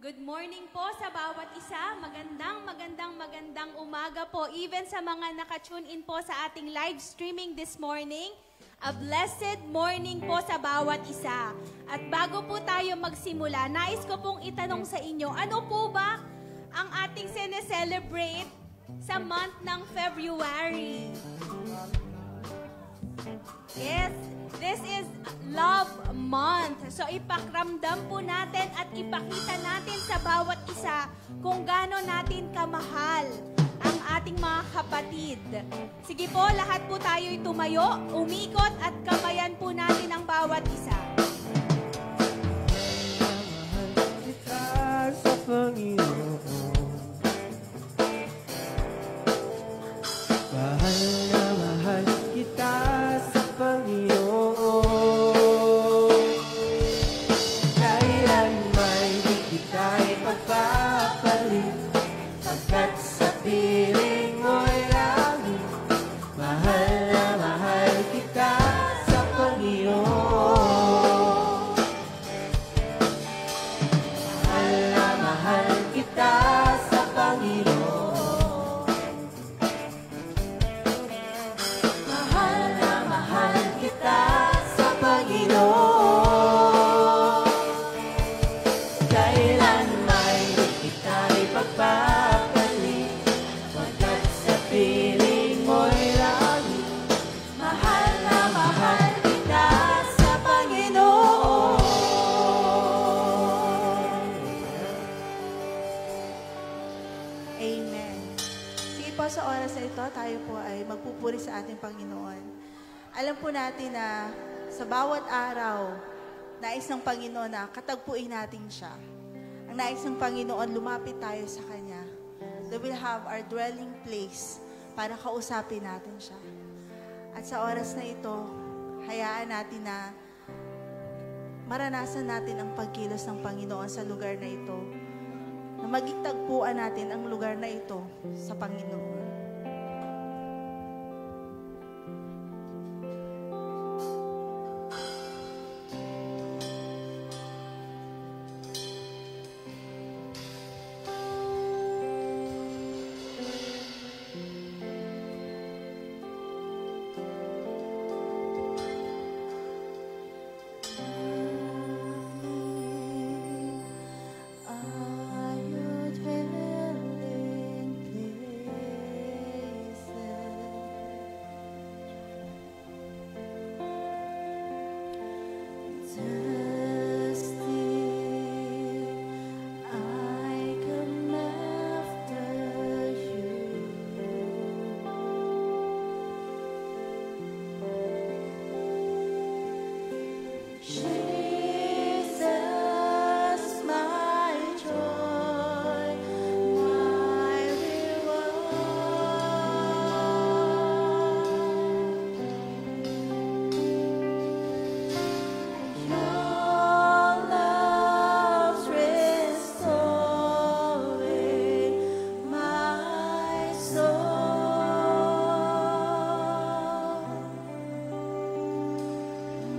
Good morning po sa bawat isa. Magandang umaga po. Even sa mga naka-tune in po sa ating live streaming this morning. A blessed morning po sa bawat isa. At bago po tayo magsimula, nais ko pong itanong sa inyo, ano po ba ang ating sineselebrate sa month ng February? Yes, this is Love Month. So ipakramdam po natin at ipakita natin sa bawat isa kung gaano natin kamahal ang ating mga kapatid. Sige po, lahat po tayo'y tumayo, umikot at kamayan po natin ang bawat isa. Mahal kita sa Panginoon. Mahal na mahal kita sa Panginoon. Kailan may di kita ipagpapalit, pagkat sa piling mo'y langit. Mahal na mahal kita sa Panginoon. Mahal na mahal kita sa Panginoon. Mahal na mahal kita sa Panginoon. Kailan may di kita ipagpapalit, pagkat sa piling mo'y langit. Mahal na mahal kita sa Panginoon. Amen. Sige po, sa oras na ito, tayo po ay magpupuri sa ating Panginoon. Alam po natin na sa bawat araw, nais ng Panginoon na katagpuin natin siya. Ang nais ng Panginoon, lumapit tayo sa Kanya. That we'll have our dwelling place para kausapin natin siya. At sa oras na ito, hayaan natin na maranasan natin ang pagkilos ng Panginoon sa lugar na ito. Na maging tagpuan natin ang lugar na ito sa Panginoon.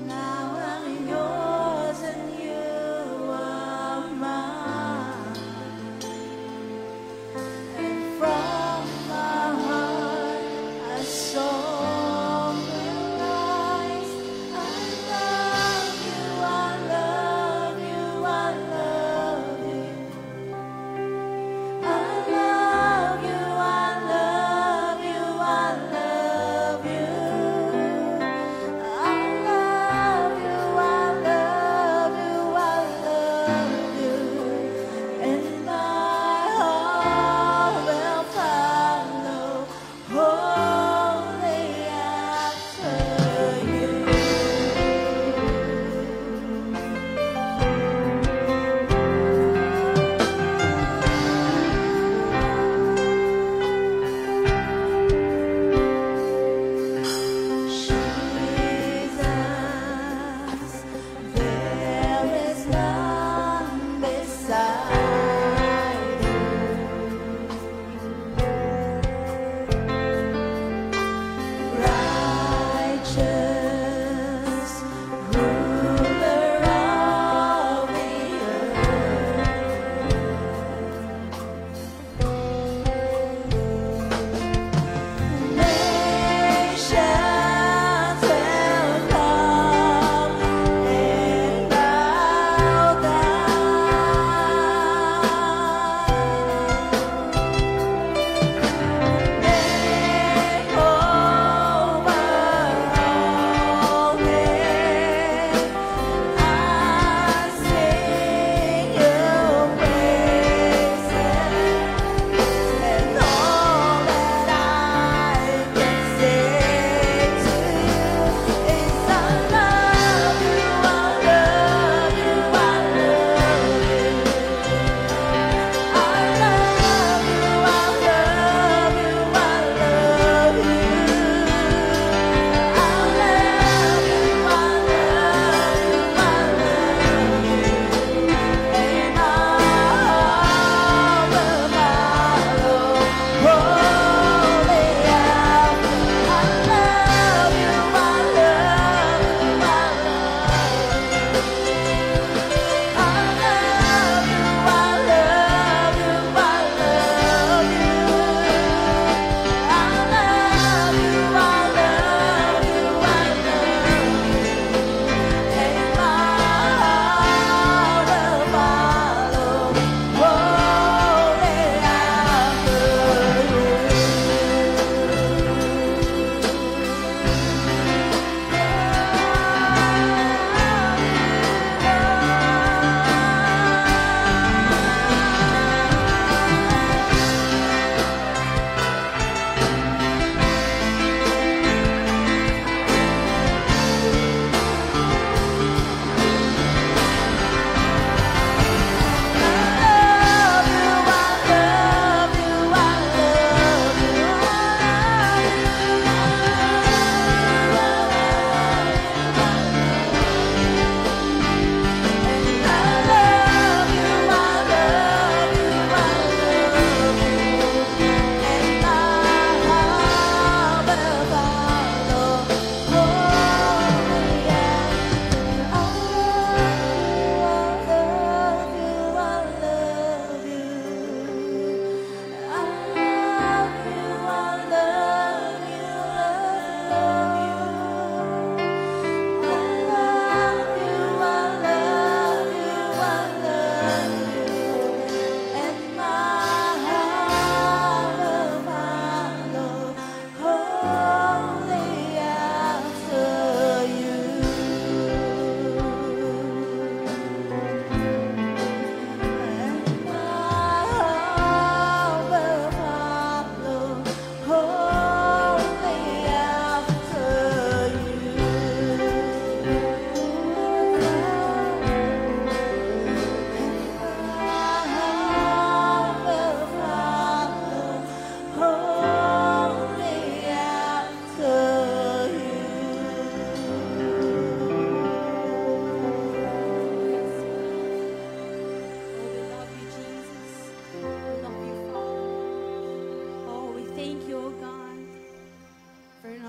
Now I'm yours.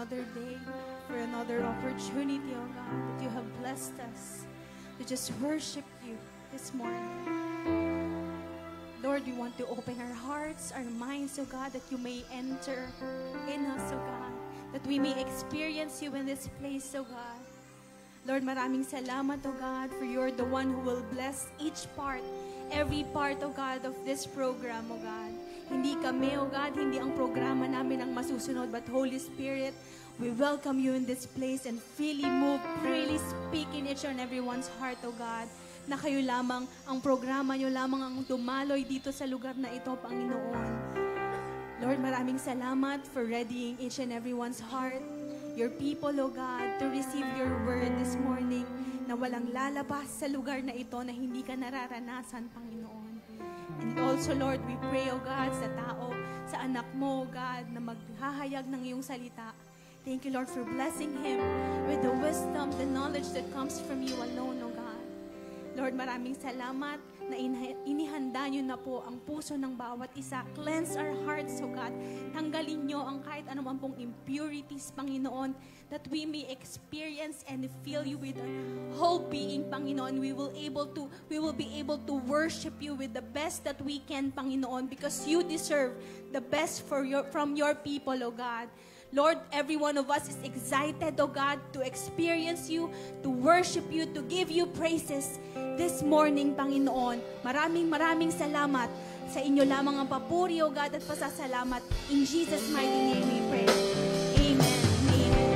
another day, for another opportunity, oh God, that you have blessed us to just worship you this morning. Lord, we want to open our hearts, our minds, oh God, that you may enter in us, oh God, that we may experience you in this place, oh God. Lord, maraming salamat, oh God, for you're the one who will bless each part, every part, oh God, of this program, oh God. Hindi kami, oh God, hindi ang programa namin ang masusunod, but Holy Spirit, we welcome you in this place and freely move, freely speak in each and everyone's heart, oh God, na kayo lamang, ang programa nyo lamang ang dumaloy dito sa lugar na ito, Panginoon. Lord, maraming salamat for readying each and everyone's heart, your people, oh God, to receive your word this morning, na walang lalabas sa lugar na ito na hindi ka nararanasan, Panginoon. And also, Lord, we pray, oh God, sa tao, sa anak mo, oh God, na maghahayag ng iyong salita. Thank you, Lord, for blessing him with the wisdom, the knowledge that comes from you alone, oh God. Lord, maraming salamat na inihanda nyo na po ang puso ng bawat isa. Cleanse our hearts, oh God. Tanggalin nyo ang kahit anuman pong impurities, Panginoon, that we may experience and fill you with our whole being, Panginoon. We will be able to worship you with the best that we can, Panginoon, because you deserve the best from your people, oh God. Lord, every one of us is excited, oh God, to experience you, to worship you, to give you praises this morning, Panginoon. Maraming salamat. Sa inyo lamang ang papuri, oh God, at pasasalamat. In Jesus' mighty name we pray. Amen. Amen.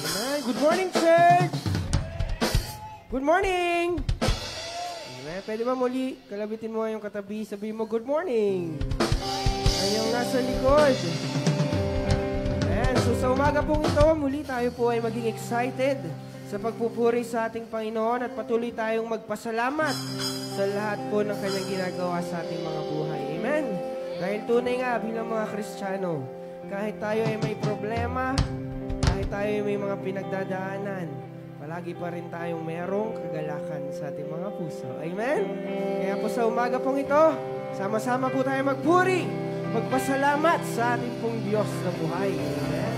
Amen. Good morning, church! Good morning! Amen. Pwede ba muli, kalabitin mo yung katabi, sabihin mo, good morning! Ayong nasa likod. Amen. So sa umaga pong ito, muli tayo po ay maging excited sa pagpupuri sa ating Panginoon at patuloy tayong magpasalamat sa lahat po ng kanyang ginagawa sa ating mga buhay. Amen. Dahil tunay nga bilang mga Kristiyano, kahit tayo ay may problema, kahit tayo ay may mga pinagdadaanan, palagi pa rin tayong mayroong kagalakan sa ating mga puso. Amen. Kaya po sa umaga pong ito, sama-sama po tayo magpuri, magpasalamat sa ating pong Diyos na buhay. Amen.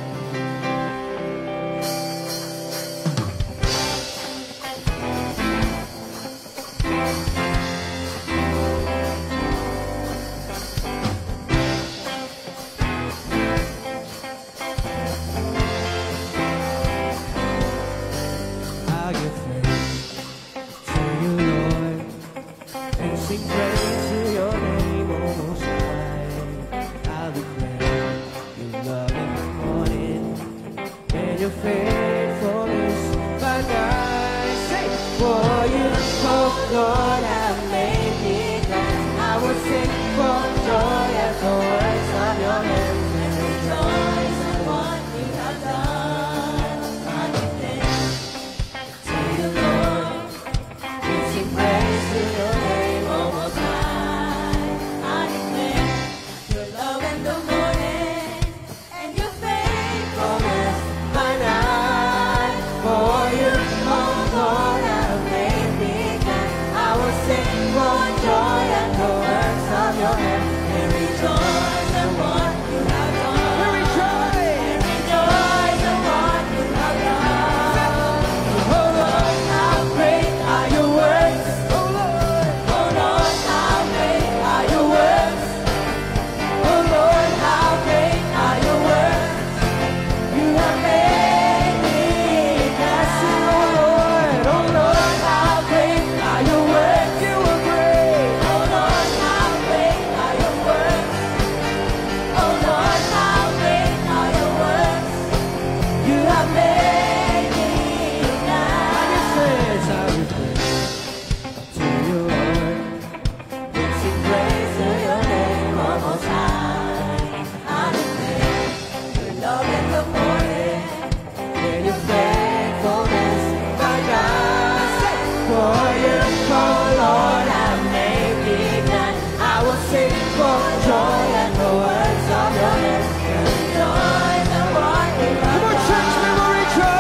Come on, church, may we rejoice!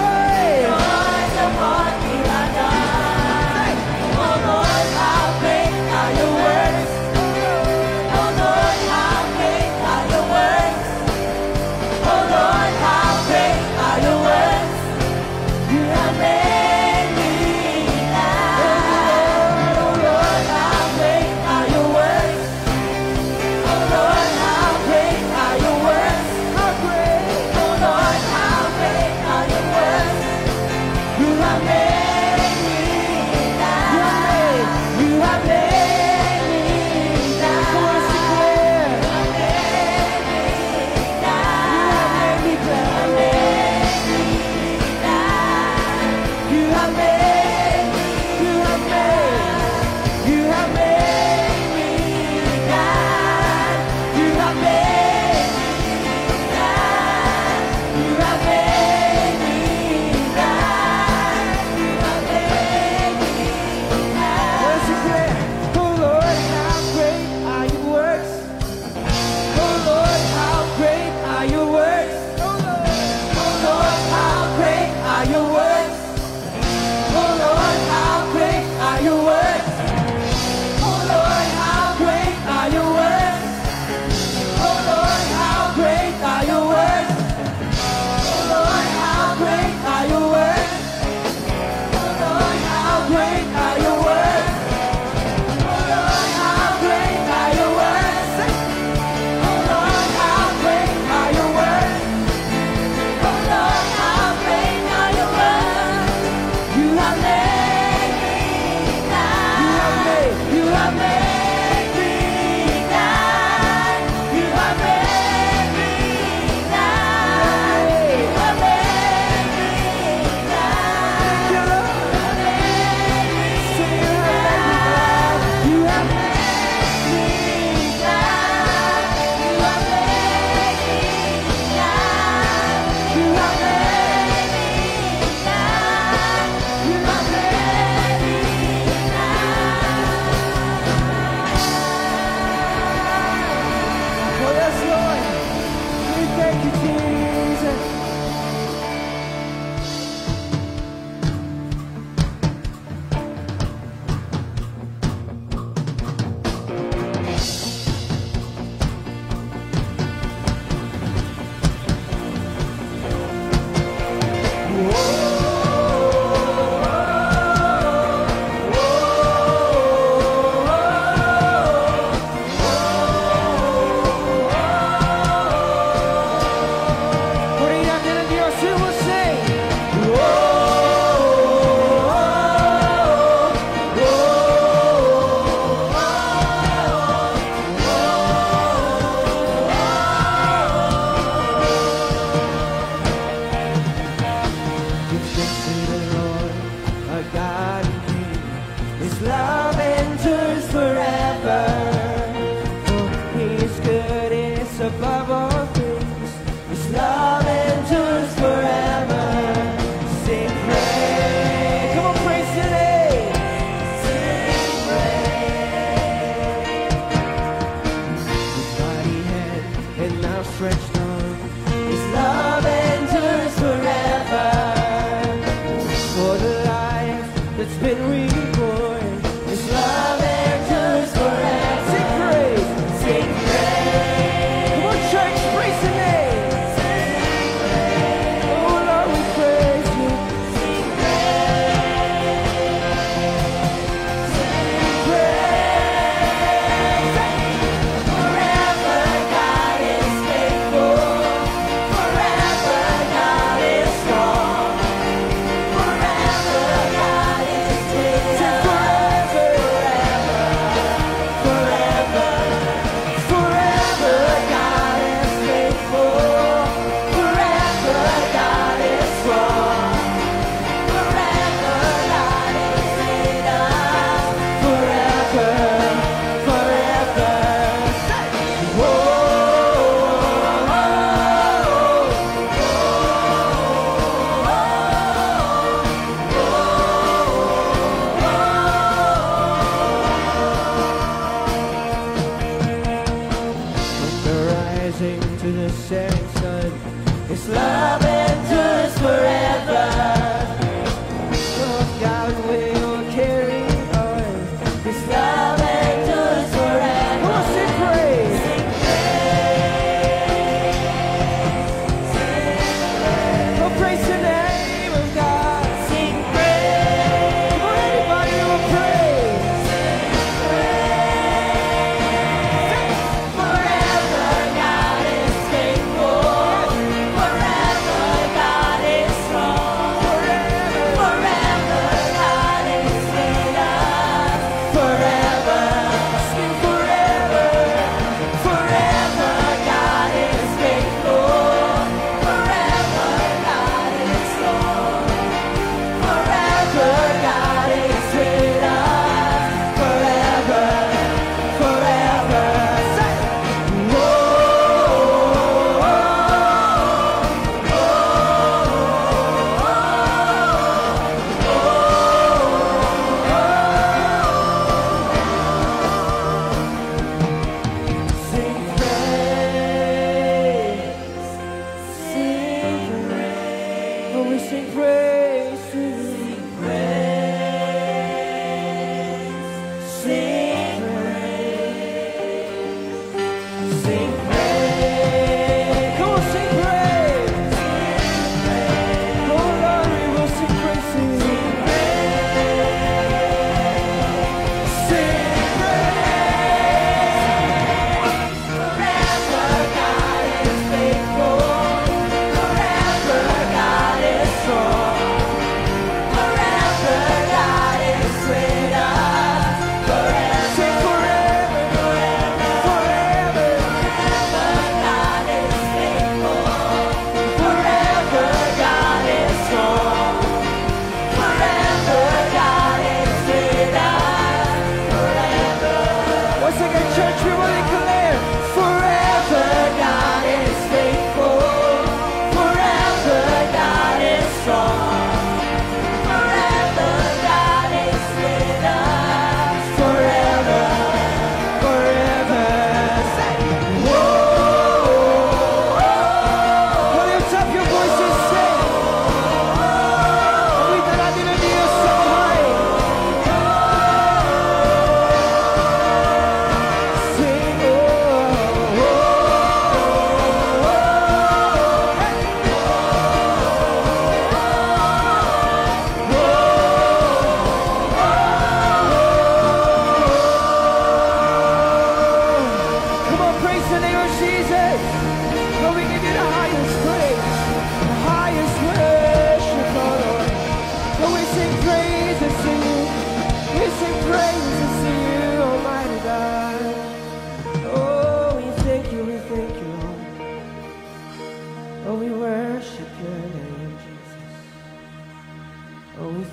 Purihin natin ang Diyos. We will sing. Our God and King, His love endures forever. For He is good, He is above all things. His love endures forever. Sing praise. Come on, praise the name. Sing praise. His mighty hand and outstretched arm. His love endures forever. For the life that's been reborn, His love endures forever. Sing praise, sing praise. Come on, church, praise the name. Sing praise. Oh Lord, we praise You. Sing praise. Sing praise. Forever God is faithful. Forever God is strong. Forever God is with us. Forever, forever God is faithful. Forever God is strong. Forever God is with us. Forever, forever. From the rising to the setting sun, His love endures forever. Oh, God will carry on. His love endures forever. Come on, sing praise. Sing praise. Oh, praise the name of God. Sing praise. Come on, everybody, will praise. Forever God is faithful. Forever God is strong. Forever God is with us. Forever, sing forever. Forever God is faithful. Forever God is strong. Forever God is with us. Forever, forever. Say, sing praise, sing praise. Oh, we sing praise, sing praise, sing praise, sing praise. Come on, sing praise. Oh Lord, we will sing praise, sing praise, sing praise. Forever God is faithful. Forever God is strong.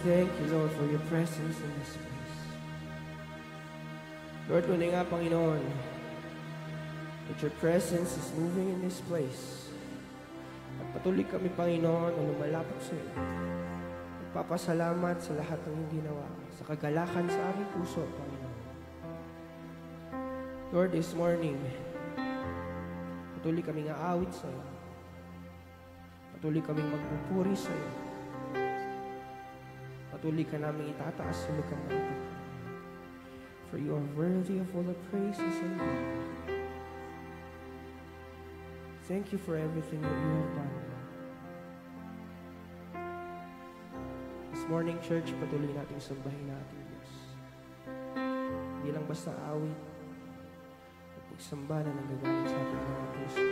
thank you, Lord, for your presence in this place. Lord, tunay nga, Panginoon, that your presence is moving in this place. At patuloy kami, Panginoon, na lumalapit sa iyo. Nagpapasalamat sa lahat ng iyong ginawa, sa kagalakan sa aming puso, Panginoon. Lord, this morning, patuloy kaming aawit sa iyo. Patuloy kaming magpupuri sa iyo. Patuloy ka namin itataas sa lugar ng ito. For you are worthy of all the praises and glory. Thank you for everything that you have done. This morning, church, patuloy natin sambahin na ating Diyos. Hindi lang basta awit at pagsamba na nanggagaling sa ating mga puso.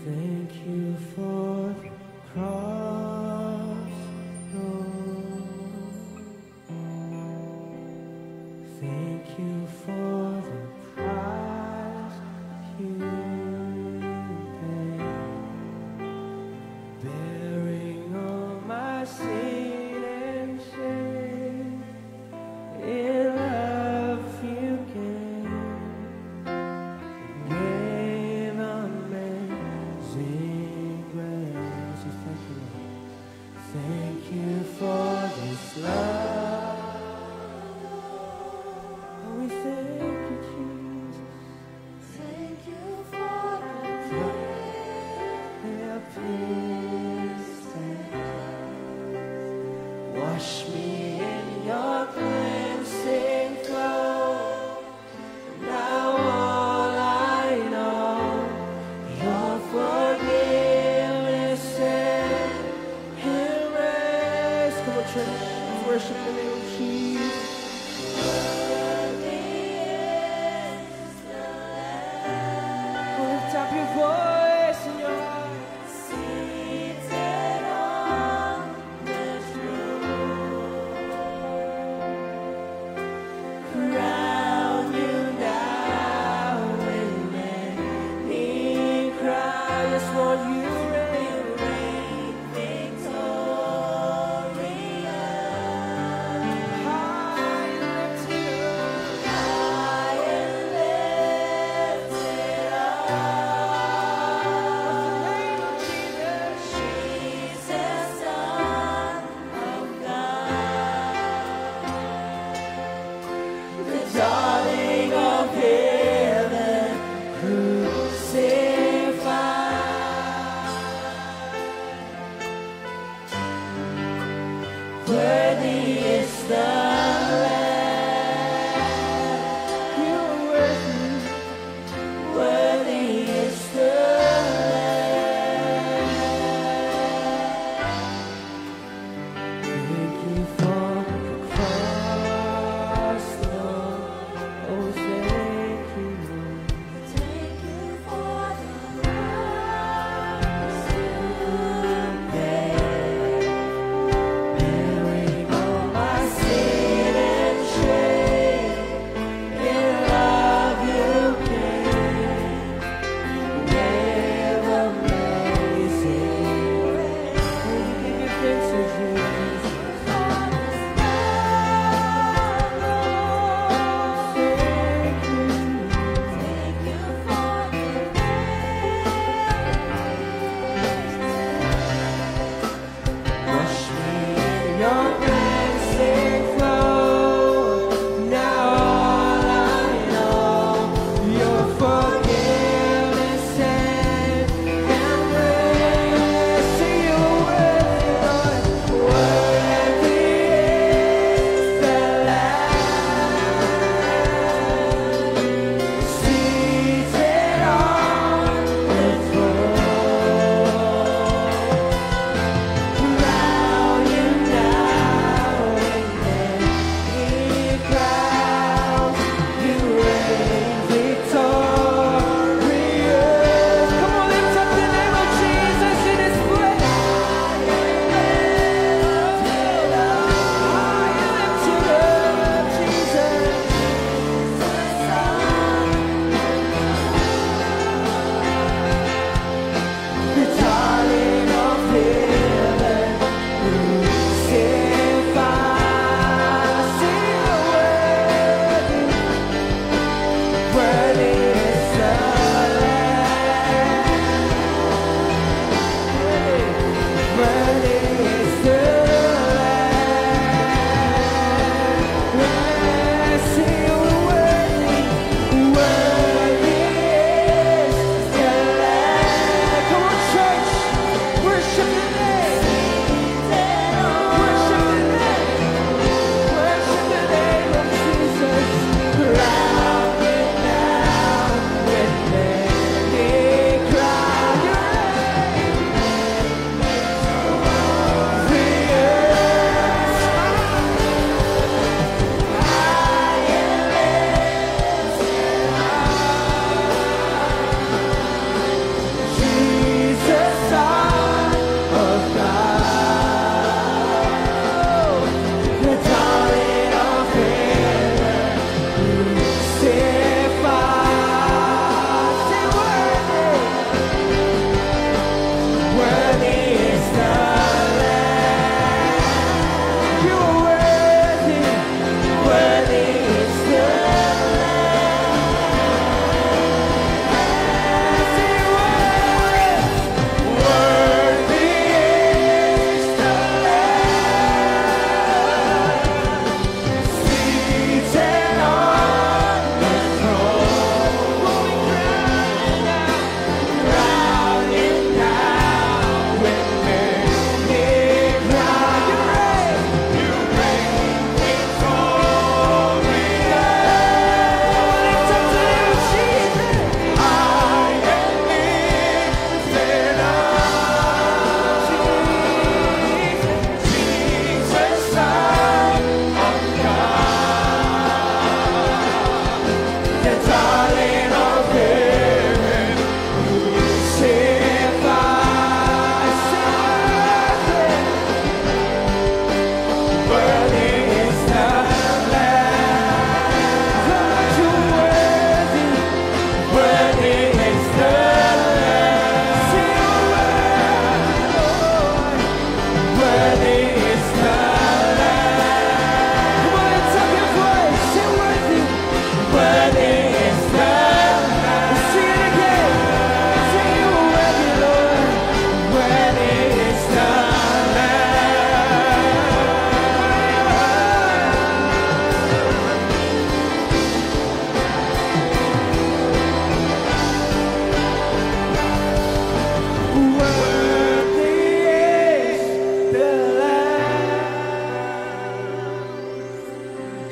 Thank you for the cross, Lord. Thank you for the price you paid, bearing all my sin and shame. In love you gave amazing grace. Thank you, Lord. Thank you for this love. Oh, we thank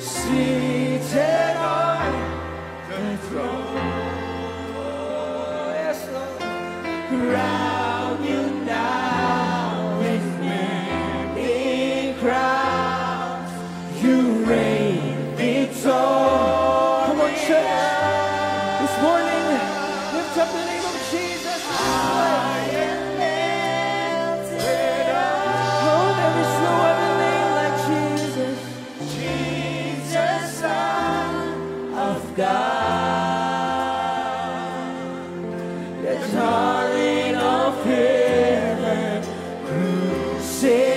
seated on the throne. Yes, Lord. Crown you now with many crowns. You reign victorious. Come on, church. This morning, lift up the name of Jesus. High and lifted up. Oh, there is no other name like Jesus. Jesus, Son of God. The darling of heaven, crucified.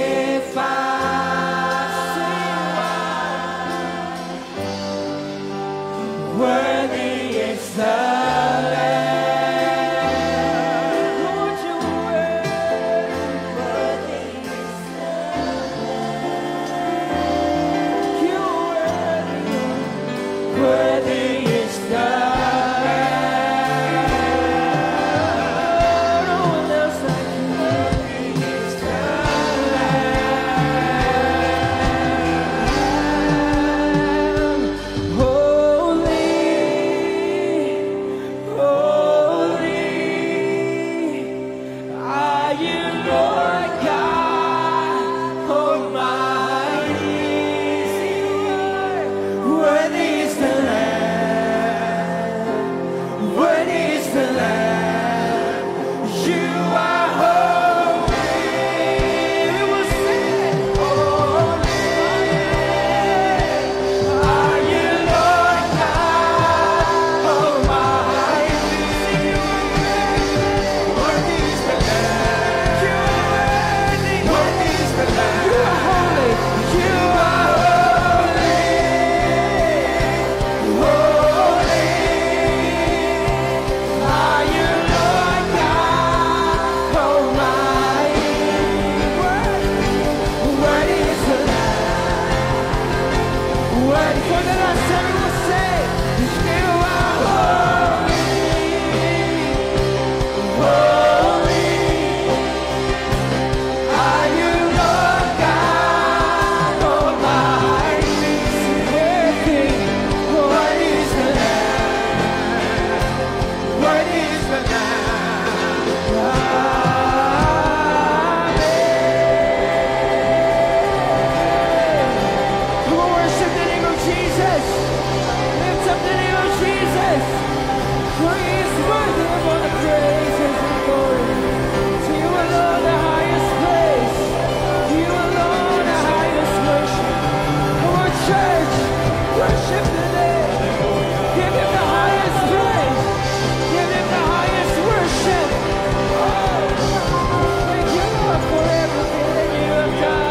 Worthy is the Lamb. Lord, you are Worthy is the you are worthy. Worthy is the Lamb. No one else like you. Worthy is the Lamb. Holy, holy are you, Lord God Almighty. Worthy is the Lamb. Worthy is the Lamb. You are holy. We will sing. Holy are you, Lord God Almighty. Worthy is the Lamb. You are worthy. Worthy is the Lamb. You are holy. You are holy. Holy are you, Lord God Almighty. Worthy is the Lamb. Worthy for the last time we will say, you are holy. Holy are you, Lord God Almighty. Worthy is the Lamb. Worthy is the Lamb. Come on, worship the name of Jesus. Lift up the name of Jesus. For He is worthy of all the praises and glory. To you alone the highest praise. To you alone the highest worship. Come on, church. Worship the name. Give Him the highest praise. Give Him the highest worship. Oh, thank you, Lord, for everything that you have done.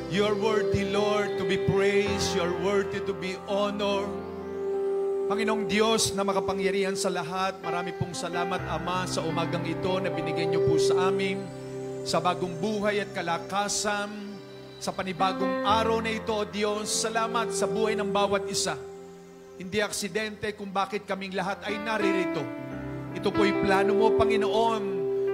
You are worthy, Lord, to be praised. You are worthy to be honored. Panginoong Diyos na makapangyarihan sa lahat, marami pong salamat, Ama, sa umagang ito na binigay niyo po sa amin, sa bagong buhay at kalakasan, sa panibagong araw na ito, O Diyos. Salamat sa buhay ng bawat isa. Hindi aksidente kung bakit kaming lahat ay naririto. Ito po'y plano mo, Panginoon,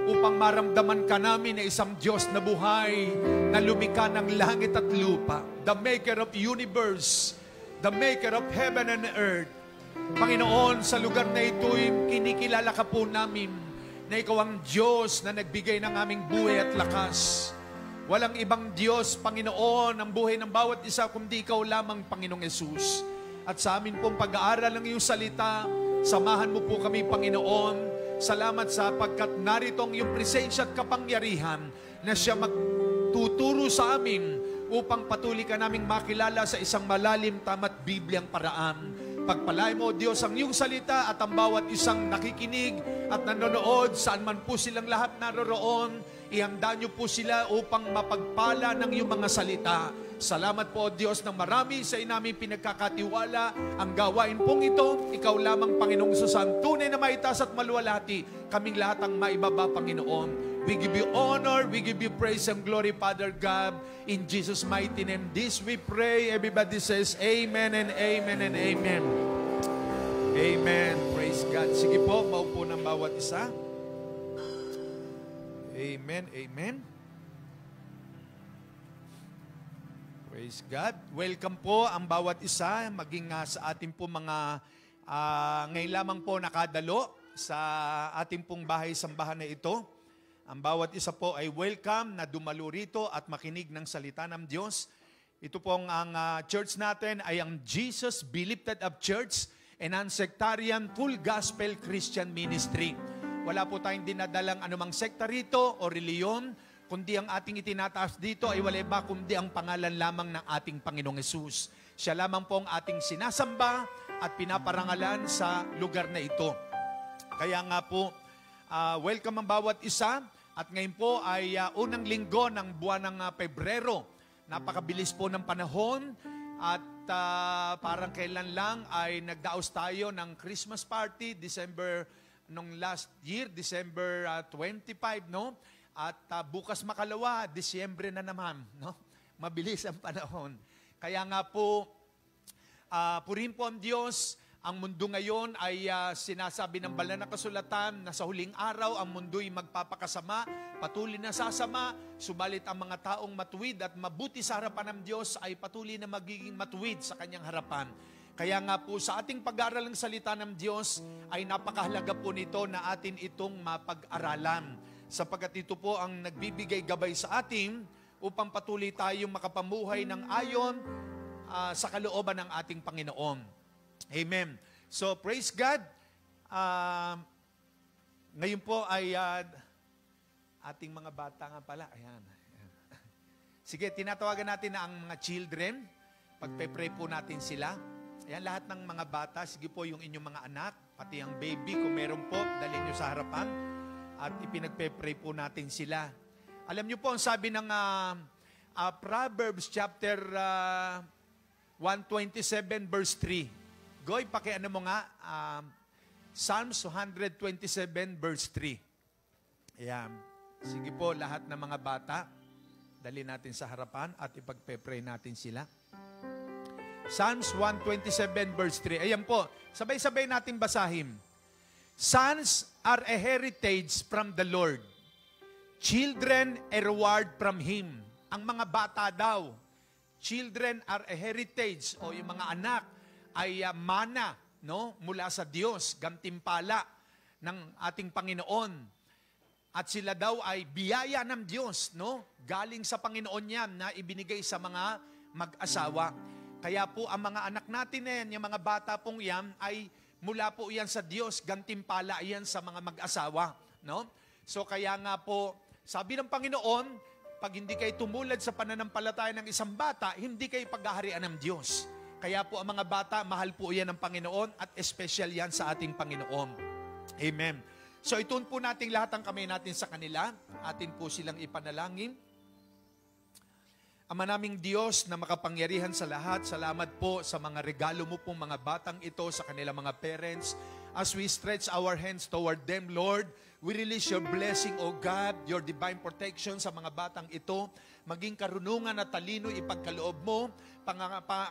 upang maramdaman ka namin na isang Diyos na buhay, na lumikha ng langit at lupa, the maker of universe, the maker of heaven and earth. Panginoon, sa lugar na ito'y kinikilala ka po namin na ikaw ang Diyos na nagbigay ng aming buhay at lakas. Walang ibang Diyos, Panginoon, ang buhay ng bawat isa, kundi ikaw lamang, Panginoong Yesus. At sa amin pong pag-aaral ng iyong salita, samahan mo po kami, Panginoon. Salamat sapagkat narito ang iyong presensya at kapangyarihan na siya magtuturo sa amin upang patuloy ka naming makilala sa isang malalim, tama't Bibliang paraan. Pagpalain mo, Diyos, ang iyong salita at ang bawat isang nakikinig at nanonood, saan man po silang lahat naroroon, ihanda niyo po sila upang mapagpala ng iyong mga salita. Salamat po, Diyos, ng marami sa inaming pinagkakatiwala. Ang gawain pong ito, ikaw lamang, Panginoong Susan, tunay na maitaas at maluwalhati, kaming lahat ang maibaba, Panginoon. We give you honor, we give you praise and glory, Father God. In Jesus' mighty name, this we pray. Everybody says, Amen and Amen and Amen. Amen. Praise God. Sige po, maupo ng bawat isa. Amen, amen. Praise God. Welcome po ang bawat isa, maging sa ating po mga, ngayon lamang po nakadalo sa ating pong bahay-sambahan na ito. Ang bawat isa po ay welcome na dumalo rito at makinig ng salita ng Diyos. Ito pong ang church natin ay ang Jesus Be Lifted Up Church and Non-Sectarian Full Gospel Christian Ministry. Wala po tayong dinadalang anumang sekta rito o reliyon, kundi ang ating itinataas dito ay wala iba kundi ang pangalan lamang ng ating Panginoong Hesus. Siya lamang po ang ating sinasamba at pinaparangalan sa lugar na ito. Kaya nga po, welcome ang bawat isa. At ngayon po ay unang linggo ng buwan ng Pebrero. Napakabilis po ng panahon at parang kailan lang ay nagdaos tayo ng Christmas party, December, nung last year, December 25, no? At bukas makalawa, Disyembre na naman, no? Mabilis ang panahon. Kaya nga po, purihin po ang Diyos. Ang mundo ngayon ay sinasabi ng banal na kasulatan na sa huling araw ang mundo'y magpapakasama, patuloy na sasama, subalit ang mga taong matuwid at mabuti sa harapan ng Diyos ay patuloy na magiging matuwid sa kanyang harapan. Kaya nga po sa ating pag-aaral ng salita ng Diyos ay napakahalaga po nito na atin itong mapag-aralan. Sapagkat ito po ang nagbibigay gabay sa atin upang patuloy tayong makapamuhay ng ayon sa kalooban ng ating Panginoon. Amen. So, praise God. Ngayon po ay ating mga bata nga pala. Ayan. Sige, tinatawagan natin na ang mga children. Pagpe-pray po natin sila. Ayan, lahat ng mga bata, sige po yung inyong mga anak, pati ang baby, kung meron po, dalhin nyo sa harapan. At ipinagpe-pray po natin sila. Alam nyo po, ang sabi ng Proverbs chapter 127 verse 3. Goy, pakiano mo nga, Psalms 127 verse 3. Ayan. Sige po, lahat ng mga bata, dali natin sa harapan at ipagpe-pray natin sila. Psalms 127 verse 3. Ayan po, sabay-sabay natin basahin. Sons are a heritage from the Lord. Children a reward from Him. Ang mga bata daw, children are a heritage o yung mga anak, ay mana, no, mula sa Diyos, gantimpala ng ating Panginoon. At sila daw ay biyaya ng Diyos, no? Galing sa Panginoon yan na ibinigay sa mga mag-asawa. Kaya po ang mga anak natin na yan, yung mga bata pong yan, ay mula po yan sa Diyos, gantimpala yan sa mga mag-asawa, no? So kaya nga po, sabi ng Panginoon, pag hindi kayo tumulad sa pananampalataya ng isang bata, hindi kayo paghaharian ng Diyos. Kaya po ang mga bata, mahal po yan ng Panginoon at espesyal yan sa ating Panginoon. Amen. So ituon po natin lahat ang kamay natin sa kanila. Atin po silang ipanalangin. Ama naming Diyos na makapangyarihan sa lahat, salamat po sa mga regalo mo pong mga batang ito sa kanilang mga parents. As we stretch our hands toward them, Lord, we release your blessing, O God, your divine protection sa mga batang ito. Maging karunungan at talino ipagkaloob mo,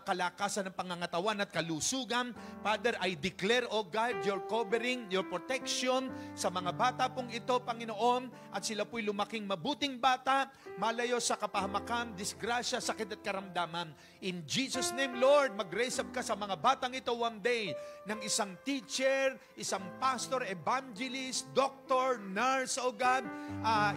kalakasan ng pangangatawan at kalusugan. Father, I declare, O God, your covering, your protection sa mga bata pong ito, Panginoon, at sila po'y lumaking mabuting bata, malayo sa kapahamakan, disgrasya, sakit at karamdaman. In Jesus' name, Lord, mag-raise up ka sa mga batang ito one day ng isang teacher, isang pastor, evangelist, doctor, nurse, O God,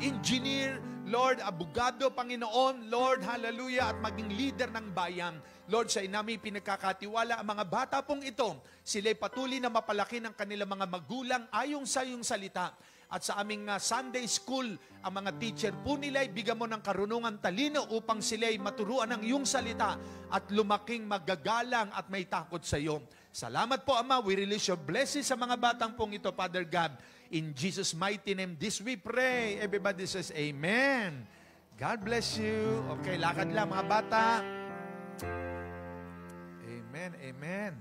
engineer, Lord, abogado, Panginoon, Lord, hallelujah, at maging leader ng bayan. Lord, sa inami pinagkakatiwala ang mga bata pong ito. Sila'y patuloy na mapalaki ng kanilang mga magulang ayon sa iyong salita. At sa aming Sunday school, ang mga teacher po nila'y bigyan mo ng karunungan talino upang sila'y maturuan ng iyong salita at lumaking magagalang at may takot sa iyo. Salamat po, Ama. We release your blessings sa mga batang pong ito, Father God. In Jesus' mighty name, this we pray. Everybody says, Amen. God bless you. Okay, lakad lang mga bata. Amen, amen.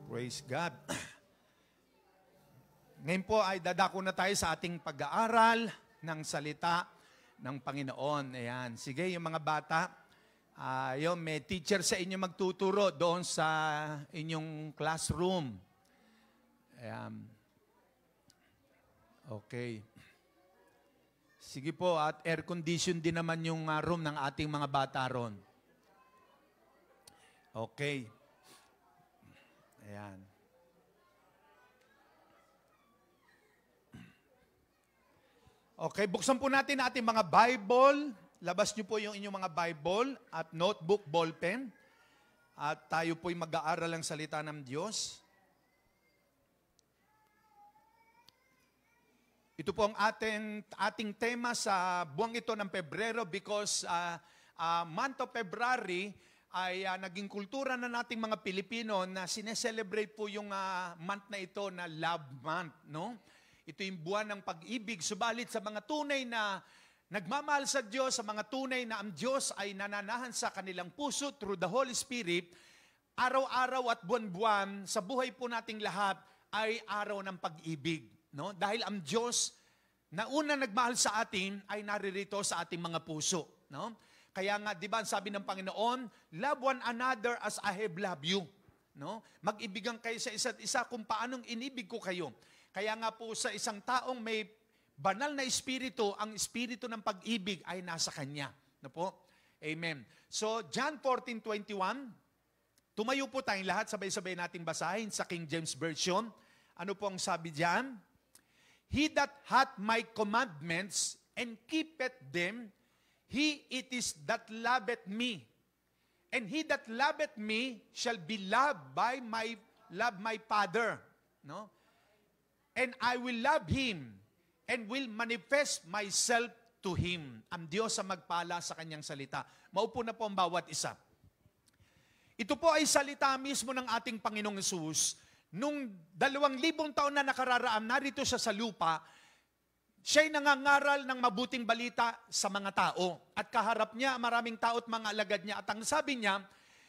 Praise God. Ngayon po ay dadako na tayo sa ating pag-aaral ng salita ng Panginoon. Ayan. Sige, yung mga bata, yung may teacher sa inyo magtuturo doon sa inyong classroom. Ayan. Okay. Sige po, at air condition din naman yung room ng ating mga bata ron. Okay. Ayan. Okay, buksan po natin ating mga Bible. Labas niyo po yung inyong mga Bible at notebook, ballpen. At tayo po'y mag-aaral ng salita ng Diyos. Ito po ang ating tema sa buwang ito ng Pebrero because month of February ay naging kultura na nating mga Pilipino na sineselebrate po yung month na ito na Love Month, no? Ito yung buwan ng pag-ibig. Subalit sa mga tunay na nagmamahal sa Diyos, sa mga tunay na ang Diyos ay nananahan sa kanilang puso through the Holy Spirit, araw-araw at buwan-buwan sa buhay po nating lahat ay araw ng pag-ibig. No? Dahil ang Diyos na una nagmahal sa atin ay naririto sa ating mga puso. No? Kaya nga, di ba, sabi ng Panginoon, love one another as I have loved you. No? Mag-ibigan kayo sa isa't isa kung paanong inibig ko kayo. Kaya nga po sa isang taong may banal na espiritu, ang espiritu ng pag-ibig ay nasa kanya. No po? Amen. So, John 14:21, tumayo po tayong lahat, sabay-sabay nating basahin sa King James Version. Ano po ang sabi diyan? He that hath my commandments and keepeth them, he it is that loveth me. And he that loveth me shall be loved by my Father. No? And I will love him and will manifest myself to him. Ang Diyos ang magpala sa kanyang salita. Maupo na po ang bawat isa. Ito po ay salita mismo ng ating Panginoong Hesus. Nung 2,000 taon na nakararaan, narito siya sa lupa, siya'y nangangaral ng mabuting balita sa mga tao. At kaharap niya, maraming tao at mga alagad niya. At ang sabi niya,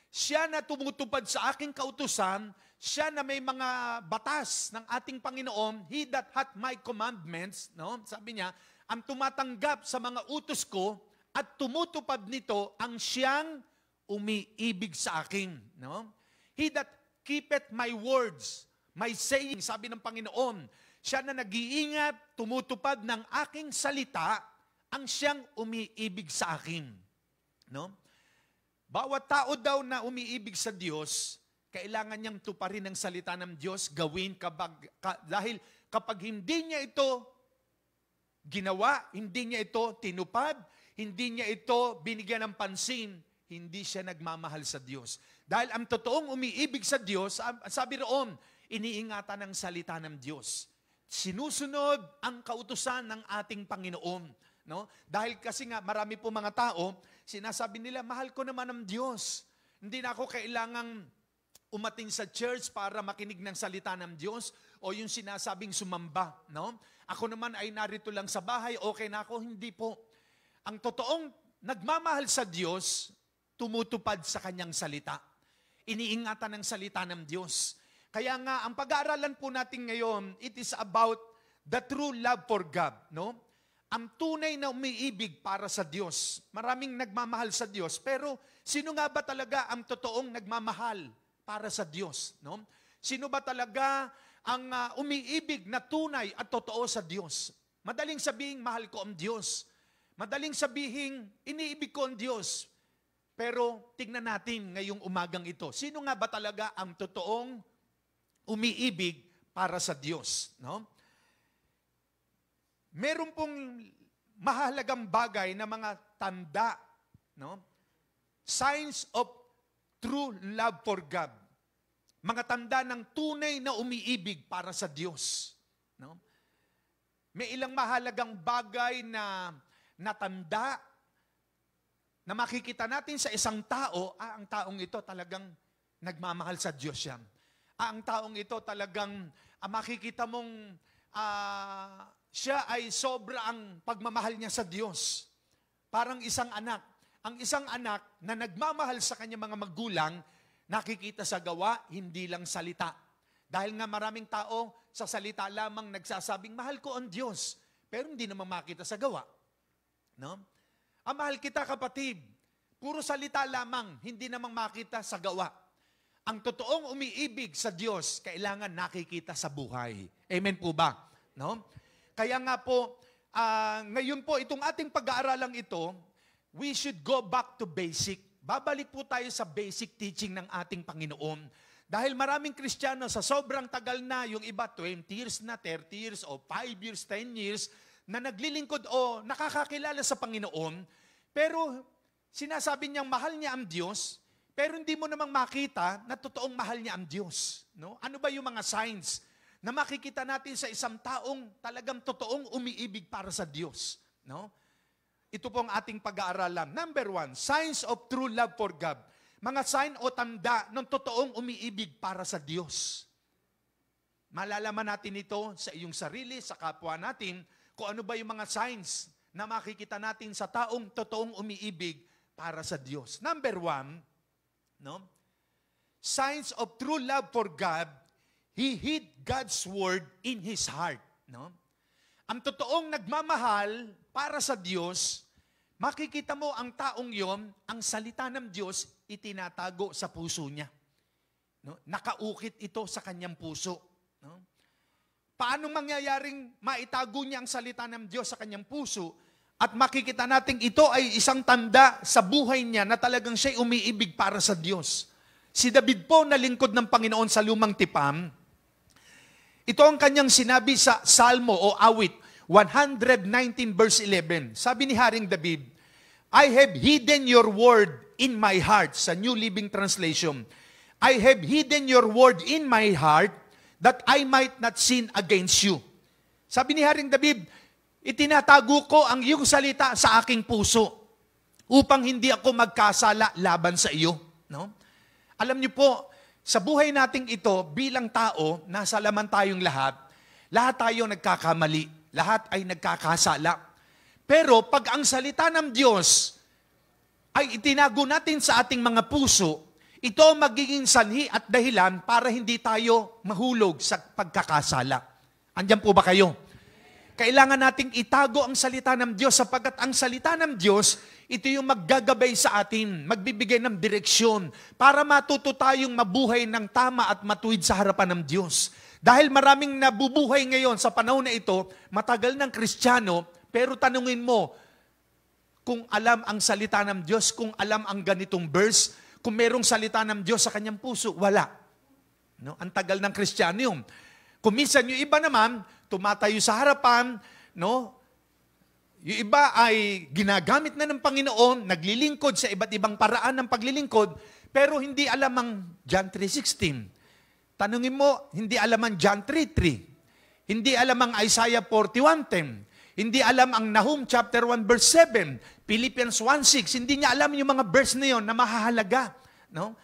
siya na tumutupad sa aking kautusan, siya na may mga batas ng ating Panginoon, he that hath my commandments, no? Sabi niya, ang tumatanggap sa mga utos ko at tumutupad nito ang siyang umiibig sa akin. No? He that keepeth my words, my saying, sabi ng Panginoon, siya na nag-iingat, tumutupad ng aking salita, ang siyang umiibig sa akin. No? Bawat tao daw na umiibig sa Diyos, kailangan niyang tuparin ang salita ng Diyos, gawin dahil kapag hindi niya ito ginawa, hindi niya ito tinupad, hindi niya ito binigyan ng pansin, hindi siya nagmamahal sa Diyos. Dahil ang totoong umiibig sa Diyos, sabi roon, iniingatan ang salita ng Diyos. Sinusunod ang kautusan ng ating Panginoon. No? Dahil kasi nga marami po mga tao, sinasabi nila, mahal ko naman ang Diyos. Hindi na ako kailangang umating sa church para makinig ng salita ng Diyos o yung sinasabing sumamba. No? Ako naman ay narito lang sa bahay, okay na ako. Hindi po. Ang totoong nagmamahal sa Diyos, tumutupad sa kanyang salita. Iniingatan ng salita ng Diyos. Kaya nga, ang pag-aaralan po natin ngayon, it is about the true love for God. No? Ang tunay na umiibig para sa Diyos. Maraming nagmamahal sa Diyos. Pero sino nga ba talaga ang totoong nagmamahal para sa Diyos? No? Sino ba talaga ang umiibig na tunay at totoo sa Diyos? Madaling sabihin, mahal ko ang Diyos. Madaling sabihin, iniibig ko ang Diyos. Pero tingnan natin ngayong umagang ito. Sino nga ba talaga ang totoong umiibig para sa Diyos? No? Meron pong mahalagang bagay na mga tanda, no? Signs of true love for God. Mga tanda ng tunay na umiibig para sa Diyos. No? May ilang mahalagang bagay na tanda na makikita natin sa isang tao, ang taong ito talagang nagmamahal sa Diyos yan. Ang taong ito talagang makikita mong siya ay sobra ang pagmamahal niya sa Diyos. Parang isang anak. Ang isang anak na nagmamahal sa kanyang mga magulang, nakikita sa gawa, hindi lang salita. Dahil nga maraming tao sa salita lamang nagsasabing, mahal ko ang Diyos, pero hindi naman makita sa gawa. No? Mahal kita kapatid, puro salita lamang, hindi naman makita sa gawa. Ang totoong umiibig sa Diyos, kailangan nakikita sa buhay. Amen po ba? No? Kaya nga po, ngayon po, itong ating pag-aaralang ito, we should go back to basic. Babalik po tayo sa basic teaching ng ating Panginoon. Dahil maraming Kristiyano sa sobrang tagal na, yung iba 20 years na, 30 years, o 5 years, 10 years, na naglilingkod o nakakakilala sa Panginoon, pero sinasabi niyang mahal niya ang Diyos, pero hindi mo namang makita na totoong mahal niya ang Diyos. No? Ano ba yung mga signs na makikita natin sa isang taong talagang totoong umiibig para sa Diyos? No? Ito po ang ating pag-aaralan. Number 1, signs of true love for God. Mga sign o tanda ng totoong umiibig para sa Diyos. Malalaman natin ito sa iyong sarili, sa kapwa natin, kung ano ba yung mga signs na makikita natin sa taong totoong umiibig para sa Diyos. Number 1, no? Signs of true love for God, he hid God's word in his heart. No? Ang totoong nagmamahal para sa Diyos, makikita mo ang taong yon, ang salita ng Diyos, itinatago sa puso niya. No? Nakaukit ito sa kanyang puso. No? Paano mangyayaring maitago niya ang salita ng Diyos sa kanyang puso at makikita natin ito ay isang tanda sa buhay niya na talagang siya'y umiibig para sa Diyos. Si David po na lingkod ng Panginoon sa lumang tipan, ito ang kanyang sinabi sa Salmo o awit, 119 verse 11. Sabi ni Haring David, I have hidden your word in my heart, sa New Living Translation. I have hidden your word in my heart that I might not sin against you. Sabi ni Haring David, itinatago ko ang iyong salita sa aking puso upang hindi ako magkasala laban sa iyo. No? Alam niyo po, sa buhay nating ito, bilang tao, nasa laman tayong lahat tayo nagkakamali, lahat ay nagkakasala. Pero pag ang salita ng Diyos ay itinago natin sa ating mga puso, ito magiging sanhi at dahilan para hindi tayo mahulog sa pagkakasala. Andiyan po ba kayo? Kailangan nating itago ang salita ng Diyos sapagkat ang salita ng Diyos, ito yung maggagabay sa atin, magbibigay ng direksyon para matuto tayong mabuhay ng tama at matuwid sa harapan ng Diyos. Dahil maraming nabubuhay ngayon sa panahon na ito, matagal ng Kristiyano, pero tanungin mo, kung alam ang salita ng Diyos, kung alam ang ganitong verse, kung merong salita ng Diyos sa kanyang puso, wala. No? Ang tagal ng Kristiyano yun. Kung minsan yung iba naman, tumatayo sa harapan, no? Yung iba ay ginagamit na ng Panginoon, naglilingkod sa iba't ibang paraan ng paglilingkod, pero hindi alam ang John 3:16. Tanungin mo, hindi alam ang John 3:3. Hindi alam ang Isaiah 41:10. Hindi alam ang Nahum chapter 1 verse 7. Philippians 1:6. Hindi niya alam yung mga verse na yon na mahahalaga. No?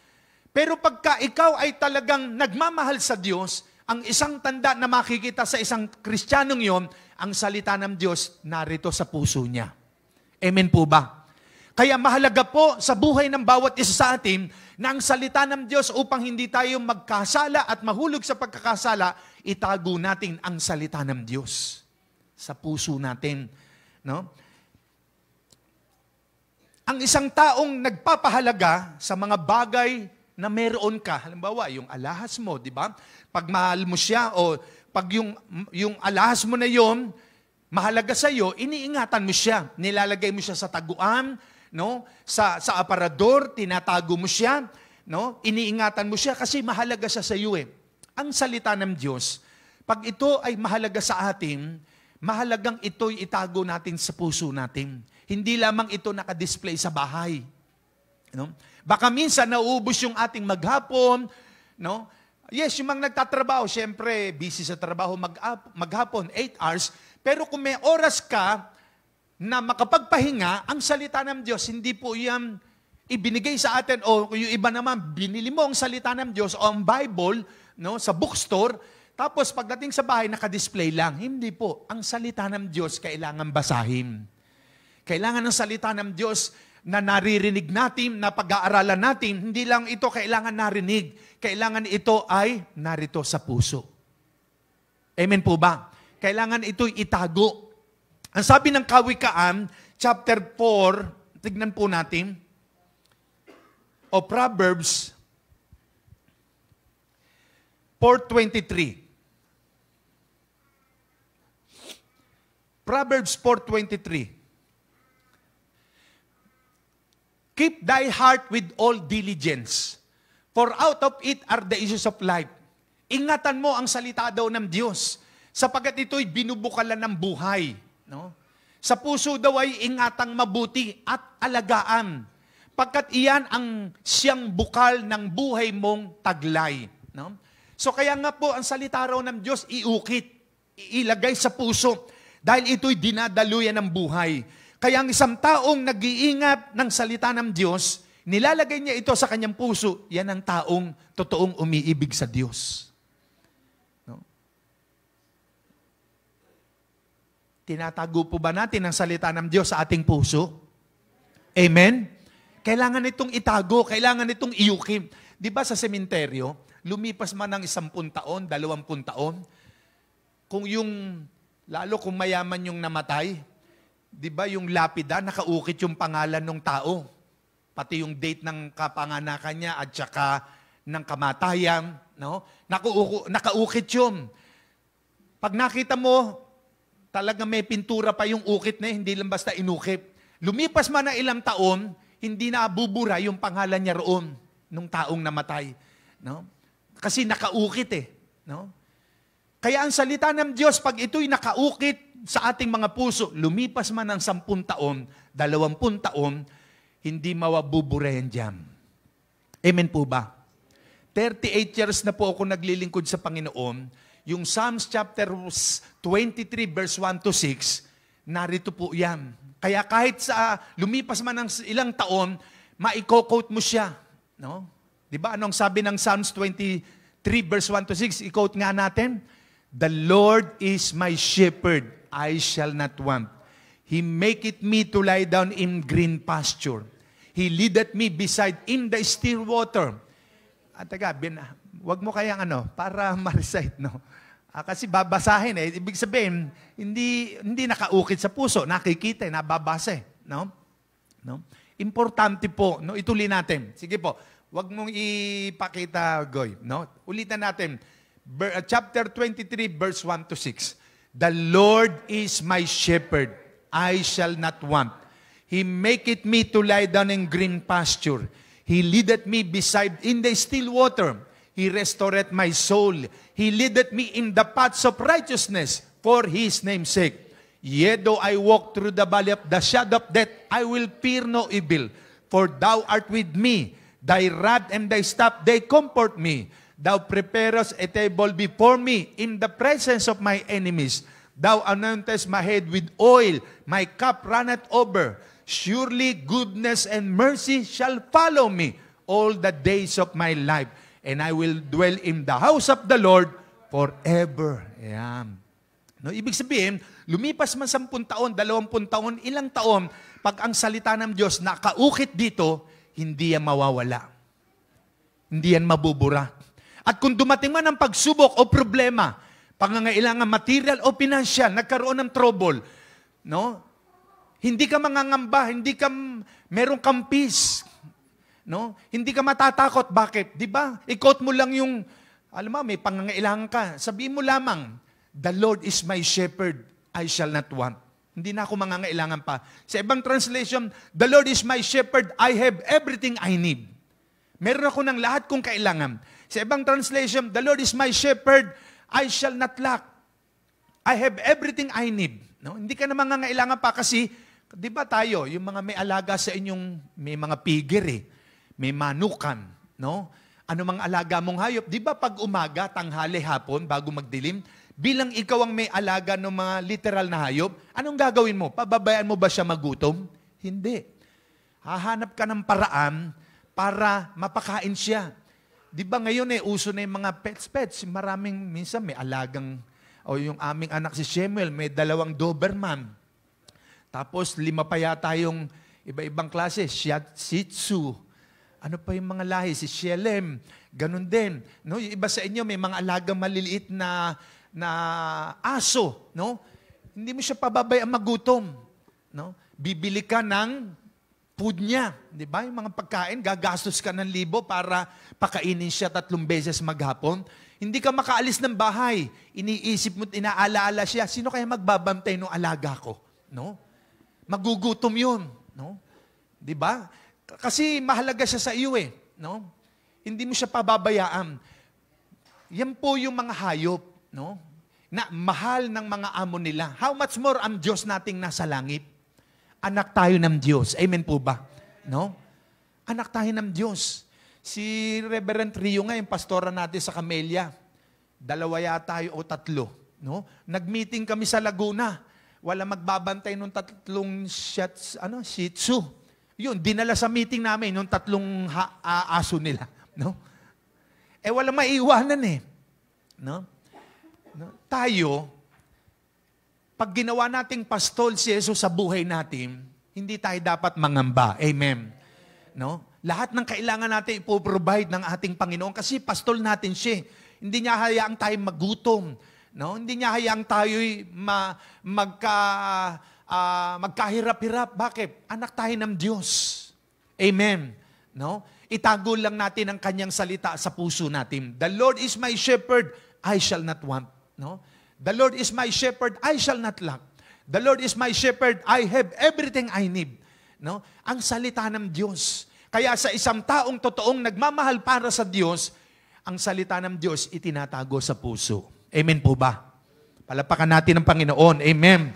Pero pagka ikaw ay talagang nagmamahal sa Diyos, ang isang tanda na makikita sa isang Kristiyanong yon, ang salita ng Diyos narito sa puso niya. Amen po ba? Kaya mahalaga po sa buhay ng bawat isa sa atin na ang salita ng Diyos upang hindi tayo magkasala at mahulog sa pagkakasala, itago natin ang salita ng Diyos sa puso natin. No? Ang isang taong nagpapahalaga sa mga bagay na meron ka, halimbawa, yung alahas mo, di ba? Pag mahal mo siya o pag yung alahas mo na yon mahalaga sa iyo, iniingatan mo siya. Nilalagay mo siya sa taguan, no? Sa aparador, tinatago mo siya, no? Iniingatan mo siya kasi mahalaga siya sa iyo eh. Ang salita ng Diyos, pag ito ay mahalaga sa atin, mahalagang ito'y itago natin sa puso natin. Hindi lamang ito nakadisplay sa bahay. No? Baka minsan nauubos yung ating maghapon, no? Yes, yung mga nagtatrabaho, syempre, busy sa trabaho maghapon, 8 hours, pero kung may oras ka na makapagpahinga, ang salita ng Diyos, hindi po yan ibinigay sa atin, o yung iba naman, binili mo ang salita ng Diyos o ang Bible, no, sa bookstore, tapos pagdating sa bahay, nakadisplay lang. Hindi po. Ang salita ng Diyos, kailangan basahin. Kailangan ng salita ng Diyos na naririnig natin, na pag-aaralan natin, hindi lang ito kailangan narinig. Kailangan ito ay narito sa puso. Amen po ba? Kailangan ito'y itago. Ang sabi ng Kawikaan, chapter 4, tignan po natin, o Proverbs 4:23. Proverbs 4:23. Keep thy heart with all diligence, for out of it are the issues of life. Ingatan mo ang salita daw ng Diyos, sapagkat ito'y binubukalan ng buhay. No? Sa puso daw ay ingatang mabuti at alagaan, pagkat iyan ang siyang bukal ng buhay mong taglay. No? So kaya nga po, ang salita raw ng Diyos, iukit, ilagay sa puso, dahil ito'y dinadaluyan ng buhay. Kaya ang isang taong nag-iingat ng salita ng Diyos, nilalagay niya ito sa kanyang puso, yan ang taong totoong umiibig sa Diyos. No? Tinatago po ba natin ang salita ng Diyos sa ating puso? Amen? Kailangan itong itago, kailangan itong iukim. Di ba sa sementeryo, lumipas man ng 10 taon, 20 taon, kung yung lalo kung mayaman yung namatay, di ba yung lapida, nakaukit yung pangalan ng tao. Pati yung date ng kapanganakan niya at saka ng kamatayan. No? Nakaukit yun. Pag nakita mo, talaga may pintura pa yung ukit na hindi lang basta inukit. Lumipas man ng ilang taon, hindi na bubura yung pangalan niya roon nung taong namatay. No? Kasi nakaukit eh. No? Kaya ang salita ng Diyos, pag ito'y nakaukit sa ating mga puso, lumipas man ng 10 taon, 20 taon, hindi mawabubura yan dyan. Amen po ba? 38 years na po ako naglilingkod sa Panginoon. Yung Psalms chapter 23 verse 1 to 6, narito po yan. Kaya kahit sa lumipas man ng ilang taon, maiko-quote mo siya. No? Diba? Anong sabi ng Psalms 23 verse 1 to 6? I-quote nga natin. The Lord is my shepherd, I shall not want. He maketh me to lie down in green pasture. He leadeth me beside in the still water. At wag mo kayang para ma-recite, no? Kasi babasahin eh. Ibig sabihin, hindi nakaukit sa puso, nakikita, nababasa eh. No? No? Importante po, no? Ituloy natin. Sige po, wag mong ipakita, Goy. No? Ulitan natin. Chapter 23, verse 1 to 6. The Lord is my shepherd, I shall not want. He maketh me to lie down in green pasture. He leadeth me beside in the still water. He restoreth my soul. He leadeth me in the paths of righteousness for His name's sake. Yea, though I walk through the valley of the shadow of death, I will fear no evil. For Thou art with me. Thy rod and Thy staff, they comfort me. Thou preparest a table before me in the presence of my enemies. Thou anointest my head with oil. My cup runneth over. Surely goodness and mercy shall follow me all the days of my life. And I will dwell in the house of the Lord forever. Ayan. No, ibig sabihin, lumipas man 10 taon, 20 taon, ilang taon, pag ang salita ng Diyos nakaukit dito, hindi yan mawawala. Hindi yan mabubura. At kung dumating man ang pagsubok o problema, pangangailangan material o pinansyal, nagkaroon ng trouble, no? Hindi ka mangangamba, meron kang peace, no? Hindi ka matatakot. Bakit? Di ba? I-quote mo lang yung, alam mo, may pangangailangan ka. Sabihin mo lamang, the Lord is my shepherd, I shall not want. Hindi na ako mangangailangan pa. Sa ibang translation, the Lord is my shepherd, I have everything I need. Meron ako ng lahat kong kailangan. Sa ibang translation, the Lord is my shepherd, I shall not lack. I have everything I need. No? Hindi ka na mangangailangan pa kasi, di ba tayo, yung mga may alaga sa inyong, may mga pigir eh, may manukan, no? Ano mang alaga mong hayop, di ba pag umaga, tanghali, hapon, bago magdilim, bilang ikaw ang may alaga ng mga literal na hayop, anong gagawin mo? Pababayaan mo ba siya magutom? Hindi. Hahanap ka ng paraan para mapakain siya. Di ba ngayon uso na yung mga pets. Maraming, minsan may alagang, o yung aming anak si Shemuel, may 2 Doberman. Tapos 5 pa yata yung Iba-ibang klase, Shih Tzu. Ano pa yung mga lahi? Si Shelem. Ganun din. No? Yung iba sa inyo, may mga alagang maliliit na aso. No? Hindi mo siya pababayaan magutom. No? Bibili ka ng food niya. Di ba? Yung mga pagkain, gagastos ka ng 1,000 para pakainin siya 3 beses maghapon. Hindi ka makaalis ng bahay. Iniisip mo, inaalaala siya, sino kaya magbabantay ng alaga ko? No? Magugutom yun. No? Di ba? Kasi mahalaga siya sa iyo eh. No? Hindi mo siya pababayaan. Yan po yung mga hayop. No? Na mahal ng mga amo nila. How much more ang Diyos nating nasa langit? Anak tayo ng Diyos. Amen po ba? No? Anak tayo ng Diyos. Si Reverend Rio nga, yung pastora natin sa Camellia, 2 yata o 3. No? Nag-meeting kami sa Laguna. Wala magbabantay nung 3 Shih Tzu. Yun, dinala sa meeting namin nung 3 aso nila. No? Wala maiiwanan eh. No? No? Tayo, pag ginawa nating pastol si Jesus sa buhay natin, hindi tayo dapat mangamba. Amen. No? Lahat ng kailangan natin ipoprovide ng ating Panginoon kasi pastol natin siya. Hindi niya hayaang tayo magutom. No? Hindi niya hayaang tayo'y magkahirap-hirap. Bakit? Anak tayo ng Diyos. Amen. No? Itago lang natin ang kanyang salita sa puso natin. The Lord is my shepherd, I shall not want. No? The Lord is my shepherd, I shall not lack. The Lord is my shepherd, I have everything I need. No? Ang salita ng Diyos. Kaya sa isang taong totoong nagmamahal para sa Diyos, ang salita ng Diyos itinatago sa puso. Amen po ba? Palapakan natin ang Panginoon. Amen.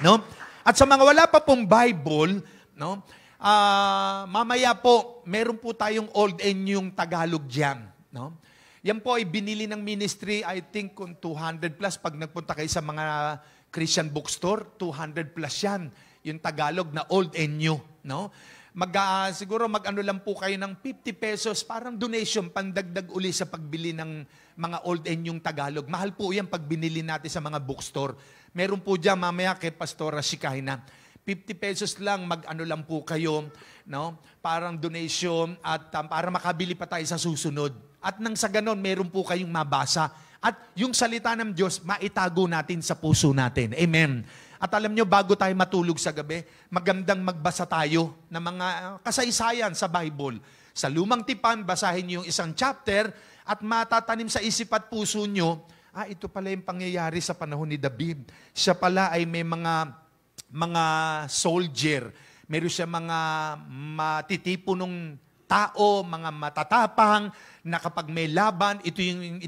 No? At sa mga wala pa pong Bible, no? Mamaya po, meron po tayong Old and New Tagalog dyan. No? Yan po ay binili ng ministry, I think, kung 200 plus. Pag nagpunta kayo sa mga Christian bookstore, 200 plus yan. Yung Tagalog na Old and New. No? Siguro mag-ano lang po kayo ng 50 pesos, parang donation, pandagdag uli sa pagbili ng mga Old and New Tagalog. Mahal po yan pag binili natin sa mga bookstore. Meron po dyan mamaya kay Pastora Shikaina. 50 pesos lang, mag-ano lang po kayo, no? Parang donation at para makabili pa tayo sa susunod. At nang sa ganon, meron po kayong mabasa. At yung salita ng Diyos, maitago natin sa puso natin. Amen. At alam nyo, bago tayo matulog sa gabi, magandang magbasa tayo ng mga kasaysayan sa Bible. Sa Lumang Tipan, basahin nyo yung isang chapter at matatanim sa isip at puso nyo, ito pala yung pangyayari sa panahon ni David. Siya pala ay may mga soldier. Meron siya mga matitipunong tao, mga matatapang, na kapag may laban, ito yung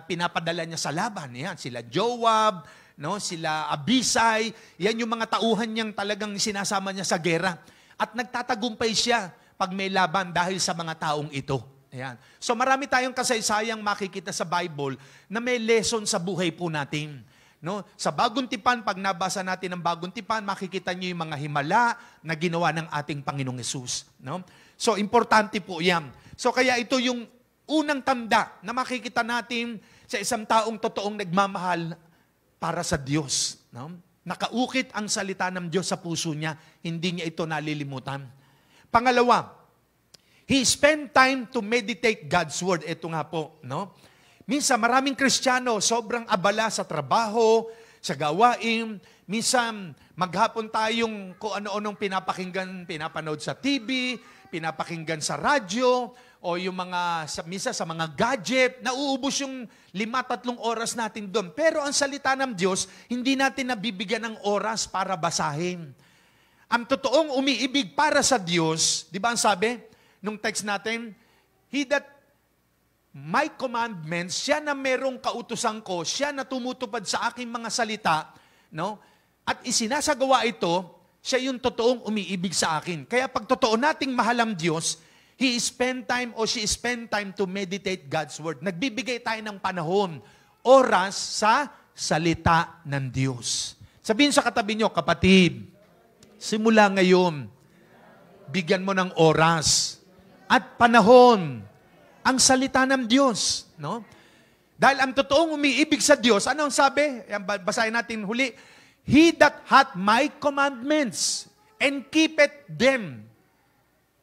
pinapadala niya sa laban. Yan, sila Joab, no? Sila Abisai, yan yung mga tauhan niyang talagang sinasama niya sa gera. At nagtatagumpay siya pag may laban dahil sa mga taong ito. Ayan. So marami tayong kasaysayang makikita sa Bible na may lesson sa buhay po natin. No? Sa Bagong Tipan, pag nabasa natin ang Bagong Tipan, makikita niyo yung mga himala na ginawa ng ating Panginoong Hesus. No? So importante po yan. So kaya ito yung unang tanda na makikita natin sa isang taong totoong nagmamahal para sa Diyos. No? Nakaukit ang salita ng Diyos sa puso niya, hindi niya ito nalilimutan. Pangalawa, he spent time to meditate God's Word. Ito nga po, no? Minsan, maraming Kristiyano, sobrang abala sa trabaho, sa gawain. Minsan, maghapon tayong kung ano-anong pinapanood sa TV, pinapakinggan sa radyo, o yung minsan sa mga gadget, nauubos yung 5-3 oras natin doon. Pero ang salita ng Diyos, hindi natin nabibigyan ng oras para basahin. Ang totoong umiibig para sa Diyos, di ba ang sabi nung text natin, he that my commandments, siya na merong kautusan ko, siya na tumutupad sa aking mga salita, no? At isinasagawa ito, siya yung totoong umiibig sa akin. Kaya pag totoo nating mahal ang Diyos, he spend time or she spend time to meditate God's Word. Nagbibigay tayo ng panahon, oras sa salita ng Diyos. Sabihin sa katabi nyo, kapatid, simula ngayon, bigyan mo ng oras at panahon ang salita ng Diyos, no? Dahil ang totoong umiibig sa Diyos, ano ang sabi? Basahin natin huli. He that hath my commandments and keepeth them.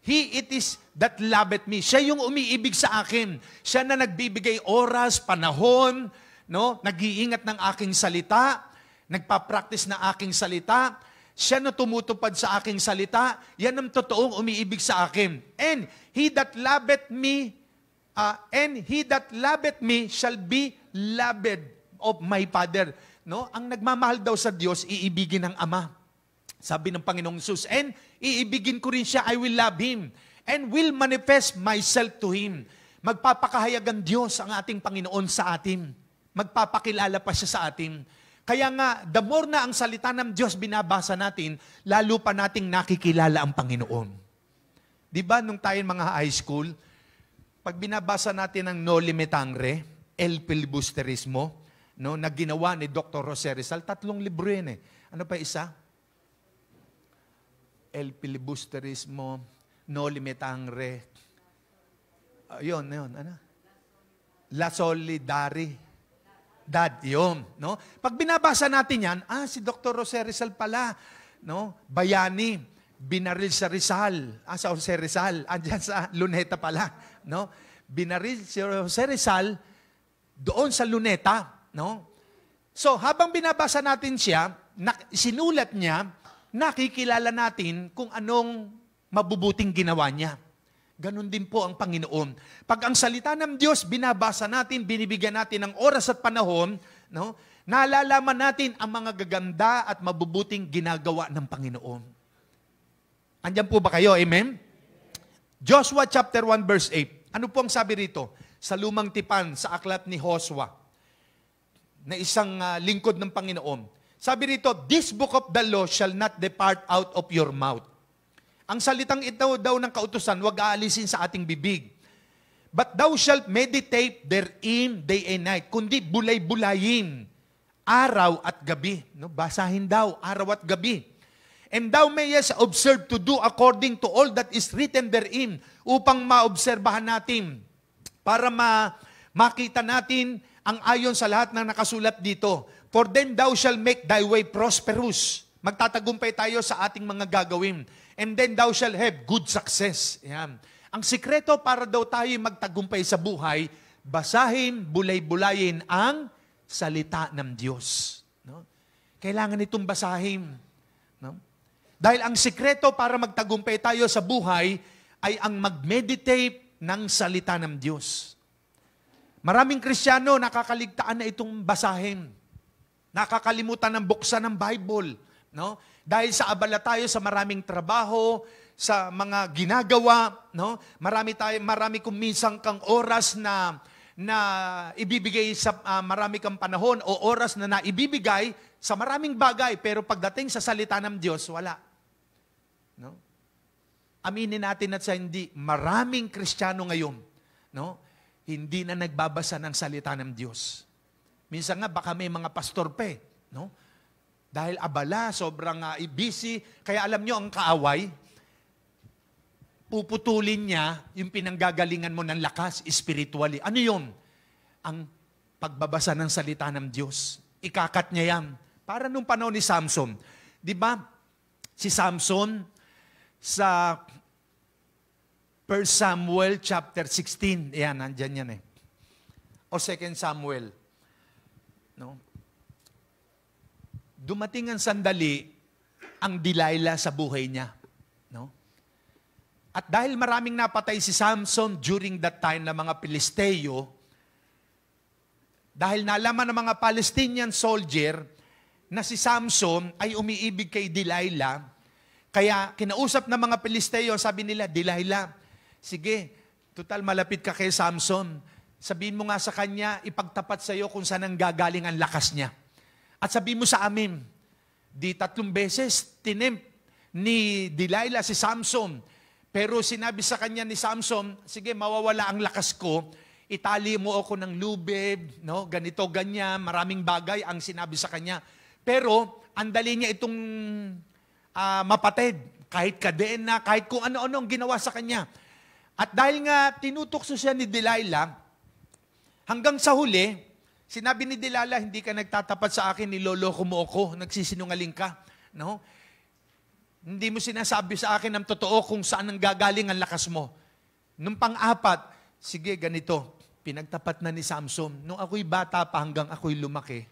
He it is that loveth me. Siya yung umiibig sa akin. Siya na nagbibigay oras, panahon, no? Nag-iingat ng aking salita, nagpa-practice na aking salita, siya na tumutupad sa aking salita, yan ang totoong umiibig sa akin. And he that loveth me shall be loved of my Father. No? Ang nagmamahal daw sa Diyos, iibigin ng Ama. Sabi ng Panginoong Jesus, and iibigin ko rin siya, I will love Him, and will manifest myself to Him. Magpapakahayag ang Diyos, ang ating Panginoon sa atin. Magpapakilala pa siya sa atin. Kaya nga, the more na ang salita ng Diyos binabasa natin, lalo pa nating nakikilala ang Panginoon. Di ba nung tayo mga high school, pag binabasa natin ang Noli Me Tangere, El Filibusterismo, no, na ginawa ni Dr. Jose Rizal, 3 libro yan eh. Ano pa isa? El Filibusterismo, Noli Me Tangere, yun, ano? La Solidaridad, yun, no? Pag binabasa natin yan, si Dr. Jose Rizal pala, no? Bayani, binaril sa Rizal, sa Jose Rizal, andyan sa Luneta pala, no? Binaril si Jose Rizal doon sa Luneta, no? So, habang binabasa natin siya, sinulat niya, nakikilala natin kung anong mabubuting ginawa niya. Ganon din po ang Panginoon. Pag ang salita ng Diyos, binabasa natin, binibigyan natin ng oras at panahon, no? Naalalaman natin ang mga gaganda at mabubuting ginagawa ng Panginoon. Andyan po ba kayo? Amen? Joshua chapter 1 verse 8. Ano po ang sabi rito? Sa lumang tipan, sa aklat ni Joshua, na isang lingkod ng Panginoon. Sabi rito, this book of the law shall not depart out of your mouth. Ang salitang ito daw ng kautusan, huwag aalisin sa ating bibig. But thou shalt meditate therein day and night. Kundi bulay-bulayin, araw at gabi. No? Basahin daw, araw at gabi. And thou mayest observe to do according to all that is written therein, upang maobserbahan natin, para makita natin ang ayon sa lahat ng nakasulat dito. For then thou shalt make thy way prosperous. Magtatagumpay tayo sa ating mga gagawin. And then thou shalt have good success. Yan. Ang sikreto para daw tayo magtagumpay sa buhay, basahin, bulay-bulayin ang salita ng Diyos. No? Kailangan itong basahin. No? Dahil ang sikreto para magtagumpay tayo sa buhay ay ang mag-meditate ng salita ng Diyos. Maraming Kristiyano nakakaligtaan na itong basahin. Nakakalimutan ng buksan ng Bible. No? Dahil sa abala tayo sa maraming trabaho, sa mga ginagawa, no? Marami kung minsan kang oras na ibibigay sa marami kang panahon o oras na naibibigay sa maraming bagay, pero pagdating sa salita ng Diyos, wala. No? Aminin natin at sa hindi, maraming Kristiyano ngayon, no? Hindi na nagbabasa ng salita ng Diyos. Minsan nga baka may mga pastor pa, no? Dahil abala, sobrang busy. Kaya alam nyo, ang kaaway, puputulin niya yung pinanggagalingan mo ng lakas spiritually. Ano yun? Ang pagbabasa ng salita ng Diyos. Ikakat niya yan. Para nung panahon ni Samson. Di ba? Si Samson, sa 1 Samuel chapter 16, yan, nandyan yan eh. O 2 Samuel. No? Dumating ang sandali, ang Delilah sa buhay niya. No? At dahil maraming napatay si Samson during that time na mga Pilisteo, dahil nalaman ng mga Palestinian soldier na si Samson ay umiibig kay Delilah, kaya kinausap ng mga Pilisteo, sabi nila, Delilah, sige, total malapit ka kay Samson, sabihin mo nga sa kanya, ipagtapat sa iyo kung saan ang gagaling ang lakas niya. At sabihin mo sa amin, di 3 beses tinempt ni Delilah si Samson, pero sinabi sa kanya ni Samson, sige, mawawala ang lakas ko, itali mo ako ng lubid, no? Ganito, ganyan, maraming bagay ang sinabi sa kanya. Pero, andali niya itong mapatid, kahit kadena, kahit kung ano-ano ang ginawa sa kanya. At dahil nga tinutokso siya ni Delilah, hanggang sa huli, sinabi ni Delilah, hindi ka nagtatapat sa akin, niloloko mo ako, nagsisinungaling ka. No? Hindi mo sinasabi sa akin ang totoo kung saan ang gagaling ang lakas mo. Nung pang-apat, sige, ganito, pinagtapat na ni Samson. Nung ako'y bata pa hanggang ako'y lumaki,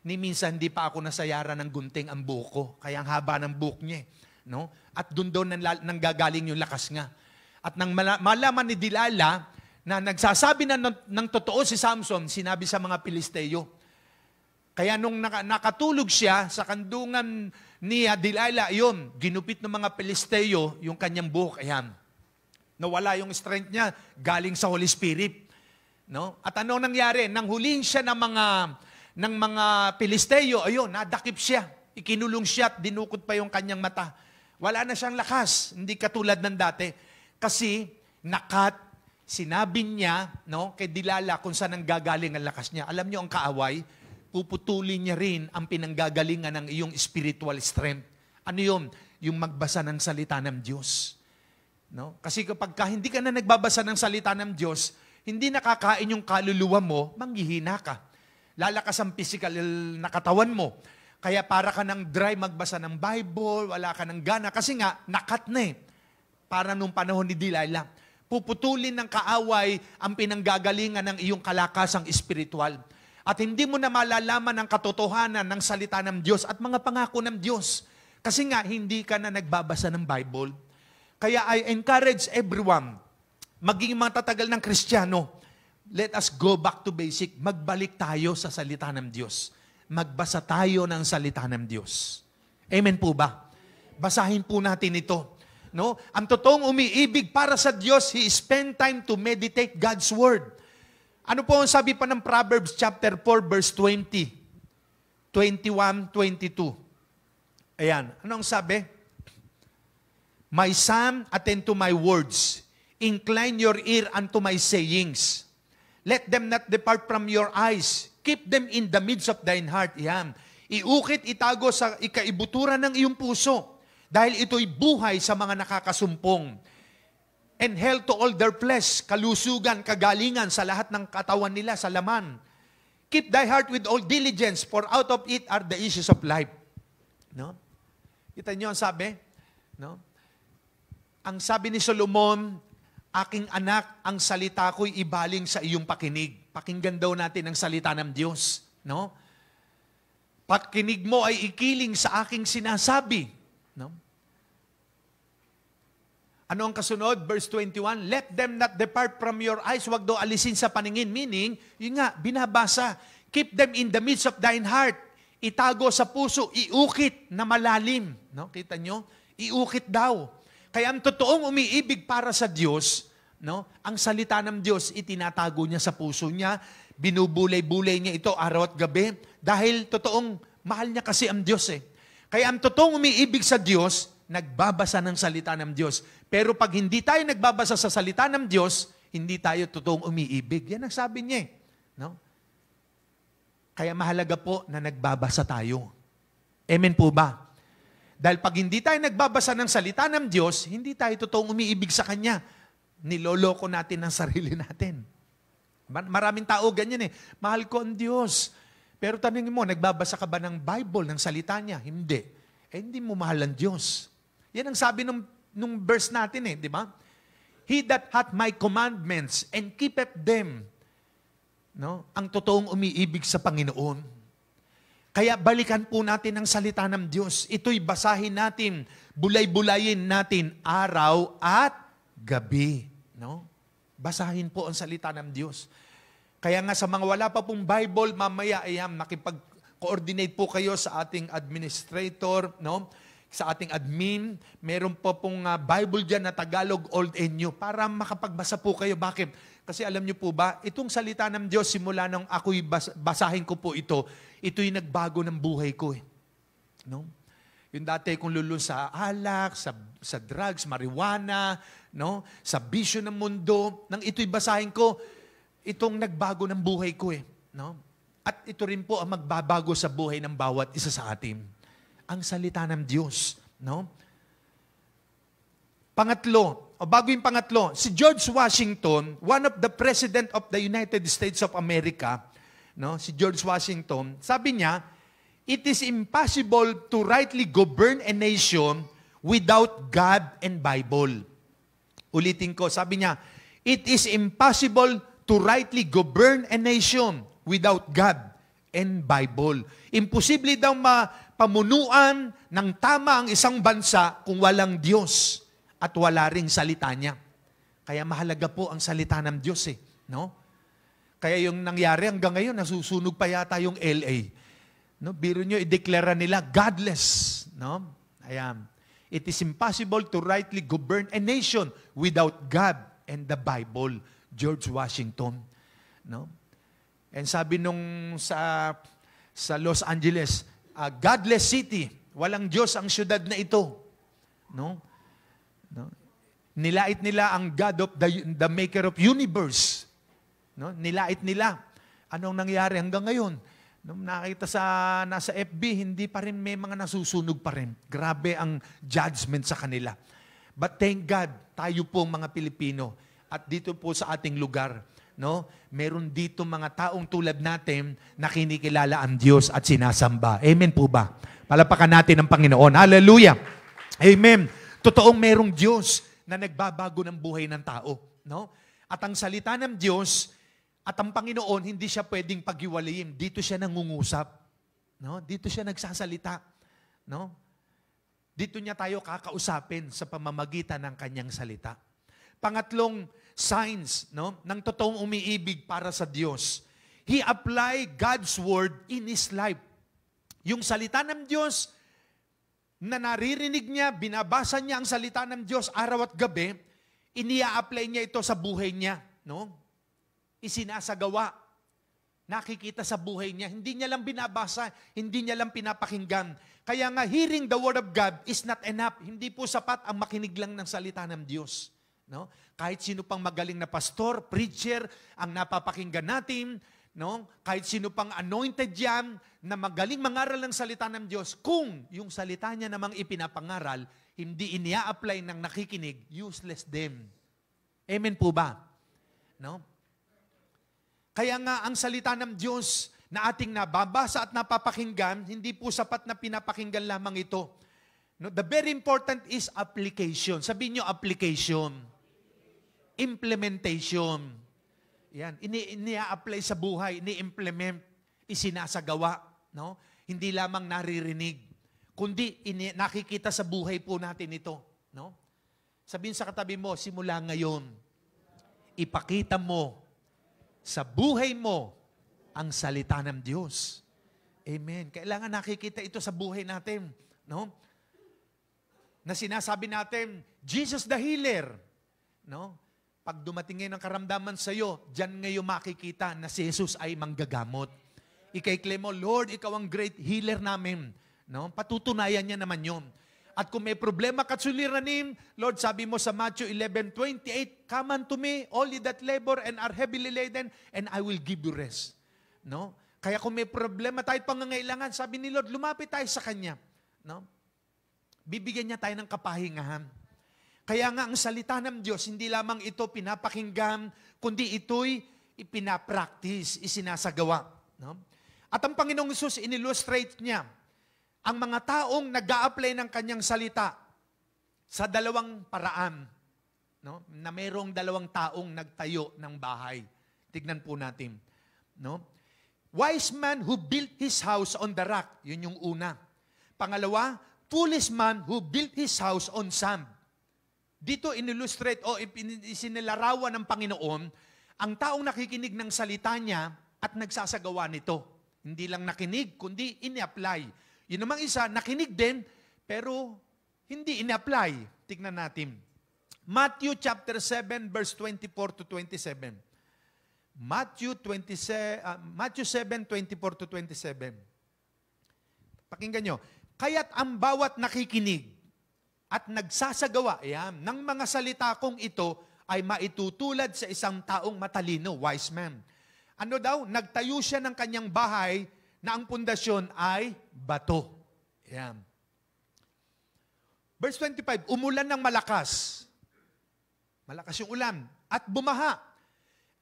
ni minsan hindi pa ako nasayara ng gunting ang buhok ko. Kaya ang haba ng buhok niya. No? At doon nang gagaling yung lakas nga. At nang malaman ni Delilah na nagsasabi na ng totoo si Samson, sinabi sa mga Pilisteo. Kaya nung nakatulog siya sa kandungan ni Delilah, yun, ginupit ng mga Pilisteo yung kanyang buhok. Ayan. Nawala yung strength niya galing sa Holy Spirit. No? At ano nangyari? Nang huling siya ng mga Pilisteo, ayun, nadakip siya. Ikinulong siya at dinukot pa yung kanyang mata. Wala na siyang lakas, hindi katulad ng dati. Kasi sinabi niya, no, kay Delilah kung saan ang gagaling ang lakas niya. Alam niyo ang kaaway, puputulin niya rin ang pinanggagalingan ng iyong spiritual strength. Ano yun? Yung magbasa ng salita ng Diyos. No? Kasi kapag hindi ka na nagbabasa ng salita ng Diyos, hindi nakakain yung kaluluwa mo, manghihina ka. Lalakas ang physical na katawan mo. Kaya para ka ng dry magbasa ng Bible, wala ka ng gana. Kasi nga, nakat na eh. Para nung panahon ni Delilah. Puputulin ng kaaway ang pinanggagalingan ng iyong kalakasang espiritual. At hindi mo na malalaman ang katotohanan ng salita ng Diyos at mga pangako ng Diyos. Kasi nga, hindi ka na nagbabasa ng Bible. Kaya I encourage everyone, maging mga tatagal ng Kristiyano, let us go back to basic. Magbalik tayo sa salita ng Diyos. Magbasa tayo ng salita ng Diyos. Amen po ba? Basahin po natin ito. No? Ang totoong umiibig para sa Diyos, he spend time to meditate God's Word. Ano po ang sabi pa ng Proverbs chapter 4 verse 20? 21, 22. Ayan. Ano ang sabi? My son, attend to my words. Incline your ear unto my sayings. Let them not depart from your eyes. Keep them in the midst of thine heart. Yan. Iukit, itago sa ikaibuturan ng iyong puso. Dahil ito'y buhay sa mga nakakasumpong. And health to all their flesh, kalusugan, kagalingan sa lahat ng katawan nila, sa laman. Keep thy heart with all diligence, for out of it are the issues of life. No? Kita niyo ang sabi? No? Ang sabi ni Solomon, aking anak, ang salita ko'y ibaling sa iyong pakinig. Pakinggan daw natin ang salita ng Diyos. No? Pakinig mo ay ikiling sa aking sinasabi. No? Ano ang kasunod? Verse 21, let them not depart from your eyes. Huwag daw alisin sa paningin. Meaning, yun nga, binabasa. Keep them in the midst of thine heart. Itago sa puso, iukit na malalim. No? Kita nyo? Iukit daw. Kaya ang totoong umiibig para sa Diyos, no? Ang salita ng Diyos, itinatago niya sa puso niya, binubulay-bulay niya ito araw at gabi, dahil totoong mahal niya kasi ang Diyos eh. Kaya ang totoong umiibig sa Diyos, nagbabasa ng salita ng Diyos. Pero pag hindi tayo nagbabasa sa salita ng Diyos, hindi tayo totoong umiibig. Yan ang sabi niya eh. No? Kaya mahalaga po na nagbabasa tayo. Amen po ba? Dahil pag hindi tayo nagbabasa ng salita ng Diyos, hindi tayo totoong umiibig sa Kanya. Niloloko natin ang sarili natin. Maraming tao ganyan eh. Mahal ko ang Diyos. Pero tanungin mo, nagbabasa ka ba ng Bible, ng salita niya? Hindi. Hindi mo mahal ang Diyos. Yan ang sabi nung verse natin eh, di ba? He that hath my commandments and keepeth them. No? Ang totoong umiibig sa Panginoon. Kaya balikan po natin ang salita ng Diyos. Ito'y basahin natin, bulay-bulayin natin araw at gabi. No? Basahin po ang salita ng Diyos. Kaya nga sa mga wala pa pong Bible, mamaya ayan, makipag-coordinate po kayo sa ating administrator, no? Sa ating admin. Meron po pong Bible dyan na Tagalog, Old and New, para makapagbasa po kayo. Bakit? Kasi alam niyo po ba, itong salita ng Diyos, simula nung ako'y basahin ko po ito'y nagbago ng buhay ko. Eh. No? Yung dati kung lulun sa alak, sa drugs, marijuana, no? Sa bisyo ng mundo, nang ito'y basahin ko, itong nagbago ng buhay ko. Eh. No? At ito rin po ang magbabago sa buhay ng bawat isa sa atin. Ang salita ng Diyos. No? Pangatlo, o bago yung pangatlo, si George Washington, one of the President of the United States of America, no? Si George Washington, sabi niya, it is impossible to rightly govern a nation without God and Bible. Ulitin ko, sabi niya, it is impossible to rightly govern a nation without God and Bible. Imposible daw mapamunuan ng tama ang isang bansa kung walang Diyos at wala ring salita niya. Kaya mahalaga po ang salita ng Diyos no? Kaya yung nangyari hanggang ngayon, nasusunog pa yata yung LA. No? Biro nyo, i-declare nila godless. No? Ayan. It is impossible to rightly govern a nation without God and the Bible. George Washington. No? And sabi nung sa Los Angeles, godless city, walang Diyos ang syudad na ito. No? No? Nilait nila ang God of the maker of universe. No? Nilait nila. Anong nangyari hanggang ngayon? Nung nakita nasa FB, hindi pa rin may mga nasusunog pa rin. Grabe ang judgment sa kanila. But thank God, tayo po mga Pilipino, at dito po sa ating lugar, no, meron dito mga taong tulad natin na kinikilala ang Diyos at sinasamba. Amen po ba? Palapakan natin ang Panginoon. Hallelujah! Amen! Totoong merong Diyos na nagbabago ng buhay ng tao. No? At ang salita ng Diyos at ang Panginoon, hindi siya pwedeng paghiwalayin. Dito siya nangungusap. No? Dito siya nagsasalita. No? Dito niya tayo kakausapin sa pamamagitan ng kanyang salita. Pangatlong signs, no, ng totoong umiibig para sa Diyos. He applied God's word in his life. Yung salita ng Diyos na naririnig niya, binabasa niya ang salita ng Diyos araw at gabi, inia-apply niya ito sa buhay niya. No? Isinasagawa. Nakikita sa buhay niya. Hindi niya lang binabasa, hindi niya lang pinapakinggan. Kaya nga, hearing the word of God is not enough. Hindi po sapat ang makinig lang ng salita ng Diyos. No? Kahit sino pang magaling na pastor, preacher, ang napapakinggan natin, no? Kahit sino pang anointed yan, na magaling mangaral ng salita ng Diyos, kung yung salita niya namang ipinapangaral, hindi inia-apply ng nakikinig, useless them. Amen po ba? No? Kaya nga, ang salita ng Diyos na ating nababasa at napapakinggan, hindi po sapat na pinapakinggan lamang ito. No? The very important is application. Sabihin niyo, application. Implementation. Yan, ini-apply sa buhay, ini-implement, isinasagawa, no? Hindi lamang naririnig, kundi nakikita sa buhay po natin ito, no? Sabihin sa katabi mo, simula ngayon, ipakita mo sa buhay mo ang salita ng Diyos. Amen. Kailangan nakikita ito sa buhay natin, no? Na sinasabi natin, Jesus the healer, no? Pag dumating ngayon ang karamdaman sa iyo, diyan ngayon makikita na si Jesus ay manggagamot. Ikay-claim mo, Lord, ikaw ang great healer namin. No? Patutunayan niya naman yun. At kung may problema ka suliranin, Lord, sabi mo sa Matthew 11:28, come unto me, all ye that labor and are heavily laden, and I will give you rest. No? Kaya kung may problema tayo pangangailangan, sabi ni Lord, lumapit tayo sa Kanya. No? Bibigyan niya tayo ng kapahingahan. Kaya nga ang salita ng Diyos, hindi lamang ito pinapakinggan, kundi ito'y ipinapractice, isinasagawa. No? At ang Panginoong Hesus, in-illustrate niya ang mga taong nag-a-apply ng kanyang salita sa dalawang paraan. No? Na mayroong dalawang taong nagtayo ng bahay. Tignan po natin. No? Wise man who built his house on the rock. Yun yung una. Pangalawa, foolish man who built his house on sand. Dito in-illustrate o isinilarawan ng Panginoon ang taong nakikinig ng salita niya at nagsasagawa nito. Hindi lang nakinig, kundi ini-apply. Yun namang isa, nakinig din, pero hindi ini-apply. Tignan natin. Matthew chapter 7, verse 24 to 27. Matthew 7, 24 to 27. Pakinggan nyo. Kaya't ang bawat nakikinig at nagsasagawa ng mga salita kong ito ay maitutulad sa isang taong matalino, wise man. Ano daw? Nagtayo siya ng kanyang bahay na ang pundasyon ay bato. Yan. Verse 25, umulan ng malakas. Malakas yung ulan. At bumaha.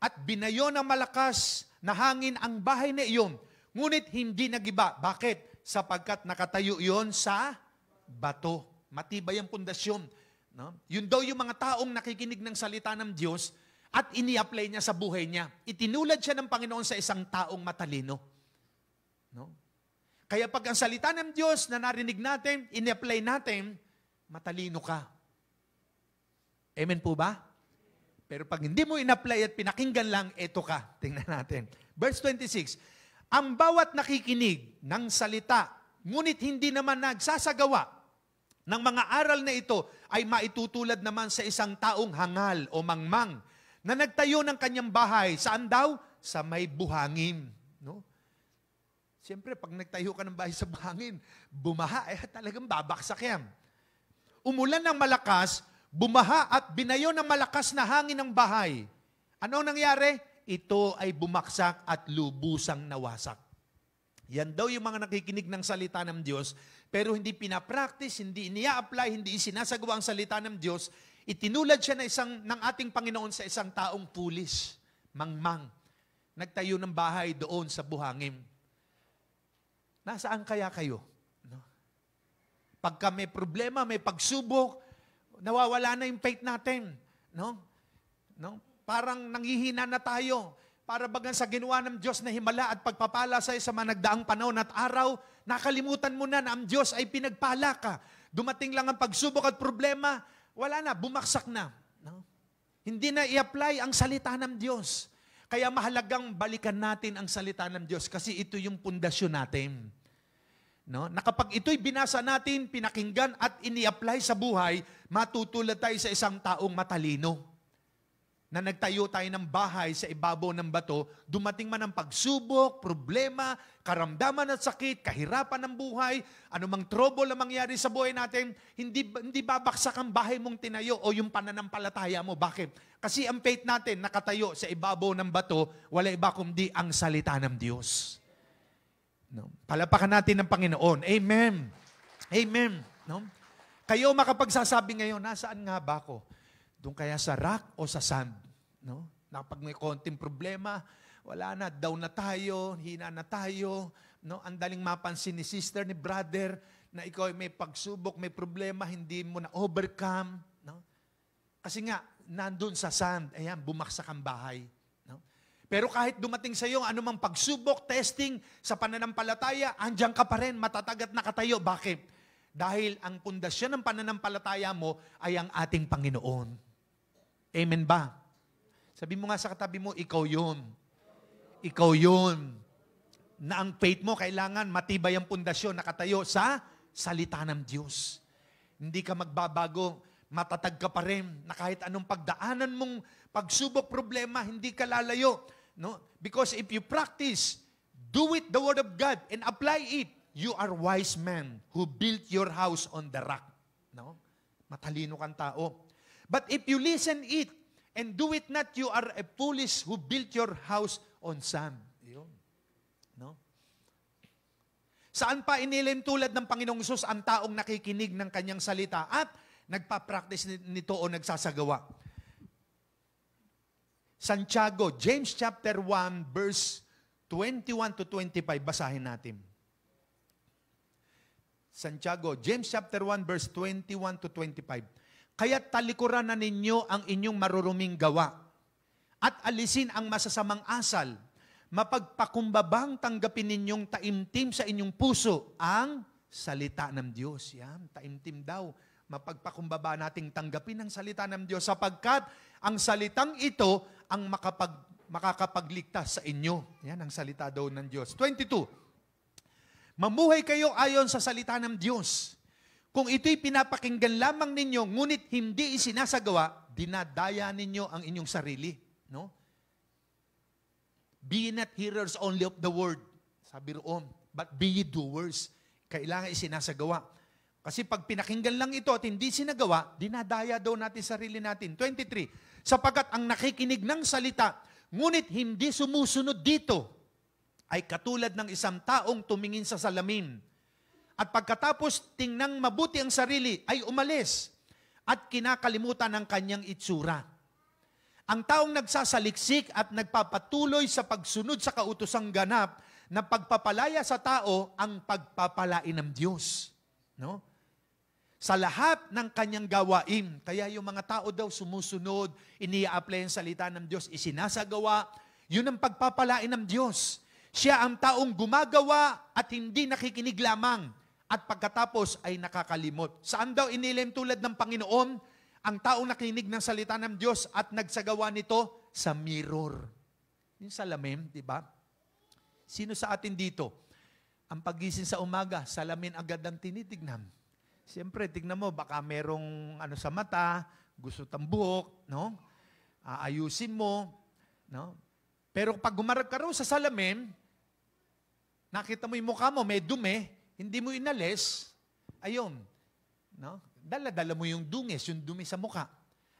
At binayo ng malakas na hangin ang bahay na iyon. Ngunit hindi nagiba. Bakit? Sapagkat nakatayo iyon sa bato. Matibay ang pundasyon. No? Yun daw yung mga taong nakikinig ng salita ng Diyos at ini-apply niya sa buhay niya. Itinulad siya ng Panginoon sa isang taong matalino. No? Kaya pag ang salita ng Diyos na narinig natin, ini-apply natin, matalino ka. Amen po ba? Pero pag hindi mo in-apply at pinakinggan lang, eto ka. Tingnan natin. Verse 26, ang bawat nakikinig ng salita, ngunit hindi naman nagsasagawa ng mga aral na ito, ay maitutulad naman sa isang taong hangal o mangmang na nagtayo ng kanyang bahay. Saan daw? Sa may buhangin. No? Siyempre, pag nagtayo ka ng bahay sa buhangin, bumaha, talagang babaksak yan. Umulan ng malakas, bumaha at binayo ng malakas na hangin ng bahay. Ano nangyari? Ito ay bumaksak at lubusang nawasak. Yan daw yung mga nakikinig ng salita ng Diyos, pero hindi pinapractice, hindi inia-apply, hindi isinasagawa ang salita ng Diyos. Itinulad siya ng ating Panginoon sa isang taong pulis, mangmang. Nagtayo ng bahay doon sa buhangin. Nasaan kaya kayo? No? Pagka may problema, may pagsubok, nawawala na yung faith natin. No? No? Parang nanghihina na tayo. Para bagang sa ginawa ng Diyos na himala at pagpapala sa mga nagdaang panahon at araw, nakalimutan mo na ang Diyos ay pinagpala ka. Dumating lang ang pagsubok at problema, wala na, bumaksak na. No? Hindi na i-apply ang salita ng Diyos. Kaya mahalagang balikan natin ang salita ng Diyos kasi ito yung pundasyon natin. No? Na kapag ito'y binasa natin, pinakinggan at ini-apply sa buhay, matutulad tayo sa isang taong matalino. Na nagtayo tayo ng bahay sa ibabaw ng bato, dumating man ang pagsubok, problema, karamdaman at sakit, kahirapan ng buhay, anumang trouble na mangyari sa buhay natin, hindi babaksak ang bahay mong tinayo o yung pananampalataya mo. Bakit? Kasi ang faith natin nakatayo sa ibabaw ng bato, wala iba kundi ang salita ng Diyos. No? Palapakan natin ng Panginoon. Amen. Amen. No? Kayo makapagsasabi ngayon, nasaan nga ba ako? Doon kaya sa rock o sa sand? No? Na pag may konting problema, wala na, down na tayo, hina na tayo. No? Ang daling mapansin ni sister, ni brother, na ikaw ay may pagsubok, may problema, hindi mo na overcome. No? Kasi nga, nandun sa sand, ayan, bumaksak ang bahay. No? Pero kahit dumating sa iyo, anumang pagsubok, testing, sa pananampalataya, andyan ka pa rin, matatag at nakatayo. Bakit? Dahil ang pundasyon ng pananampalataya mo ay ang ating Panginoon. Amen ba? Sabi mo nga sa katabi mo, ikaw yun. Ikaw yun. Na ang faith mo, kailangan matibay ang pundasyon, nakatayo sa salita ng Diyos. Hindi ka magbabago, matatag ka pa rin, na kahit anong pagdaanan mong pagsubok, problema, hindi ka lalayo. No? Because if you practice, do it the Word of God, and apply it, you are wise men who built your house on the rock. No? Matalino kang tao. But if you listen it and do it not, you are a foolish who built your house on sand. Yun. No? Saan pa inilim tulad ng Panginoong Hesus ang taong nakikinig ng kanyang salita at nagpa-practice nito o nagsasagawa? Santiago, James chapter 1, verse 21 to 25, basahin natin. Santiago, James chapter 1, verse 21 to 25. Kaya't talikuran na ninyo ang inyong maruruming gawa at alisin ang masasamang asal. Mapagpakumbabang tanggapin ninyong taimtim sa inyong puso ang salita ng Diyos. Yan, taimtim daw. Mapagpakumbaba nating tanggapin ang salita ng Diyos sapagkat ang salitang ito ang makakapagligtas sa inyo. Yan ang salita daw ng Diyos. 22. Mamuhay kayo ayon sa salita ng Diyos. Kung ito'y pinapakinggan lamang ninyo, ngunit hindi isinasagawa, dinadaya ninyo ang inyong sarili. No? Be not hearers only of the word. Sabi roon, but be ye doers. Kailangan isinasagawa. Kasi pag pinakinggan lang ito at hindi sinagawa, dinadaya daw natin sarili natin. 23. Sapagkat ang nakikinig ng salita, ngunit hindi sumusunod dito, ay katulad ng isang taong tumingin sa salamin. At pagkatapos tingnang mabuti ang sarili, ay umalis at kinakalimutan ang kanyang itsura. Ang taong nagsasaliksik at nagpapatuloy sa pagsunod sa kautosang ganap na pagpapalaya sa tao ang pagpapalain ng Diyos. No? sa lahat ng kanyang gawain. Kaya yung mga tao daw sumusunod, ini-apply ang salita ng Diyos, isinasagawa. Yun ang pagpapalain ng Diyos. Siya ang taong gumagawa at hindi nakikinig lamang. At pagkatapos ay nakakalimot. Saan daw inilim tulad ng Panginoon ang taong nakinig ng salita ng Diyos at nagsagawa nito? Sa mirror. Yung salamin, di ba? Sino sa atin dito? Ang pagising sa umaga, salamin agad ang tinitignan. Siyempre, tignan mo, baka merong sa mata, gusto buhok, no? Ayusin mo, no? Pero pag gumarap ka raw sa salamin, nakita mo yung mukha mo, may dumi, hindi mo inalis, ayun, no? Dala-dala mo yung dumi sa mukha.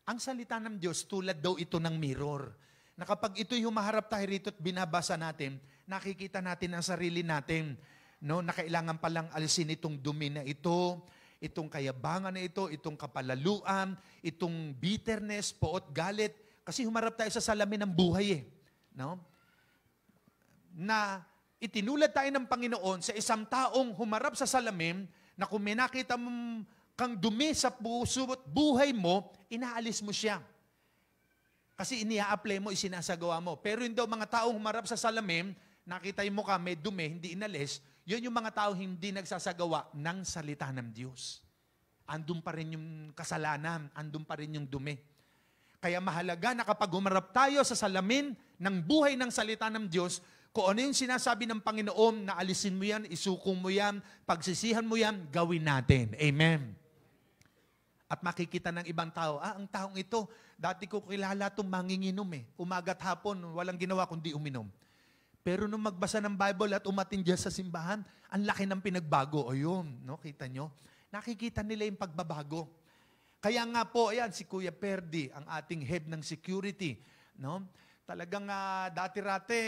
Ang salita ng Diyos, tulad daw ito ng mirror. Na kapag ito'y humaharap tayo rito at binabasa natin, nakikita natin ang sarili natin, no? Na kailangan palang alisin itong dumi na ito, itong kayabangan na ito, itong kapalaluan, itong bitterness, poot, galit. Kasi humarap tayo sa salamin ng buhay no? Na itinulad tayo ng Panginoon sa isang taong humarap sa salamin na kung may nakita mong kang dumi sa puso at buhay mo, inaalis mo siya. Kasi inia-apply mo, isinasagawa mo. Pero yung daw mga taong humarap sa salamin, nakita yung mukha, may dumi, hindi inalis, yun yung mga tao hindi nagsasagawa ng salita ng Diyos. Andun pa rin yung kasalanan, andun pa rin yung dumi. Kaya mahalaga na kapag humarap tayo sa salamin ng buhay ng salita ng Diyos, kung ano yung sinasabi ng Panginoon, na alisin mo yan, isukong mo yan, pagsisihan mo yan, gawin natin. Amen. At makikita ng ibang tao, ang taong ito, dati ko kilala itong manginginom Umaga't hapon, walang ginawa kundi uminom. Pero nung magbasa ng Bible at umatin dyan sa simbahan, ang laki ng pinagbago. O yun, no? Kita nyo? Nakikita nila yung pagbabago. Kaya nga po, ayan, si Kuya Perdi, ang ating head ng security. No? Talagang dati-rate,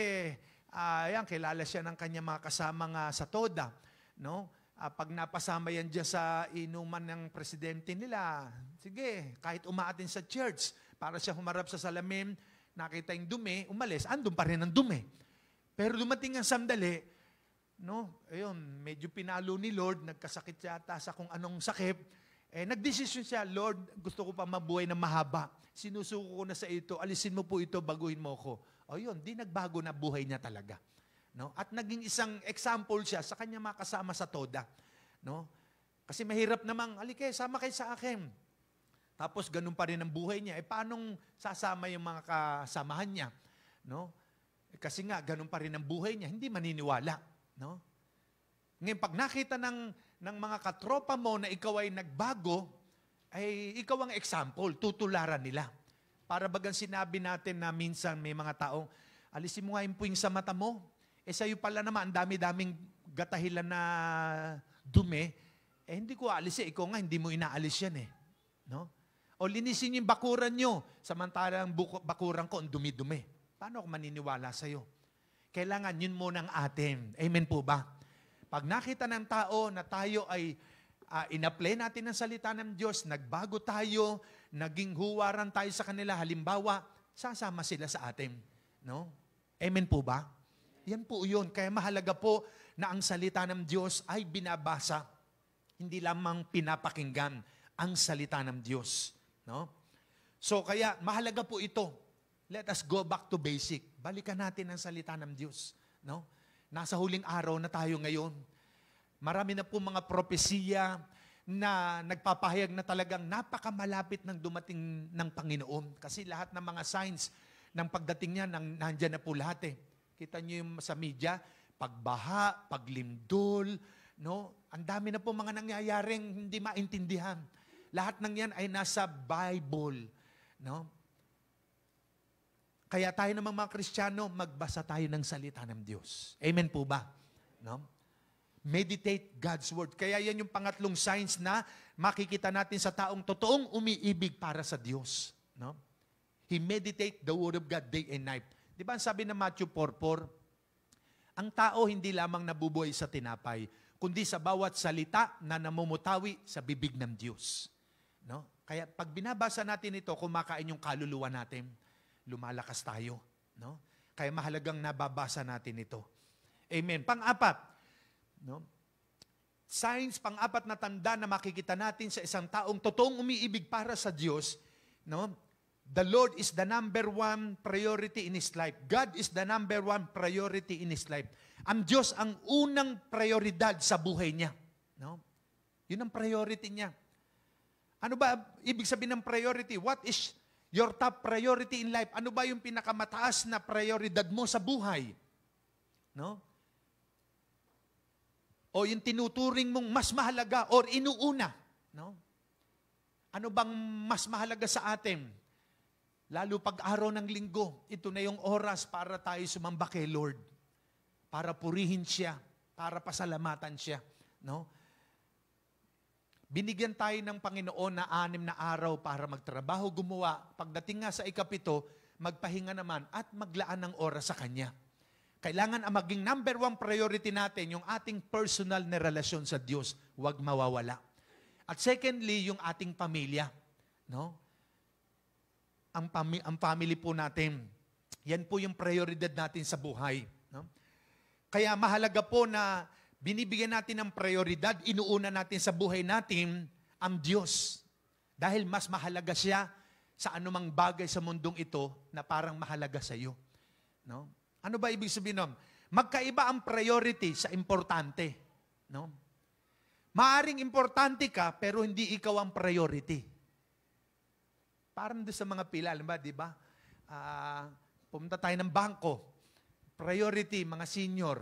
ayan, kilala siya ng kanyang mga kasama sa TODA. No? Pag napasama yan dyan sa inuman ng presidente nila, sige, kahit umaatin sa church, para siya humarap sa salamin, nakita yung dumi, umalis, andun pa rin ang dumi. Pero dumating ang sandali, no, ayun, medyo pinalo ni Lord, nagkasakit yata sa kung anong sakit, nagdesisyon siya, Lord, gusto ko pa mabuhay na mahaba. Sinusuko ko na sa ito, alisin mo po ito, baguhin mo ko. O yun, di nagbago na buhay niya talaga. No? At naging isang example siya sa kanya mga kasama sa TODA. No? Kasi mahirap namang, alike, sama kayo sa akin. Tapos ganun pa rin ang buhay niya. Paanong sasama yung mga kasamahan niya? No? Kasi nga, ganun pa rin ang buhay niya. Hindi maniniwala. No? Ngayon, pag nakita ng mga katropa mo na ikaw ay nagbago, ay ikaw ang example, tutularan nila. Para bagang sinabi natin na minsan may mga taong, alisin mo nga yung puwing sa mata mo. Sa'yo pala naman, ang dami-daming gatahilan na dumi. Hindi ko alisin. Ikaw nga, hindi mo inaalis yan No? O linisin yung bakuran nyo. Samantalang bakuran ko, ang dumi-dumi. Paano ako maniniwala sa'yo? Kailangan yun muna ang atin. Amen po ba? Pag nakita ng tao na tayo ay in-apply natin ang salita ng Diyos, nagbago tayo, naging huwaran tayo sa kanila, halimbawa, sasama sila sa atin. No? Amen po ba? Yan po yun. Kaya mahalaga po na ang salita ng Diyos ay binabasa. Hindi lamang pinapakinggan ang salita ng Diyos. No? So kaya mahalaga po ito. Let us go back to basic. Balikan natin ang salita ng Diyos. No? Nasa huling araw na tayo ngayon. Marami na po mga propesiya na nagpapahayag na talagang napakamalapit ng dumating ng Panginoon. Kasi lahat ng mga signs ng pagdating niya, nandyan na po lahat Kita niyo yung sa media, pagbaha, paglimdol, no? Ang dami na po mga nangyayaring hindi maintindihan. Lahat ng yan ay nasa Bible. No? Kaya tayo namang mga Kristiyano, magbasa tayo ng salita ng Diyos. Amen po ba? No? Meditate God's Word. Kaya yan yung pangatlong signs na makikita natin sa taong totoong umiibig para sa Diyos. No? He meditate the Word of God day and night. Di ba ang sabi ng Matthew 4:4, ang tao hindi lamang nabubuhay sa tinapay, kundi sa bawat salita na namumutawi sa bibig ng Diyos. No? Kaya pag binabasa natin ito, kumakain yung kaluluwa natin, lumalakas tayo. No? Kaya mahalagang nababasa natin ito. Amen. Pang-apat, no? signs, pang-apat na tanda na makikita natin sa isang taong totoong umiibig para sa Diyos, no? The Lord is the number one priority in his life. God is the number one priority in his life. Ang Diyos ang unang prioridad sa buhay niya. No? Yun ang priority niya. Ano ba ibig sabihin ng priority? What is your top priority in life? Ano ba yung pinakamataas na prioridad mo sa buhay? No? O yung tinuturing mong mas mahalaga or inuuna. No? Ano bang mas mahalaga sa atin? Lalo pag araw ng linggo, ito na yung oras para tayo sumamba kay Lord. Para purihin siya, para pasalamatan siya. No? Binigyan tayo ng Panginoon na 6 na araw para magtrabaho, gumawa. Pagdating nga sa ika-7, magpahinga naman at maglaan ng oras sa Kanya. Kailangan ang maging number one priority natin, yung ating personal na relasyon sa Diyos, huwag mawawala. At secondly, yung ating pamilya. No? Ang family po natin, yan po yung prioridad natin sa buhay. No? Kaya mahalaga po na binibigyan natin ng prioridad, inuuna natin sa buhay natin ang Diyos. Dahil mas mahalaga siya sa anumang bagay sa mundong ito na parang mahalaga sa iyo. No? Ano ba ibig sabihin nun? Magkaiba ang priority sa importante. No? Maaring importante ka, pero hindi ikaw ang priority. Parang doon sa mga pila, alam ba, di ba? Pumunta tayo ng bangko. Priority, mga senior.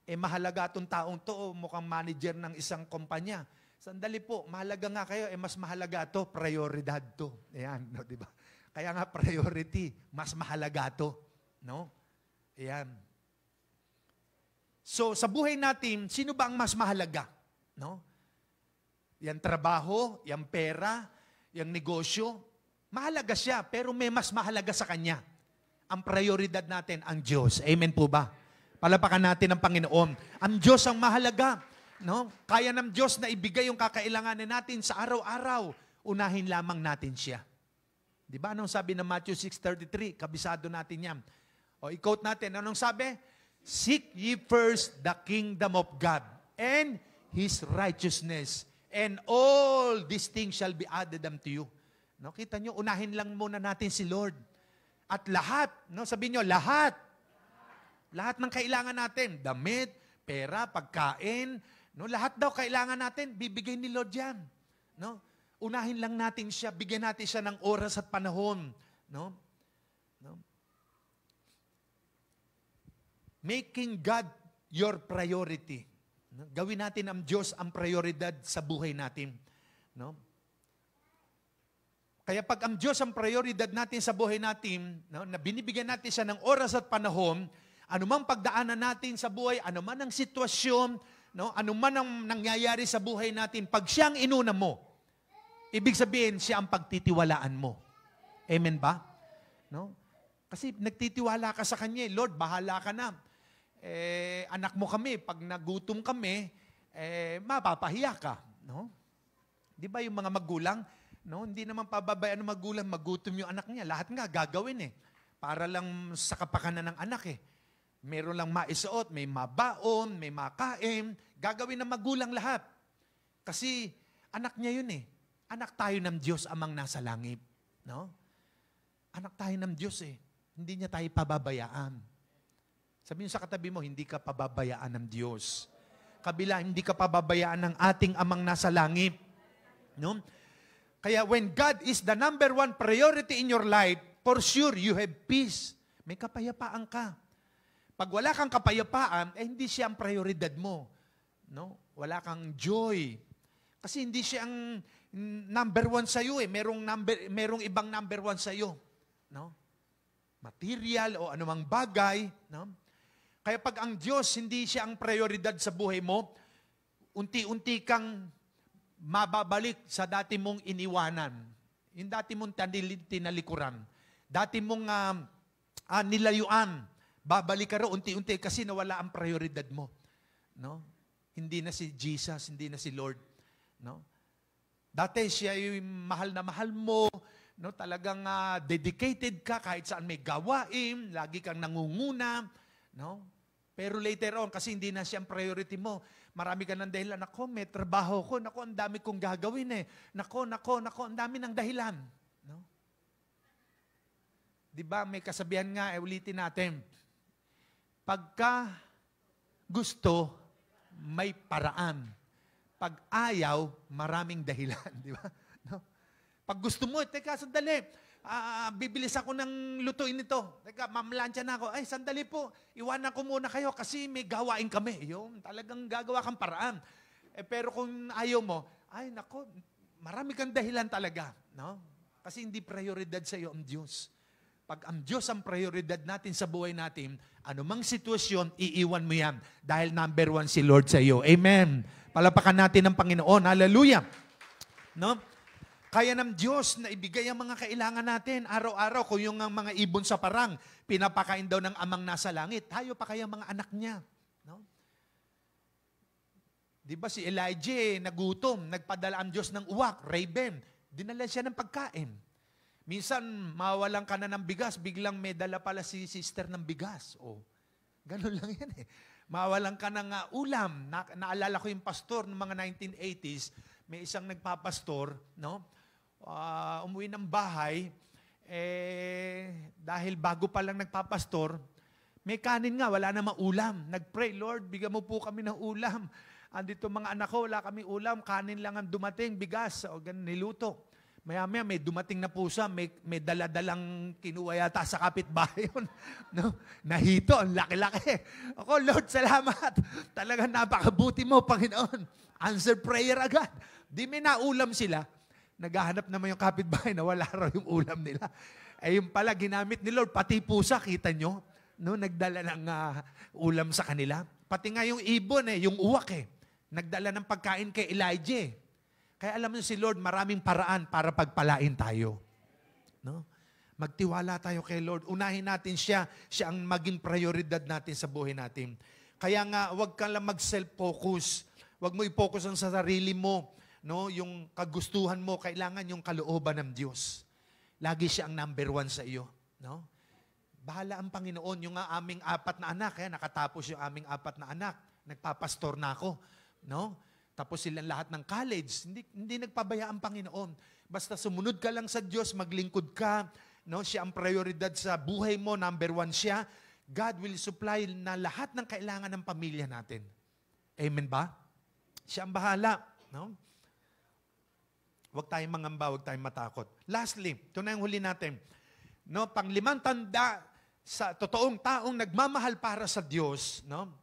Mahalaga itong taong to, mukhang manager ng isang kumpanya. Sandali po, mahalaga nga kayo, mas mahalaga to, prioridad to. Ayan, no, di ba? Kaya nga priority, mas mahalaga to. No? Ayan. So, sa buhay natin, sino ba ang mas mahalaga? No? Yan trabaho, yan pera, yan negosyo. Mahalaga siya, pero may mas mahalaga sa kanya. Ang prioridad natin, ang Diyos. Amen po ba? Palapakan natin ang Panginoon. Ang Diyos ang mahalaga. No? Kaya ng Diyos na ibigay yung kakailanganin natin sa araw-araw. Unahin lamang natin siya. Di ba? Anong sabi ng Matthew 6:33? Kabisado natin yan. O, i-quote natin. Anong sabi? Seek ye first the kingdom of God and His righteousness, and all these things shall be added unto you. No, kita nyo, unahin lang muna natin si Lord. At lahat, no, sabihin nyo, lahat. Lahat ng kailangan natin, damit, pera, pagkain, no, lahat daw kailangan natin, bibigay ni Lord yan. No? Unahin lang natin siya, bigyan natin siya ng oras at panahon. No? No? Making God your priority. No? Gawin natin ang Diyos ang prioridad sa buhay natin. No? Kaya pag ang Diyos ang prioridad natin sa buhay natin, no, na binibigyan natin siya ng oras at panahon, anumang pagdaanan natin sa buhay, anuman ang sitwasyon, no, anuman ang nangyayari sa buhay natin, pag siya ang inuna mo, ibig sabihin siya ang pagtitiwalaan mo. Amen ba? No? Kasi nagtitiwala ka sa Kanya, Lord, bahala ka na. Anak mo kami, pag nagutom kami, mapapahiya ka. No? Di ba yung mga magulang, no, hindi naman pababayaan ng magulang, magutom yung anak niya. Lahat nga gagawin para lang sa kapakanan ng anak Meron lang maisuot, may mabaon, may makain, gagawin ng magulang lahat. Kasi anak niya yun Anak tayo ng Diyos amang nasa langit. No? Anak tayo ng Diyos Hindi niya tayo pababayaan. Sabihin sa katabi mo, hindi ka pababayaan ng Diyos. Kabila, hindi ka pababayaan ng ating amang nasa langit. No? Kaya when God is the number one priority in your life, for sure you have peace. May kapayapaan ka. Pag wala kang kapayapaan, hindi siya ang prioridad mo. No? Wala kang joy. Kasi hindi siya ang number one sa iyo merong ibang number one sa iyo. No? Material o anumang bagay. No? Kaya pag ang Diyos hindi siya ang prioridad sa buhay mo, unti-unti kang mababalik sa dati mong iniwanan. Yung dati mong tinalikuran. Dati mong nilayuan. Babalik ka rin unti-unti kasi nawala ang prioridad mo. No? Hindi na si Jesus, hindi na si Lord. No? Dati siya yung mahal na mahal mo. No? Talagang dedicated ka kahit saan may gawain. Lagi kang nangunguna. No? Pero later on, kasi hindi na siya ang priority mo, marami ka ng dahilan. Nako, may trabaho ko. Nako, ang dami kong gagawin eh. Nako, ang dami ng dahilan. No? Diba, may kasabihan nga, ulitin natin. Pagka gusto, may paraan. Pag ayaw, maraming dahilan. Diba? No? Pag gusto mo, teka, sandali. Bibilis ako ng lutuin nito. Teka, mamlansya na ako. Ay, sandali po. Iwanan ko muna kayo kasi may gawain kami. Yung talagang gagawa kang paraan. Pero kung ayaw mo, ay nako, marami kang dahilan talaga. No? Kasi hindi prioridad sa iyo ang Diyos. Pag ang Diyos ang prioridad natin sa buhay natin, anumang sitwasyon, iiwan mo yan. Dahil number 1 si Lord sa iyo. Amen. Palapakan natin ng Panginoon. Hallelujah. No? Kaya ng Diyos na ibigay ang mga kailangan natin araw-araw. Kung yung mga ibon sa parang, pinapakain daw ng amang nasa langit. Tayo pa kaya mga anak niya. No? Di ba si Elijah nagutom, nagpadala ang Diyos ng uwak, raven. Dinala siya ng pagkain. Minsan, mawalan ka na ng bigas, biglang may dala pala si sister ng bigas. O, ganun lang yan eh. Mawalan ka ng ulam. Naalala ko yung pastor ng mga 1980s, may isang nagpapastor, no? Umuwi ng bahay, dahil bago pa lang nagpapastor, may kanin nga, wala na maulam. Nag-pray, Lord, bigyan mo po kami ng ulam. Andito mga anak ko, wala kami ulam, kanin lang ang dumating, bigas, o ganun, niluto. Maya-maya may dumating na pusa, may dala-dalang kinuha yata sa kapitbahay yun. No? Nahito, ang laki-laki. Ako, Lord, salamat. Talagang napakabuti mo, Panginoon. Answer prayer agad. Di may naulam sila. Naghahanap naman yung kapitbahay na wala raw yung ulam nila. Yung pala, ginamit ni Lord, pati pusa, kita nyo, no? Nagdala ng ulam sa kanila. Pati nga yung ibon, yung uwak nagdala ng pagkain kay Elijah. Kaya alam mo si Lord, maraming paraan para pagpalain tayo. No? Magtiwala tayo kay Lord. Unahin natin siya ang maging prioridad natin sa buhay natin. Kaya nga, huwag ka lang mag-self-focus. Huwag mo i-focus ang sa sarili mo. No, yung kagustuhan mo, kailangan yung kalooban ng Diyos. Lagi siya ang number 1 sa iyo. No? Bahala ang Panginoon, yung aming 4 na anak, kaya nakatapos yung aming 4 na anak. Nagpapastor na ako. No? Tapos silang lahat ng college. Hindi nagpabaya ang Panginoon. Basta sumunod ka lang sa Diyos, maglingkod ka. No? Siya ang prioridad sa buhay mo, number 1 siya. God will supply na lahat ng kailangan ng pamilya natin. Amen ba? Siya ang bahala. No? Huwag tayong mangamba, huwag tayong matakot. Lastly, ito na yung huli natin. No, pang-5 tanda sa totoong taong nagmamahal para sa Diyos, no?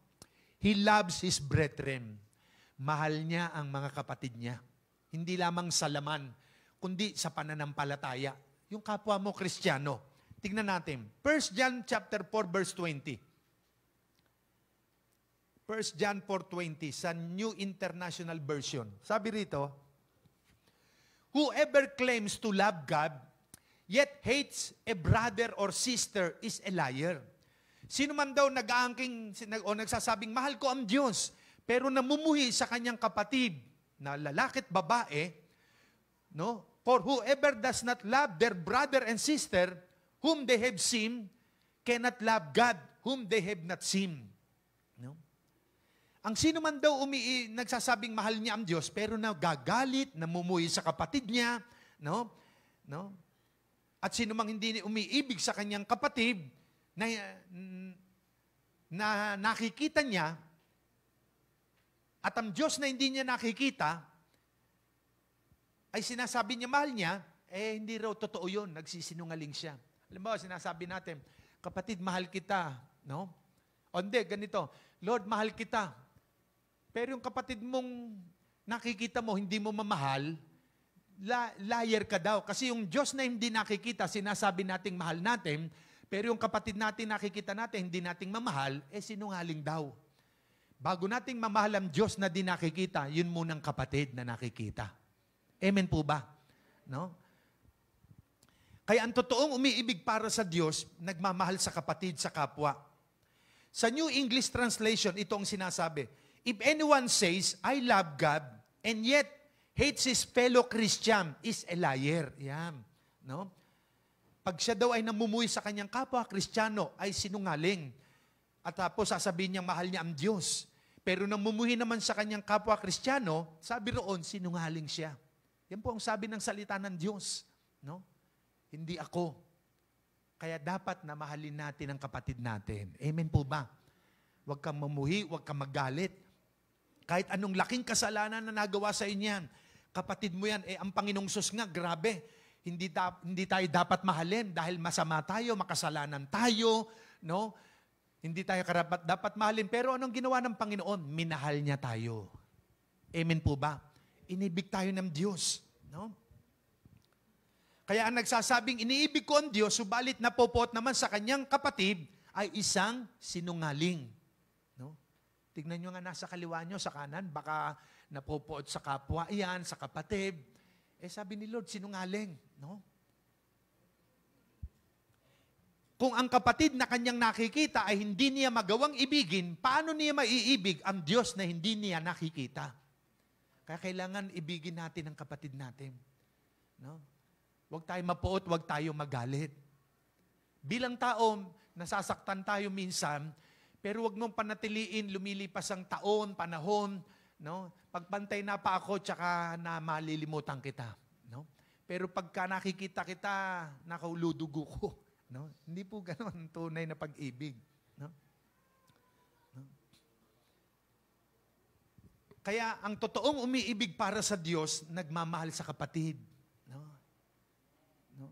He loves His brethren. Mahal niya ang mga kapatid niya. Hindi lamang sa laman, kundi sa pananampalataya. Yung kapwa mo, Kristiyano. Tignan natin. 1 John chapter 4, verse 20. 1 John 4:20 sa New International Version. Sabi rito, whoever claims to love God, yet hates a brother or sister is a liar. Sino man daw nag-aangking o nagsasabing, mahal ko ang Diyos, pero namumuhi sa kanyang kapatid na lalaki at babae, no? For whoever does not love their brother and sister, whom they have seen, cannot love God, whom they have not seen. No? Ang sino man daw nagsasabing mahal niya ang Diyos, pero nagagalit, namumuhi sa kapatid niya, no? At sino mang hindi umiibig sa kanyang kapatid, na nakikita niya, at ang Diyos na hindi niya nakikita, ay sinasabi niya mahal niya, hindi raw totoo yun, nagsisinungaling siya. Alam mo, sinasabi natin, kapatid, mahal kita, no? O hindi, ganito, Lord, mahal kita. Pero yung kapatid mong nakikita mo, hindi mo mamahal, liar ka daw. Kasi yung Diyos na hindi nakikita, sinasabi nating mahal natin, pero yung kapatid natin nakikita natin, hindi nating mamahal, sinungaling daw. Bago nating mamahal ang Diyos na di nakikita, yun munang kapatid na nakikita. Amen po ba? No? Kaya ang totoong umiibig para sa Diyos, nagmamahal sa kapatid, sa kapwa. Sa New English Translation, ito ang sinasabi, if anyone says, I love God, and yet hates his fellow Christian, is a liar. Yan. No? Pag siya daw ay namumuhay sa kanyang kapwa Kristiyano, ay sinungaling. At tapos sasabihin niyang mahal niya ang Diyos. Pero nang mumuhi naman sa kanyang kapwa Kristiyano, sabi roon, sinungaling siya. Yan po ang sabi ng salita ng Diyos. No? Hindi ako. Kaya dapat na mahalin natin ang kapatid natin. Amen po ba? Huwag kang mamuhi, huwag kang magalit. Kahit anong laking kasalanan na nagawa sa inyan, kapatid mo yan, ang Panginoong Sus nga, grabe. Hindi tayo dapat mahalin dahil masama tayo, makasalanan tayo, no? Hindi tayo dapat mahalin. Pero anong ginawa ng Panginoon? Minahal niya tayo. Amen po ba? Inibig tayo ng Diyos, no? Kaya ang nagsasabing, iniibig ko ang Diyos, subalit napopot naman sa kanyang kapatid, ay isang sinungaling. No? Tignan nyo nga nasa kaliwa nyo, sa kanan, baka napopot sa kapwa yan, sa kapatid. Sabi ni Lord, sinungaling. No? Kung ang kapatid na kanyang nakikita ay hindi niya magawang ibigin, paano niya maiibig ang Diyos na hindi niya nakikita? Kaya kailangan ibigin natin ang kapatid natin. No? Huwag tayo mapuot, huwag tayo magalit. Bilang tao, nasasaktan tayo minsan, pero huwag mong panatiliin, lumilipas ang taon, panahon, no? Pagpantay na pa ako, tsaka na malilimutan kita. No? Pero pagka nakikita kita, nakauludugo ko. No? Hindi po gano'n ang tunay na pag-ibig. No? No? Kaya ang totoong umiibig para sa Diyos, nagmamahal sa kapatid. No? No?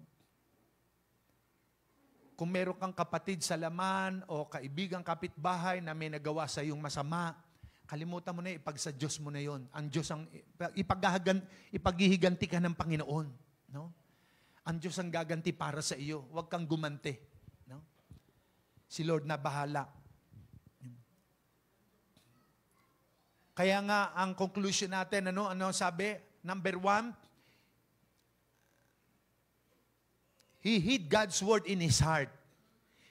Kung meron kang kapatid sa laman o kaibigang kapitbahay na may nagawa sa iyong masama, kalimutan mo na, ipagsa Diyos mo na yon. Ang Diyos ang ipaghihiganti ka ng Panginoon. No? Ang Diyos ang gaganti para sa iyo. Huwag kang gumanti. No? Si Lord na bahala. Kaya nga, ang conclusion natin, ano sabi? Number 1, he hid God's word in his heart.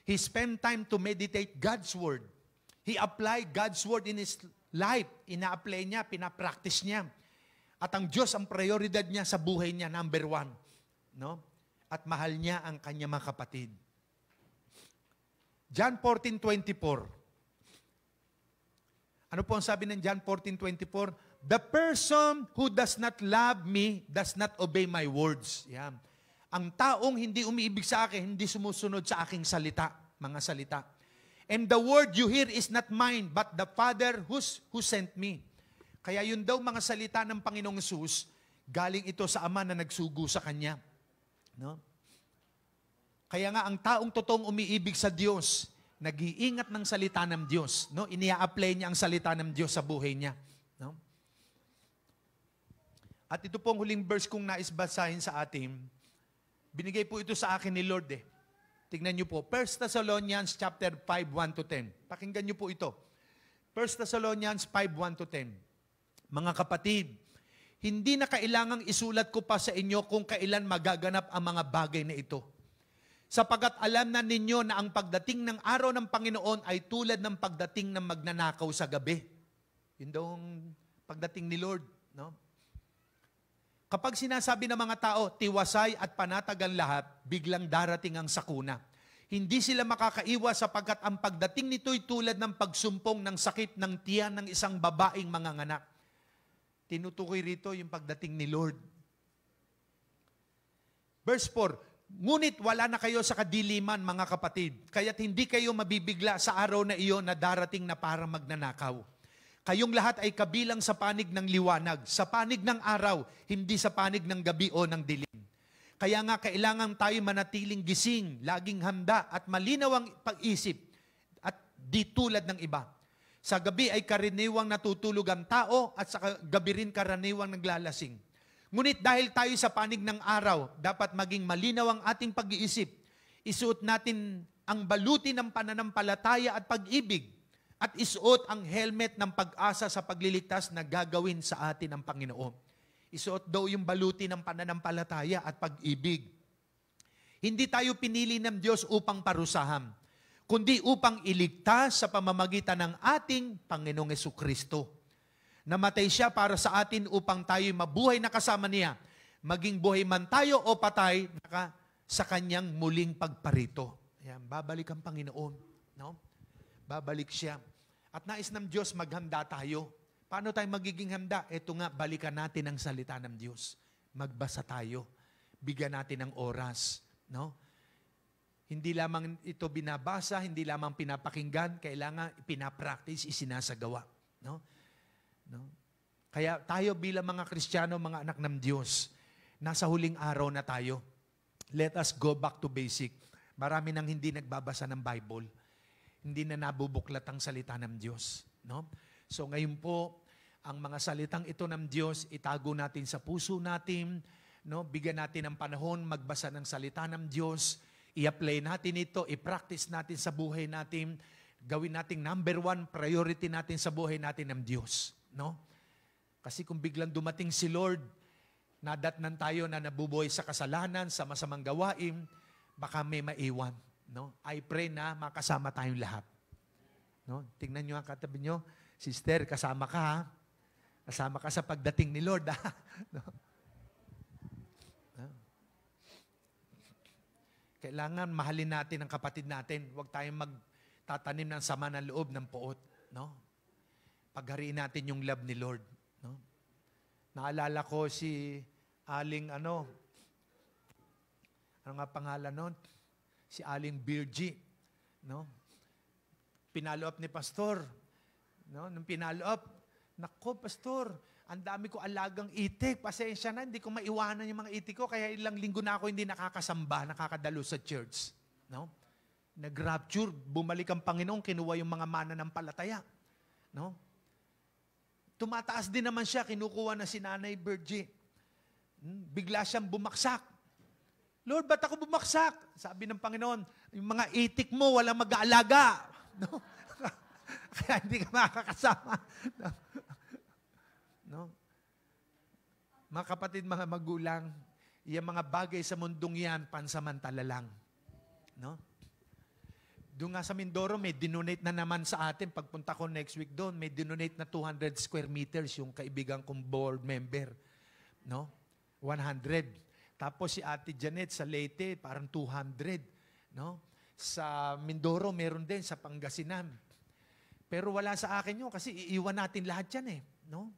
He spent time to meditate God's word. He applied God's word in his life. Ina-apply niya, pinapractice niya. At ang Diyos, ang prioridad niya sa buhay niya, number 1. No? At mahal niya ang kanyang mga kapatid. John 14:24. Ano po ang sabi ng John 14:24? The person who does not love me does not obey my words. Yan. Ang taong hindi umiibig sa akin, hindi sumusunod sa aking salita, mga salita. And the word you hear is not mine, but the Father who sent me. Kaya yun daw mga salita ng Panginoong Hesus, galing ito sa Ama na nagsugo sa Kanya. No? Kaya nga, ang taong totoong umiibig sa Diyos, nag-iingat ng salita ng Diyos. No? Inia-apply niya ang salita ng Diyos sa buhay niya. No? At ito pong huling verse kong naisbasahin sa atin, binigay po ito sa akin ni Lord eh. Tingnan niyo po, 1 Thessalonians chapter 5, 1-10. Pakinggan niyo po ito. 1 Thessalonians 5, 1-10. Mga kapatid, hindi na kailangang isulat ko pa sa inyo kung kailan magaganap ang mga bagay na ito. Sapagat alam na ninyo na ang pagdating ng araw ng Panginoon ay tulad ng pagdating ng magnanakaw sa gabi. Yun daw ang pagdating ni Lord. No? Kapag sinasabi ng mga tao, tiwasay at panatag ang lahat, biglang darating ang sakuna. Hindi sila makakaiwas sapagkat ang pagdating nito'y tulad ng pagsumpong ng sakit ng tiyan ng isang babaeng manganganak. Tinutukoy rito yung pagdating ni Lord. Verse 4, ngunit wala na kayo sa kadiliman, mga kapatid, kaya't hindi kayo mabibigla sa araw na iyon na darating na parang magnanakaw. Kayong lahat ay kabilang sa panig ng liwanag, sa panig ng araw, hindi sa panig ng gabi o ng dilim. Kaya nga kailangan tayo manatiling gising, laging handa at malinaw ang pag-isip at di tulad ng iba. Sa gabi ay karaniwang natutulog ang tao at sa gabi rin karaniwang naglalasing. Ngunit dahil tayo sa panig ng araw, dapat maging malinaw ang ating pag-iisip. Isuot natin ang baluti ng pananampalataya at pag-ibig at isuot ang helmet ng pag-asa sa pagliligtas na gagawin sa atin ng Panginoon. Isuot daw yung baluti ng pananampalataya at pag-ibig. Hindi tayo pinili ng Diyos upang parusahan, kundi upang iligtas sa pamamagitan ng ating Panginoong Hesukristo. Namatay siya para sa atin upang tayo mabuhay na kasama niya, maging buhay man tayo o patay sa kanyang muling pagparito. Ayan, babalik ang Panginoon. No? Babalik siya. At nais ng Diyos, maghanda tayo. Paano tayo magiging handa? Ito nga, balikan natin ang salita ng Diyos. Magbasa tayo. Bigyan natin ng oras. No? Hindi lamang ito binabasa, hindi lamang pinapakinggan, kailangan pinapractice, isinasagawa. No? No? Kaya tayo bilang mga Kristiyano, mga anak ng Diyos, nasa huling araw na tayo. Let us go back to basic. Marami nang hindi nagbabasa ng Bible. Hindi na nabubuklat ang salita ng Diyos. No? So ngayon po, ang mga salitang ito ng Diyos, itago natin sa puso natin, no? Bigyan natin ng panahon, magbasa ng salita ng Diyos, i-apply natin ito, i-practice natin sa buhay natin, gawin natin number 1 priority natin sa buhay natin ng Diyos. No? Kasi kung biglang dumating si Lord, nadatnan tayo na nabubuhay sa kasalanan, sa masamang gawain, baka may maiwan. No? I pray na makasama tayong lahat. No? Tingnan nyo ang katabi nyo, sister, kasama ka ha? Kasama ka sa pagdating ni Lord ha? No? No? Kailangan mahalin natin ang kapatid natin. Huwag tayong magtatanim ng sama ng loob ng poot. No? Paghariin natin yung love ni Lord. No? Naalala ko si Aling ano nga pangalan nun? Si Aling Virgie, no? Pinalo up ni Pastor, no? Nung pinalo up, nako Pastor, ang dami ko alagang itik, pasensya na, hindi ko maiwanan yung mga itik ko, kaya ilang linggo na ako hindi nakakasamba, nakakadalo sa church, no? Nag-rapture, bumalik ang Panginoon, kinuha yung mga mananampalataya, no? Tumataas din naman siya, kinukuha na si Nanay Virgie. Bigla siyang bumaksak. Lord, ba't ako bumaksak? Sabi ng Panginoon, yung mga itik mo, walang mag-aalaga. No? Kaya hindi ka makakasama. No? No? Mga kapatid, mga magulang, yung mga bagay sa mundong yan, pansamantala lang. No? Doon nga sa Mindoro, may dinonate na naman sa atin. Pagpunta ko next week doon, may dinonate na 200 square meters yung kaibigan kong board member. No? 100. Tapos si Ate Janet sa Leyte, parang 200. No? Sa Mindoro, meron din sa Pangasinan. Pero wala sa akin yun kasi iiwan natin lahat yan eh. No?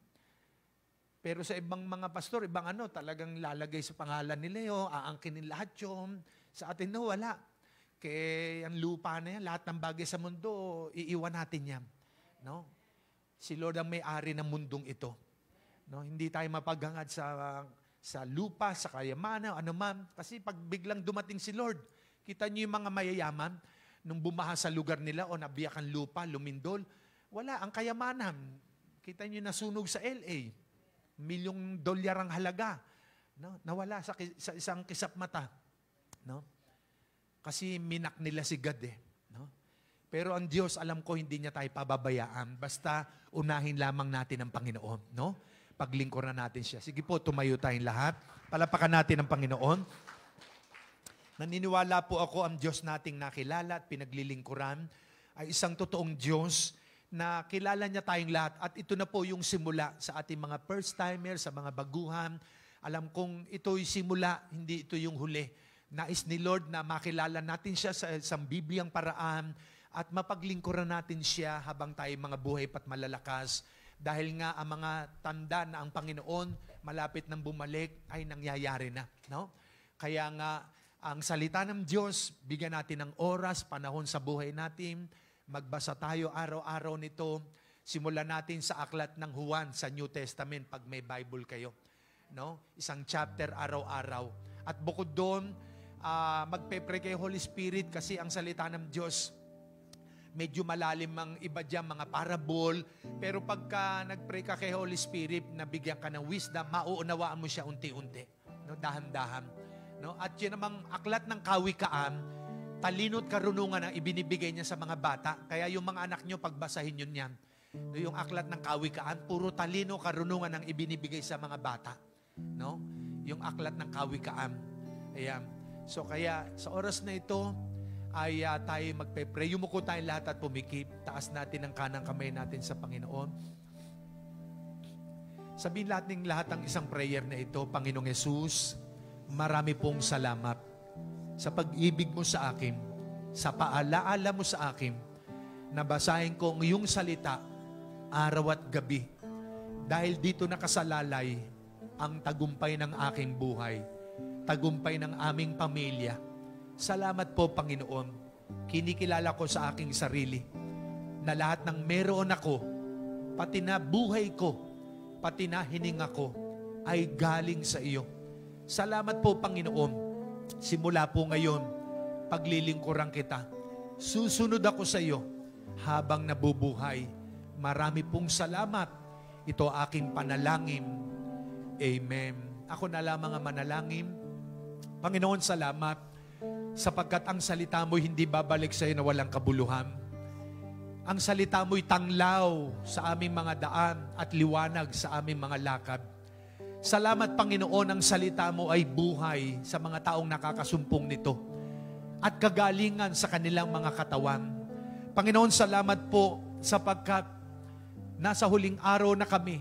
Pero sa ibang mga pastor, ibang talagang lalagay sa pangalan nila yun, aangkinin lahat yun. Sa atin na wala. Kaya ang lupa na yan, lahat ng bagay sa mundo, iiwan natin yan. No? Si Lord ang may-ari ng mundong ito. No? Hindi tayo mapaghangad sa lupa, sa kayamanan, ano man. Kasi pag biglang dumating si Lord, kita niyo yung mga mayayaman, nung bumaha sa lugar nila o nabiyak ang lupa, lumindol, wala, ang kayamanan. Kita niyo nasunog sa LA. $1,000,000 ang halaga. No? Nawala sa isang kisap mata. No? Kasi minak nila si God eh. No? Pero ang Diyos, alam ko, hindi niya tayo pababayaan. Basta unahin lamang natin ang Panginoon. No? Paglingkuran natin siya. Sige po, tumayo tayong lahat. Palapakan natin ang Panginoon. Naniniwala po ako ang Diyos nating nakilala at pinaglilingkuran ay isang totoong Diyos na kilala niya tayong lahat. At ito na po yung simula sa ating mga first-timers, sa mga baguhan. Alam kong ito'y simula, hindi ito yung huli. Nais ni Lord na makilala natin siya sa isang Bibliang paraan at mapaglingkuran natin siya habang tayo mga buhay pat malalakas. Dahil nga ang mga tanda na ang Panginoon malapit nang bumalik ay nangyayari na. No? Kaya nga, ang salita ng Diyos, bigyan natin ng oras, panahon sa buhay natin. Magbasa tayo araw-araw nito. Simulan natin sa aklat ng Juan sa New Testament pag may Bible kayo. No? Isang chapter araw-araw. At bukod doon, magpe-pray kay Holy Spirit kasi ang salita ng Diyos, medyo malalim ang iba dyan, mga parable. Pero pagka nag-pray ka kay Holy Spirit, nabigyan ka ng wisdom, mauunawaan mo siya unti-unti. No? Dahan-dahan. No? At yun namang aklat ng kawikaan, talino at karunungan ang ibinibigay niya sa mga bata. Kaya yung mga anak nyo, pagbasahin yun yan. No? Yung aklat ng kawikaan, puro talino, karunungan ang ibinibigay sa mga bata. No? Yung aklat ng kawikaan. Ayan. So kaya sa oras na ito, ay tayo magpe-pray. Yumuko tayo lahat at pumikip. Taas natin ang kanang kamay natin sa Panginoon. Sabihin lahat ang isang prayer na ito. Panginoong Yesus, marami pong salamat sa pag-ibig mo sa akin, sa paalaala mo sa akin, nabasahin ko ang iyong salita araw at gabi. Dahil dito nakasalalay ang tagumpay ng aking buhay, tagumpay ng aming pamilya. Salamat po, Panginoon. Kinikilala ko sa aking sarili na lahat ng meron ako, pati na buhay ko, pati na hininga ko, ay galing sa iyo. Salamat po, Panginoon. Simula po ngayon, paglilingkuran kita. Susunod ako sa iyo habang nabubuhay. Marami pong salamat. Ito aking panalangin. Amen. Ako na lamang ang manalangin. Panginoon, salamat sapagkat ang salita mo hindi babalik sa iyo na walang kabuluhan. Ang salita mo'y tanglaw sa aming mga daan at liwanag sa aming mga lakad. Salamat, Panginoon, ang salita mo ay buhay sa mga taong nakakasumpong nito at kagalingan sa kanilang mga katawan. Panginoon, salamat po sapagkat nasa huling araw na kami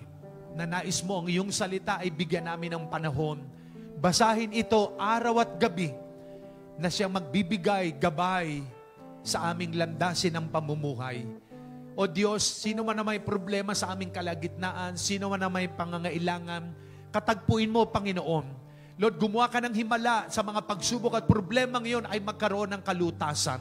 na nais mo ang iyong salita ay bigyan namin ng panahon. Basahin ito araw at gabi na siyang magbibigay gabay sa aming landasin ng pamumuhay. O Diyos, sino man na may problema sa aming kalagitnaan, sino man na may pangangailangan, katagpuin mo, Panginoon. Lord, gumawa ka ng himala sa mga pagsubok at problema ngayon ay magkaroon ng kalutasan.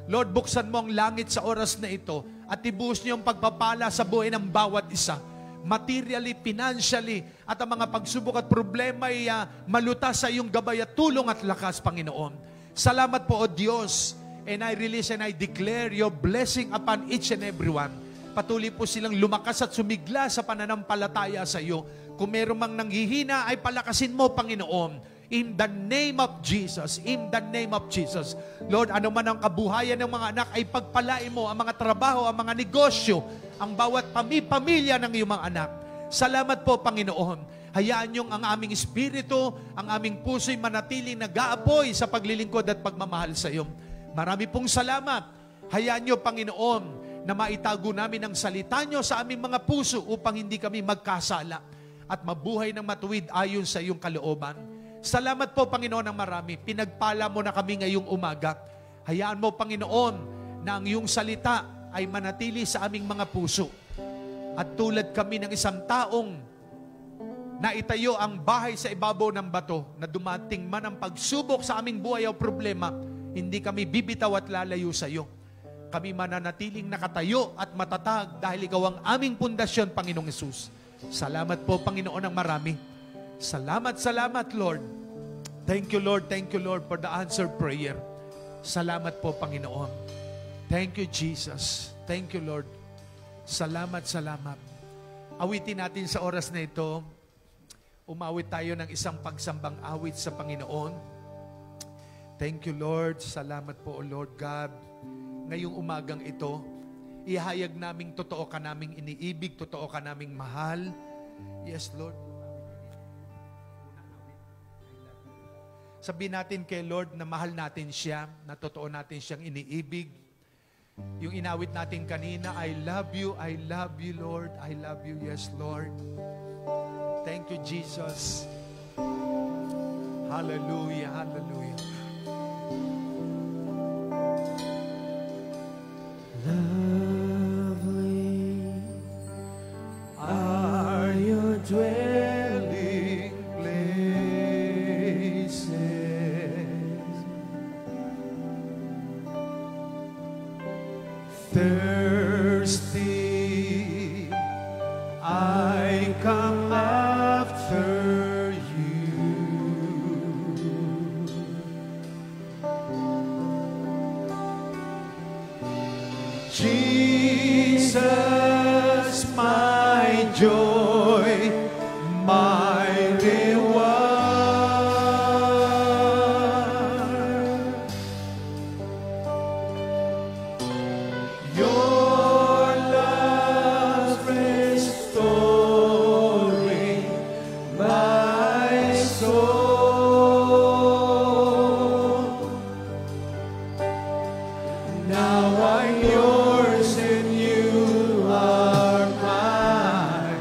Lord, buksan mo ang langit sa oras na ito at ibuhos niyo ang pagpapala sa buhay ng bawat isa. Materially, financially, at ang mga pagsubok at problema ay malutas sa iyong gabay at tulong at lakas, Panginoon. Salamat po, O Diyos. And I release and I declare your blessing upon each and every one. Patuloy po silang lumakas at sumigla sa pananampalataya sa iyo. Kung meron mang nanghihina, ay palakasin mo, Panginoon. In the name of Jesus. In the name of Jesus. Lord, ano man ang kabuhayan ng mga anak, ay pagpalain mo ang mga trabaho, ang mga negosyo, ang bawat pamilya ng iyong mga anak. Salamat po, Panginoon. Hayaan niyong ang aming espiritu, ang aming puso'y manatiling nag-aapoy sa paglilingkod at pagmamahal sa iyo. Marami pong salamat. Hayaan niyo, Panginoon, na maitago namin ang salita niyo sa aming mga puso upang hindi kami magkasala at mabuhay ng matuwid ayon sa iyong kalooban. Salamat po, Panginoon, ng marami. Pinagpala mo na kami ngayong umaga. Hayaan mo, Panginoon, na ang iyong salita ay manatili sa aming mga puso. At tulad kami ng isang taong na itayo ang bahay sa ibabaw ng bato, na dumating man ang pagsubok sa aming buhay o problema, hindi kami bibitaw at lalayo sa iyo. Kami mananatiling nakatayo at matatag dahil ikaw ang aming pundasyon, Panginoong Hesus. Salamat po, Panginoon, ng marami. Salamat, Lord. Thank you, Lord, for the answered prayer. Salamat po, Panginoon. Thank you, Jesus. Thank you, Lord. Salamat. Awitin natin sa oras na ito. Umawit tayo ng isang pagsambang awit sa Panginoon. Thank you, Lord. Salamat po, O Lord God. Ngayong umagang ito, ihayag naming totoo ka naming iniibig, totoo ka naming mahal. Yes, Lord. Sabihin natin kay Lord na mahal natin siya, na totoo natin siyang iniibig. Yung inawit natin kanina, I love you, Lord. I love you, yes, Lord. Thank you, Jesus. Hallelujah. Lovely are your dwelling places. Thirsty, I come after you. Jesus, my joy, my reward. Your love restoring my soul. Now I'm yours and you are mine.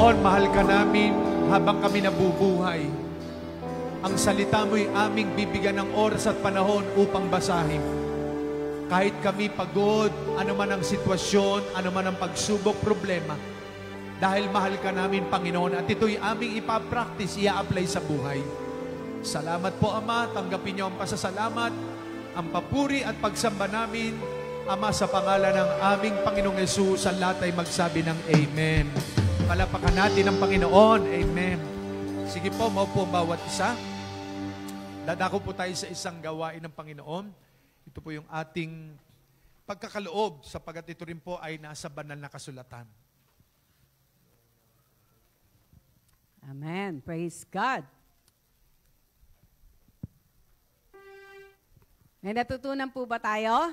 Panginoon, mahal ka namin habang kami nabubuhay. Ang salita mo'y aming bibigyan ng oras at panahon upang basahin. Kahit kami pagod, ano man ang sitwasyon, ano man ang pagsubok, problema. Dahil mahal ka namin, Panginoon, at ito'y aming ipapractice, ia-apply sa buhay. Salamat po, Ama. Tanggapin niyo ang pasasalamat, ang papuri at pagsamba namin, Ama, sa pangalan ng aming Panginoong Yesus. Ang lahat ay magsabi ng Amen. Palapakan natin ang Panginoon. Amen. Sige po, maupo ang bawat isa. Dadako po tayo sa isang gawain ng Panginoon. Ito po yung ating pagkakaloob sapagat ito rin po ay nasa banal na kasulatan. Amen. Praise God. May natutunan po ba tayo?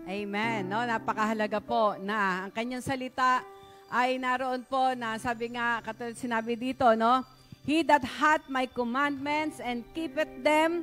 Amen. No, napakahalaga po na ang kanyang salita ay naroon po na sabi nga, katulad sinabi dito, no? He that hath my commandments and keepeth them,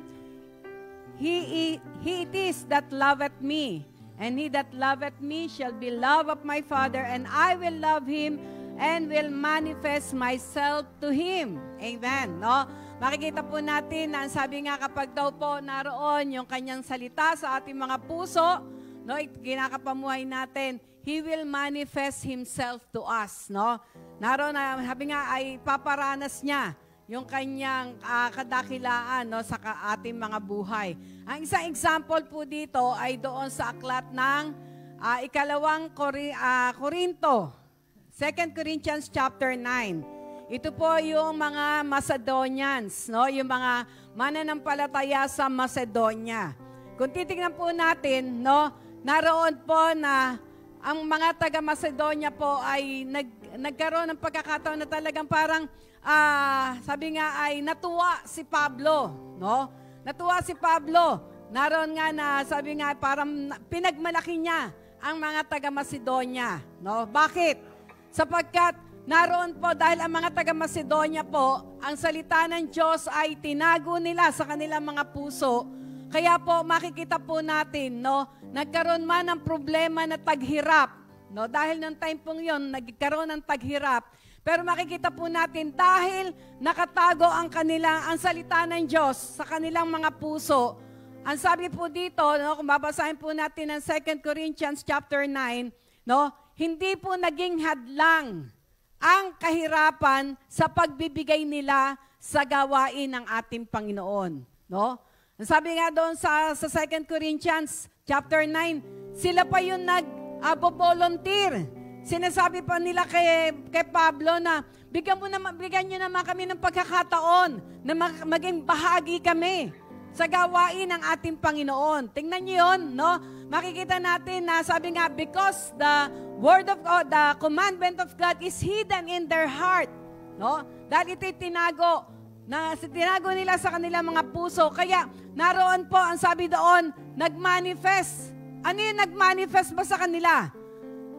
he it is that loveth me. And he that loveth me shall be loved of my Father, and I will love him and will manifest myself to him. Amen. No? Makikita po natin na sabi nga kapag daw po naroon yung kanyang salita sa ating mga puso, no, kinakapamuhay natin, He will manifest Himself to us. No? Naroon na, sabi nga ay paparanas niya yung kanyang kadakilaan, no, sa ating mga buhay. Ang isang example po dito ay doon sa aklat ng ikalawang Korinto, 2 Corinthians chapter 9. Ito po yung mga Macedonians, no, yung mga mananampalataya sa Macedonia. Kung titingnan po natin, no, naroon po na ang mga taga Macedonia po ay nagkaroon ng pagkakataon na talagang parang sabi nga ay natuwa si Pablo, no? Natuwa si Pablo. Naroon nga na sabi nga parang pinagmalaki niya ang mga taga Macedonia, no? Bakit? Sapagkat naroon po dahil ang mga taga Macedonia po, ang salita ng Diyos ay tinago nila sa kanilang mga puso. Kaya po makikita po natin, no, nagkaroon man ng problema na taghirap, no, dahil ng time pong yon nagkaroon ng taghirap. Pero makikita po natin dahil nakatago ang salita ng Diyos sa kanilang mga puso. Ang sabi po dito, no, kung babasahin po natin ang 2 Corinthians chapter 9, no, hindi po naging hadlang ang kahirapan sa pagbibigay nila sa gawain ng ating Panginoon, no? Ang sabi nga doon sa 2 Corinthians chapter 9, sila pa yung nag-volunteer. Sinasabi pa nila kay Pablo na bigyan niyo naman kami ng pagkakataon na maging bahagi kami sa gawain ng ating Panginoon. Tingnan niyo yun, no? Makikita natin na sabi nga, because the word of God, the commandment of God is hidden in their heart, no? Dahil ito'y tinago nila sa kanilang mga puso. Kaya naroon po ang sabi doon, nagmanifest. Ano yung nagmanifest ba sa kanila?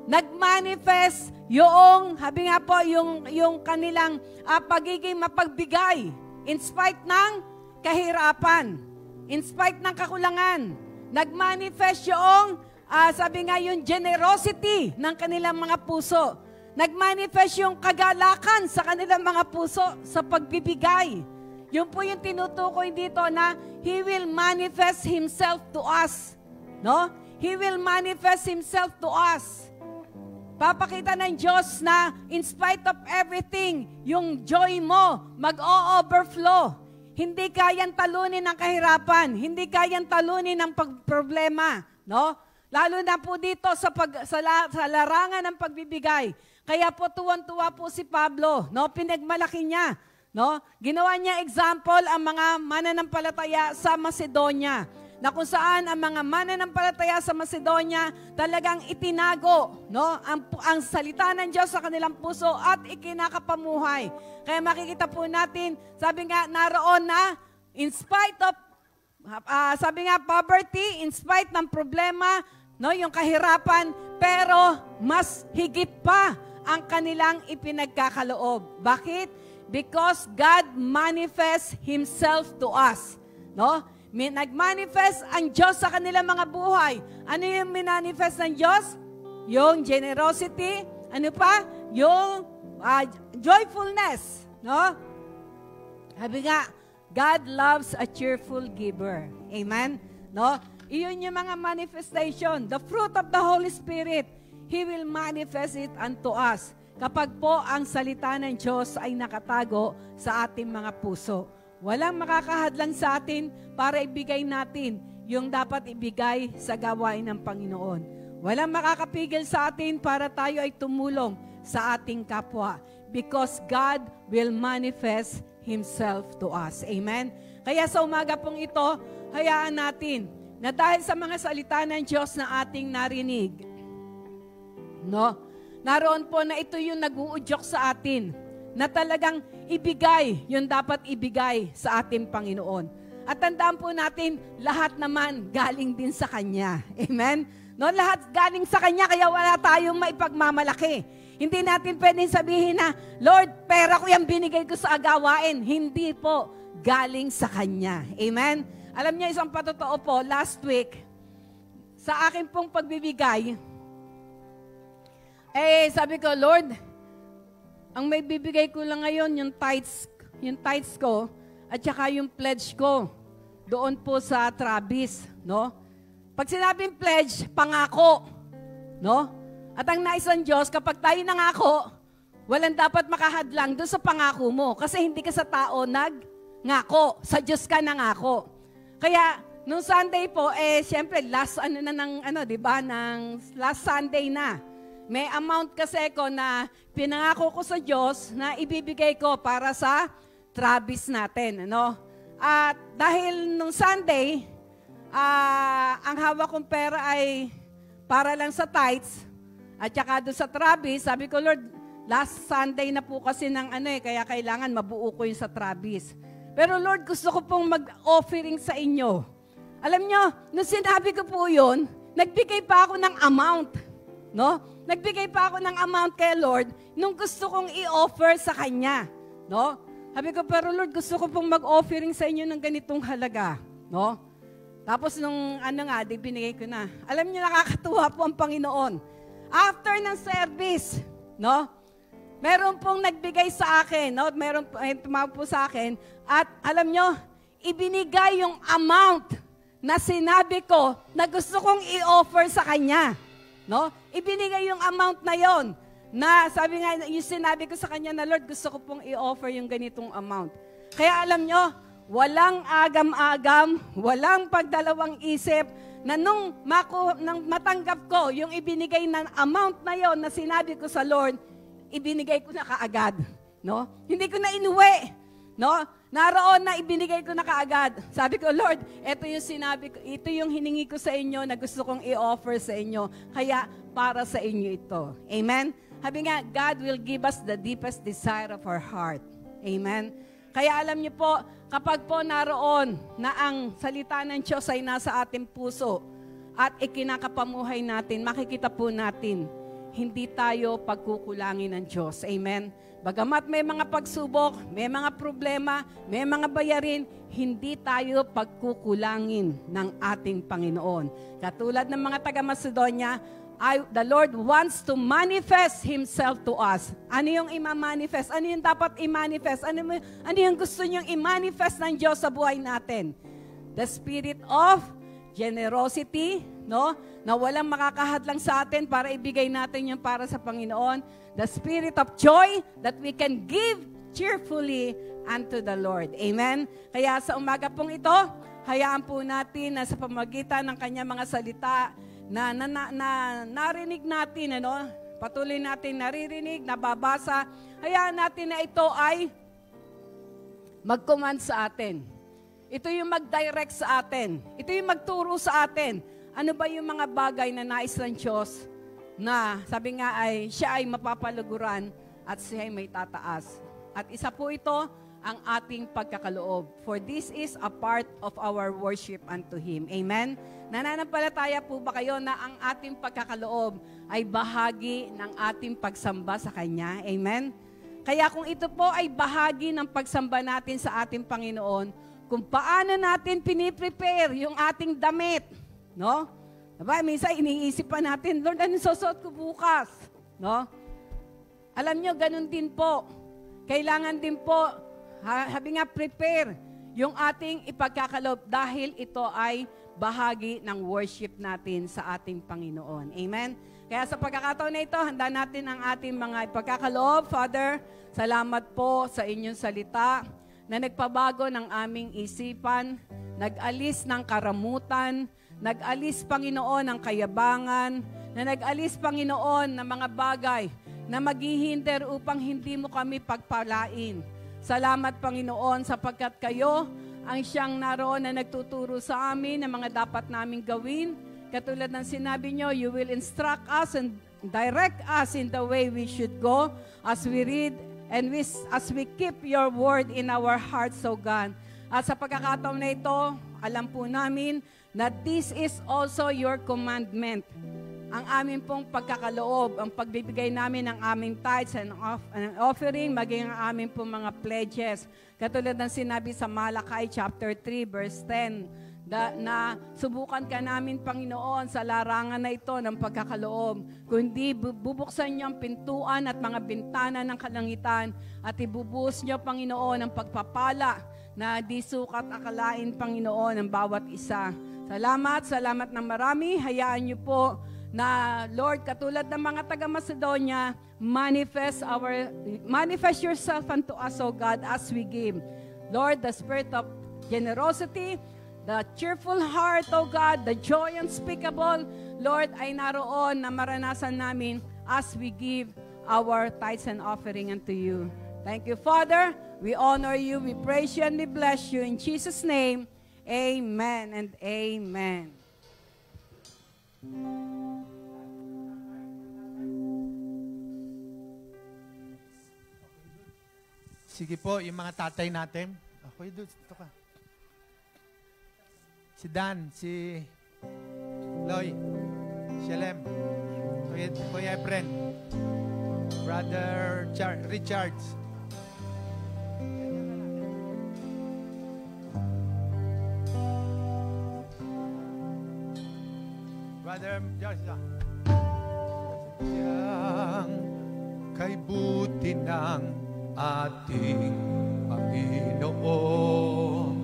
Nagmanifest yung, sabi nga po, yung kanilang pagiging mapagbigay in spite ng kahirapan, in spite ng kakulangan. Nagmanifest yung, sabi nga, yung generosity ng kanilang mga puso. Nagmanifest yung kagalakan sa kanilang mga puso sa pagbibigay. Yun po yung tinutukoy dito na He will manifest Himself to us. No? He will manifest Himself to us. Papakita ng Diyos na in spite of everything, yung joy mo mag-o-overflow. Hindi kayang talunin ng kahirapan. Hindi kayang talunin ng problema. No? Lalo na po dito sa larangan ng pagbibigay. Kaya po tuwan-tuwa po si Pablo, no? Pinagmalaki niya, no? Ginawa niya example ang mga mananampalataya sa Macedonia, na kung saan ang mga mananampalataya sa Macedonia talagang itinago, no, ang salita ng Diyos sa kanilang puso at ikinakapamuhay. Kaya makikita po natin, sabi nga naroon na in spite of sabi nga poverty, in spite ng problema, no, yung kahirapan, pero mas higit pa ang kanilang ipinagkakaloob. Bakit? Because God manifests Himself to us. No? Nag-manifest ang Diyos sa kanilang mga buhay. Ano yung minanifest ng Diyos? Yung generosity. Ano pa? Yung joyfulness, no? Sabi nga, God loves a cheerful giver. Amen? No? Iyon yung mga manifestation. The fruit of the Holy Spirit, He will manifest it unto us. Kapag po ang salita ng Diyos ay nakatago sa ating mga puso. Walang makakahadlang sa atin para ibigay natin yung dapat ibigay sa gawain ng Panginoon. Walang makakapigil sa atin para tayo ay tumulong sa ating kapwa. Because God will manifest Himself to us. Amen? Kaya sa umaga pong ito, hayaan natin na dahil sa mga salita ng Diyos na ating narinig, no? Naroon po na ito yung nag-uudyok sa atin na talagang ibigay yung dapat ibigay sa ating Panginoon. At tandaan po natin, lahat naman galing din sa Kanya. Amen? No, lahat galing sa Kanya, kaya wala tayong maipagmamalaki. Hindi natin pwedeng sabihin na, Lord, pera ko yung binigay ko sa gawain. Hindi po, galing sa Kanya. Amen? Alam niyo, isang patotoo po, last week, sa akin pong pagbibigay, sabi ko, Lord, ang may bibigay ko lang ngayon, yung tithes ko, at saka yung pledge ko, doon po sa Travis, no? Pag sinabing pledge, pangako, no? At ang nais ng Diyos, kapag tayo nangako, walang dapat makahadlang doon sa pangako mo. Kasi hindi ka sa tao nag-ngako. Sa Diyos ka nangako. Kaya, nung Sunday po, siyempre, last Sunday na. May amount kasi ko na pinangako ko sa Diyos na ibibigay ko para sa Travis natin. Ano? At dahil nung Sunday, ang hawak kong pera ay para lang sa tithes, at saka doon sa Travis, sabi ko, Lord, last Sunday na po kasi kaya kailangan mabuo ko yung sa Travis. Pero Lord, gusto ko pong mag-offering sa inyo. Alam nyo, nung sinabi ko po yun, nagbigay pa ako ng amount. No? Nagbigay pa ako ng amount kay Lord nung gusto kong i-offer sa Kanya. No? Sabi ko, pero Lord, gusto ko pong mag-offering sa inyo ng ganitong halaga. No? Tapos nung binigay ko na. Alam nyo, nakakatuwa po ang Panginoon. After ng service, no? Meron pong nagbigay sa akin, no? Meron tumawag po sa akin, at alam nyo, ibinigay yung amount na sinabi ko na gusto kong i-offer sa kanya, no? Ibinigay yung amount na yon na sabi nga, yung sinabi ko sa kanya na, Lord, gusto ko pong i-offer yung ganitong amount. Kaya alam nyo, walang agam-agam, walang pagdalawang isip, na nung matanggap ko yung ibinigay na amount na yon na sinabi ko sa Lord, ibinigay ko na kaagad. No? Hindi ko na inuwi. No? Naroon na ibinigay ko na kaagad. Sabi ko, Lord, ito yung sinabi ko, ito yung hiningi ko sa inyo na gusto kong i-offer sa inyo. Kaya para sa inyo ito. Amen? Sabi nga, God will give us the deepest desire of our heart. Amen? Kaya alam niyo po, kapag po naroon na ang salita ng Diyos ay nasa ating puso at ikinakapamuhay natin, makikita po natin, hindi tayo pagkukulangin ng Diyos. Amen? Bagamat may mga pagsubok, may mga problema, may mga bayarin, hindi tayo pagkukulangin ng ating Panginoon. Katulad ng mga taga-Macedonia, the Lord wants to manifest Himself to us. Ano yung ima-manifest? Ano yung dapat i-manifest? Ano yung gusto niyong i-manifest ng Diyos sa buhay natin? The spirit of generosity, no? Na walang makakahadlang sa atin para ibigay natin yung para sa Panginoon. The spirit of joy that we can give cheerfully unto the Lord. Amen? Kaya sa umaga pong ito, hayaan po natin na sa pamagitan ng Kanyang mga salita, na narinig natin, patuloy natin naririnig, nababasa, hayaan natin na ito ay mag-command sa atin. Ito yung mag-direct sa atin. Ito yung magturo sa atin. Ano ba yung mga bagay na nais ng Diyos na sabi nga ay siya ay mapapaluguran at siya ay may tataas. At isa po ito ang ating pagkakaloob. For this is a part of our worship unto Him. Amen? Nananampalataya po ba kayo na ang ating pagkakaloob ay bahagi ng ating pagsamba sa Kanya? Amen? Kaya kung ito po ay bahagi ng pagsamba natin sa ating Panginoon, kung paano natin piniprepare yung ating damit, no? Diba? Minsan iniisip pa natin, Lord, anong susuot ko bukas? No? Alam nyo, ganun din po. Kailangan din po, sabi nga, prepare yung ating ipagkakaloob dahil ito ay bahagi ng worship natin sa ating Panginoon. Amen? Kaya sa pagkakataon na ito, handa natin ang ating mga ipagkakaloob. Father, salamat po sa inyong salita na nagpabago ng aming isipan, nag-alis ng karamutan, nag-alis, Panginoon, ng kayabangan, na nag-alis, Panginoon, ng mga bagay na maghihinder upang hindi mo kami pagpalain. Salamat, Panginoon, sapagkat kayo ang siyang naroon na nagtuturo sa amin ng mga dapat naming gawin. Katulad ng sinabi nyo, you will instruct us and direct us in the way we should go as we read and as we keep your word in our hearts, O God. At sa pagkakataon na ito, alam po namin na this is also your commandment. Ang aming pong pagkakaloob, ang pagbibigay namin ng aming tithes and offering, maging ang aming pong mga pledges. Katulad ng sinabi sa Malakay chapter 3 verse 10, na subukan ka namin, Panginoon, sa larangan na ito ng pagkakaloob. Kundi bubuksan niyo ang pintuan at mga bintana ng kalangitan at ibubuhos niyo, Panginoon, ang pagpapala na di sukat akalain, Panginoon, ng bawat isa. Salamat ng marami. Hayaan niyo po na, Lord, katulad ng mga taga-Macedonia, manifest yourself unto us, O God, as we give. Lord, the spirit of generosity, the cheerful heart, O God, the joy unspeakable, Lord, ay naroon na maranasan namin as we give our tithes and offering unto you. Thank you, Father. We honor you, we praise you, and we bless you. In Jesus' name, amen and amen. Sige po, yung mga tatay natin. Okay, dude, ito ka. Si Dan, si Loy, Shalem, Kuya Efren, Brother Richards. Brother George. Yang kay buti ng ating Panginoon,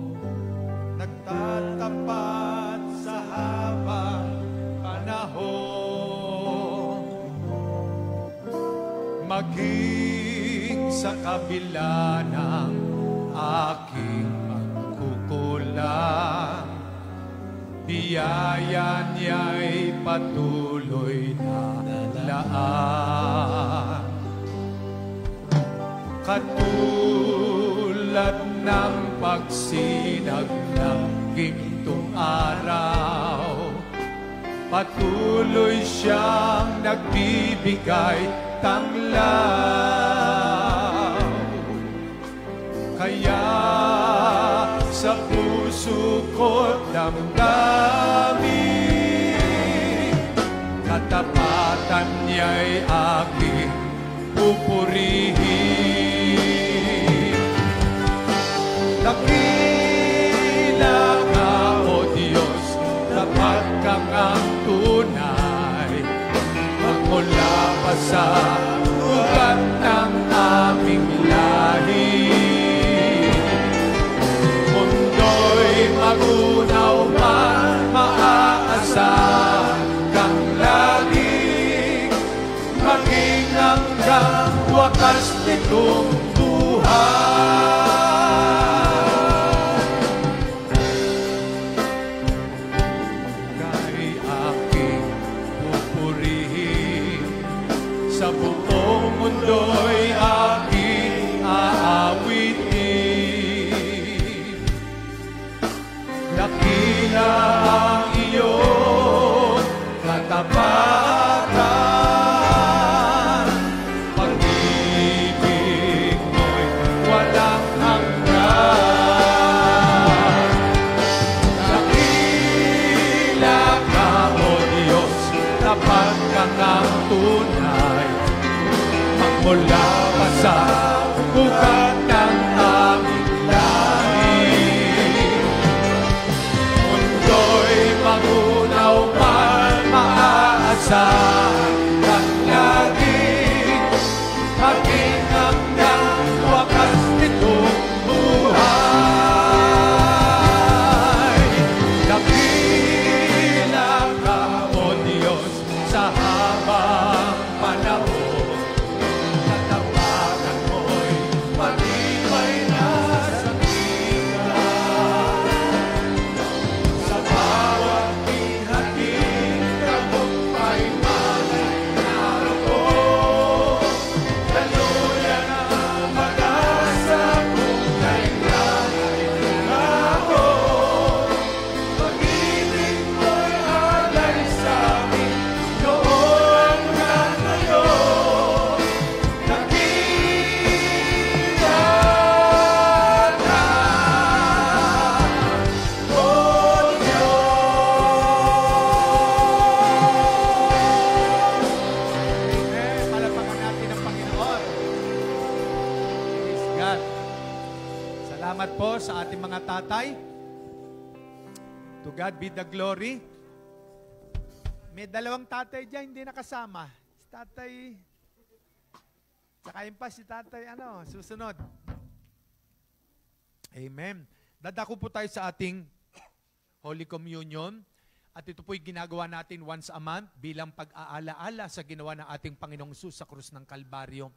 nagtatapat sa habang panahon, maging sa kabila ng aking pagkukulang, biyaya niya'y patuloy na laan. Katulad ng pagsinag ng gintong araw, patuloy siyang nagbibigay tanglaw. Kaya sa puso ko't damdamin, katapatan niya'y aking pupurihin. Dakila ka, O Diyos, dapat kang ang tunay, magmula pa sa ugat ng aming lahi. Mundo'y magunaw man, maaasahan kang lagi, maging hanggang wakas nitong buhay. Kay aking pupurihin, sa buong mundo'y aking aawitin. Dakila ang iyong katapatan, pag-ibig mo'y walang hanggan. Dakila ka, O Diyos, tapat kang ang tunay, magmula pa sa ugat ng aming lahi. Mundo'y magunaw man, maaasahan kang lagi, Salamat po sa ating mga tatay. To God be the glory. May dalawang tatay dyan, hindi nakasama. Si tatay, tsaka yun pa si tatay, susunod. Amen. Dadako po tayo sa ating Holy Communion. At ito po'y ginagawa natin once a month bilang pag-aalaala sa ginawa ng ating Panginoong Jesus sa krus ng Kalbaryo.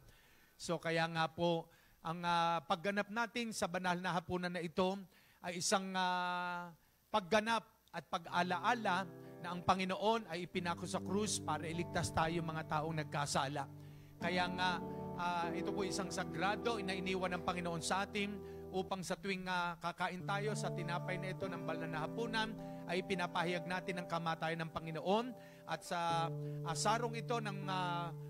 So kaya nga po, ang pagganap natin sa banal na hapunan na ito ay isang pagganap at pag-alaala na ang Panginoon ay ipinako sa krus para iligtas tayo mga taong nagkasala. Kaya nga, ito po isang sagrado na iniwan ng Panginoon sa atin upang sa tuwing kakain tayo sa tinapay na ito ng banal na hapunan ay pinapahayag natin ang kamatayan ng Panginoon. At sa sarong ito ng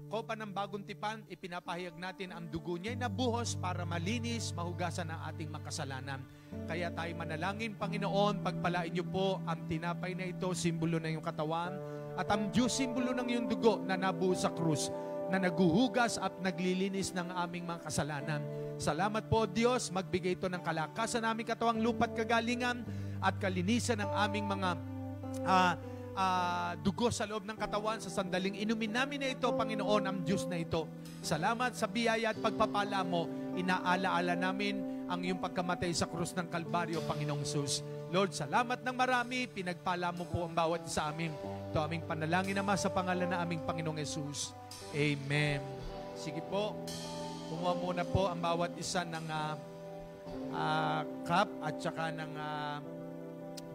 kopa ng bagong tipan, ipinapahayag natin ang dugo niya na buhos para malinis, mahugasan ang ating makasalanan. Kaya tayo manalangin, Panginoon, pagpalain niyo po ang tinapay na ito, simbolo ng iyong katawan, at ang Diyos, simbolo ng iyong dugo na nabuhos sa krus, na naguhugas at naglilinis ng aming mga kasalanan. Salamat po, Diyos, magbigay ito ng kalakasan ng aming katawang lupa't kagalingan at kalinisan ng aming mga dugo sa loob ng katawan sa sandaling inumin namin na ito, Panginoon, ang Diyos na ito. Salamat sa biyaya at pagpapala mo. Inaalaala namin ang iyong pagkamatay sa krus ng Kalbaryo, Panginoong Jesus. Lord, salamat ng marami. Pinagpala mo po ang bawat isa amin. Ito aming panalangin naman sa pangalan na aming Panginoong Jesus. Amen. Sige po, kumuha muna po ang bawat isa ng cup at saka ng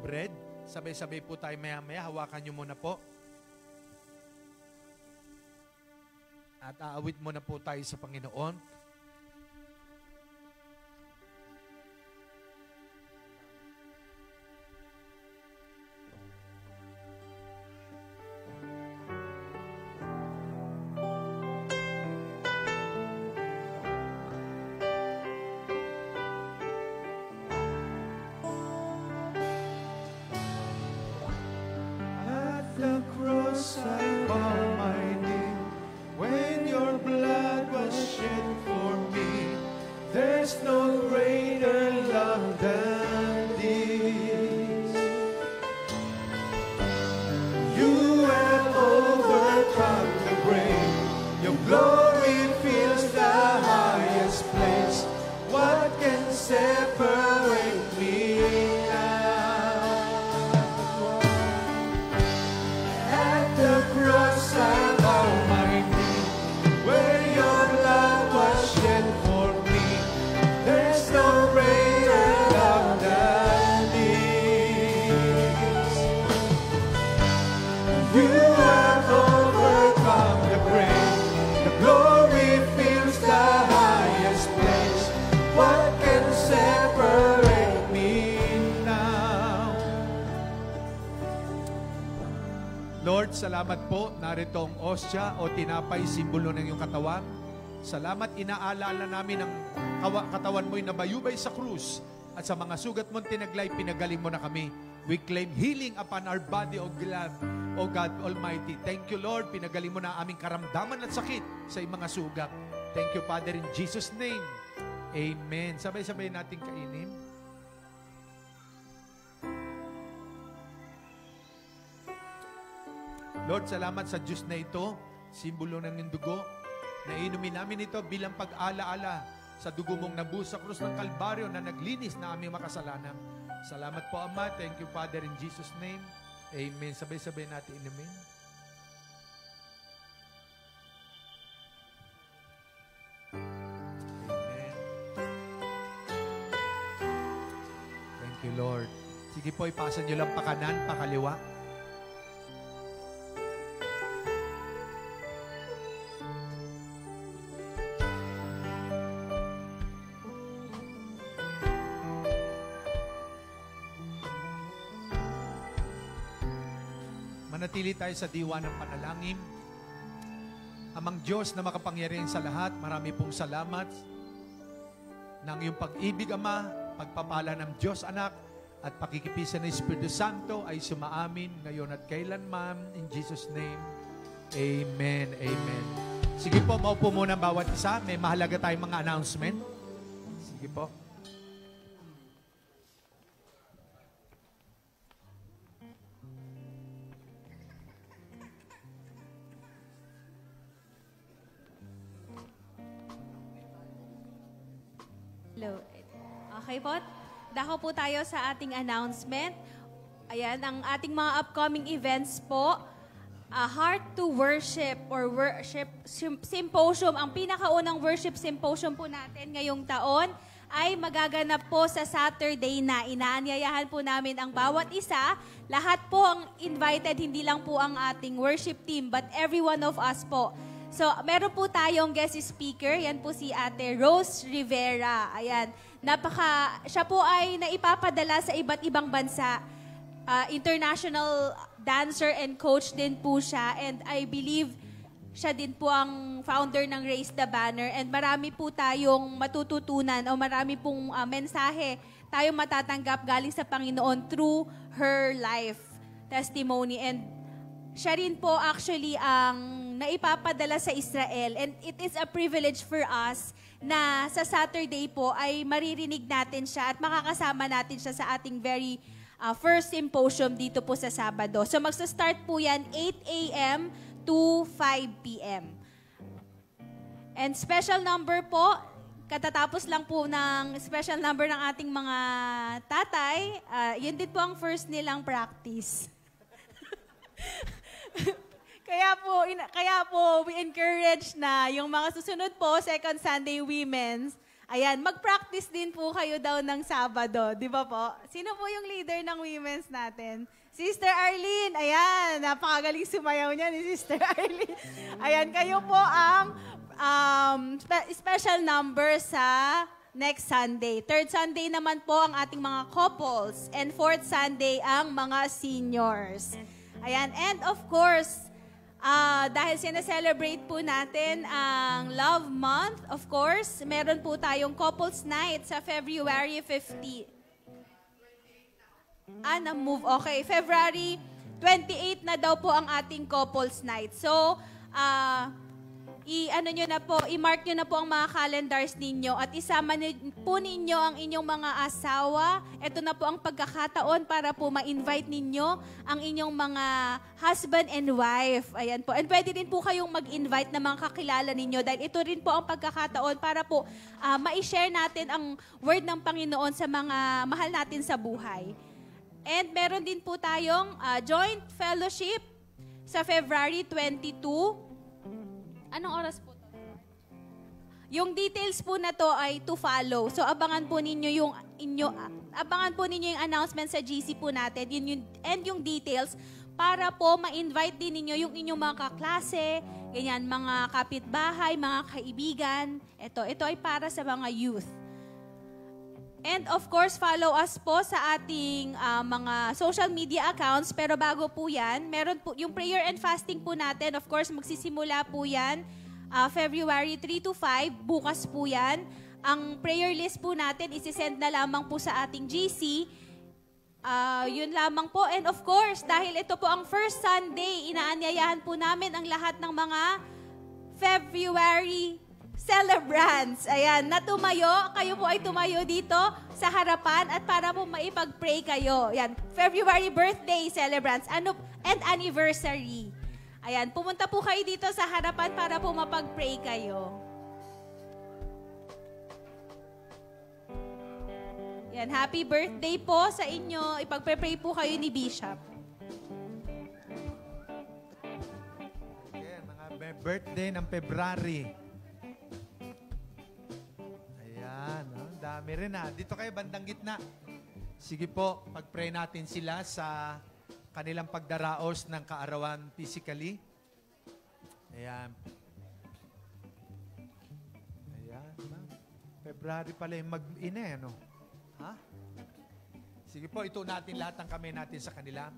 bread. Sabay-sabay po tayo maya-maya. Hawakan nyo muna po. At aawit muna po tayo sa Panginoon. Salamat po, narito ang osya o tinapay, simbolo ng iyong katawan. Salamat, inaalala namin ang katawan mo'y nabayubay sa krus at sa mga sugat mo'ng tinaglay, pinagaling mo na kami. We claim healing upon our body, O God Almighty. Thank you, Lord, pinagaling mo na aming karamdaman at sakit sa iyong mga sugat. Thank you, Father, in Jesus' name. Amen. Sabay-sabay natin kainin. Lord, salamat sa Diyos na ito, simbolo ng iyong dugo, na inumin namin ito bilang pag-alaala sa dugo mong nabuhos sa krus ng Kalbaryo na naglinis na aming makasalanan. Salamat po, Ama. Thank you, Father, in Jesus' name. Amen. Sabay-sabay natin inumin. Amen. Thank you, Lord. Sige po, ipasa nyo lang pakanan, pakaliwa. Manatili tayo sa diwa ng panalangin. Amang Diyos na makapangyarihan sa lahat, marami pong salamat ng iyong pag-ibig, Ama, pagpapala ng Diyos, Anak, at pakikipisan ng Espiritu Santo ay sumaamin ngayon at kailanman. In Jesus' name, Amen. Amen. Sige po, maupo muna bawat isa. May mahalaga tayong mga announcement. Sige po. Hello. Okay po. Dako po tayo sa ating announcement. Ayan, ang ating mga upcoming events po. Heart to Worship or Worship Symposium. Ang pinakaunang worship symposium po natin ngayong taon ay magaganap po sa Saturday na. Inaanyayahan po namin ang bawat isa. Lahat po ang invited, hindi lang po ang ating worship team, but every one of us po. So, meron po tayong guest speaker. Yan po si Ate Rose Rivera. Ayan. Siya po ay naipapadala sa iba't ibang bansa. International dancer and coach din po siya. And I believe siya din po ang founder ng Raise the Banner. And marami po tayong matututunan o marami pong mensahe tayong matatanggap galing sa Panginoon through her life testimony. And siya rin po actually ang naipapadala sa Israel. And it is a privilege for us na sa Saturday po ay maririnig natin siya at makakasama natin siya sa ating very first symposium dito po sa Sabado. So magsa-start po yan 8 a.m. to 5 p.m. And special number po, katatapos lang po ng special number ng ating mga tatay, yun din po ang first nilang practice. Kaya po, we encourage na yung mga susunod po, Second Sunday Women's, ayan, mag-practice din po kayo daw ng Sabado. Di ba po? Sino po yung leader ng women's natin? Sister Arlene. Ayan, napakagaling sumayaw niya ni Sister Arlene. Ayan, kayo po ang special number sa next Sunday. Third Sunday naman po ang ating mga couples. And fourth Sunday ang mga seniors. Ayan, and of course, dahil sineselebrate po natin ang Love Month, of course, meron po tayong Couples Night sa February 50. Na-move. Okay, February 28 na daw po ang ating Couples Night. So, i-mark nyo na po ang mga calendars ninyo at isama po ninyo ang inyong mga asawa. Ito na po ang pagkakataon para po ma-invite ninyo ang inyong mga husband and wife. Ayan po. And pwede rin po kayong mag-invite ng mga kakilala ninyo dahil ito rin po ang pagkakataon para po ma-share natin ang word ng Panginoon sa mga mahal natin sa buhay. And meron din po tayong joint fellowship sa February 22. Anong oras po to? Yung details po na to ay to follow. So abangan po ninyo yung announcement sa GC po natin, yung details para po ma-invite din ninyo yung inyong mga kaklase, ganyan, mga kapitbahay, mga kaibigan. Ito ay para sa mga youth. And of course, follow us po sa ating mga social media accounts. Pero bago po yan, meron po yung prayer and fasting po natin. Of course, magsisimula po yan February 3 to 5. Bukas po yan. Ang prayer list po natin, isi-send na lamang po sa ating GC. Yun lamang po. And of course, dahil ito po ang first Sunday, inaanyayahan po namin ang lahat ng mga February celebrants. Ayan, kayo po ay tumayo dito sa harapan at para po maipag-pray kayo. Ayan, February birthday celebrants and anniversary. Ayan, pumunta po kayo dito sa harapan para po mapag-pray kayo. Ayan, happy birthday po sa inyo. Ipag-pray po kayo ni Bishop. Ayan, mga birthday ng February. Dami rin Dito kayo, bandang gitna. Sige po, pag-pray natin sila sa kanilang pagdaraos ng kaarawan physically. Ayan. Ayan. February pala yung mag-ine, no? Ha? Sige po, ito natin lahat ng kamay natin sa kanila.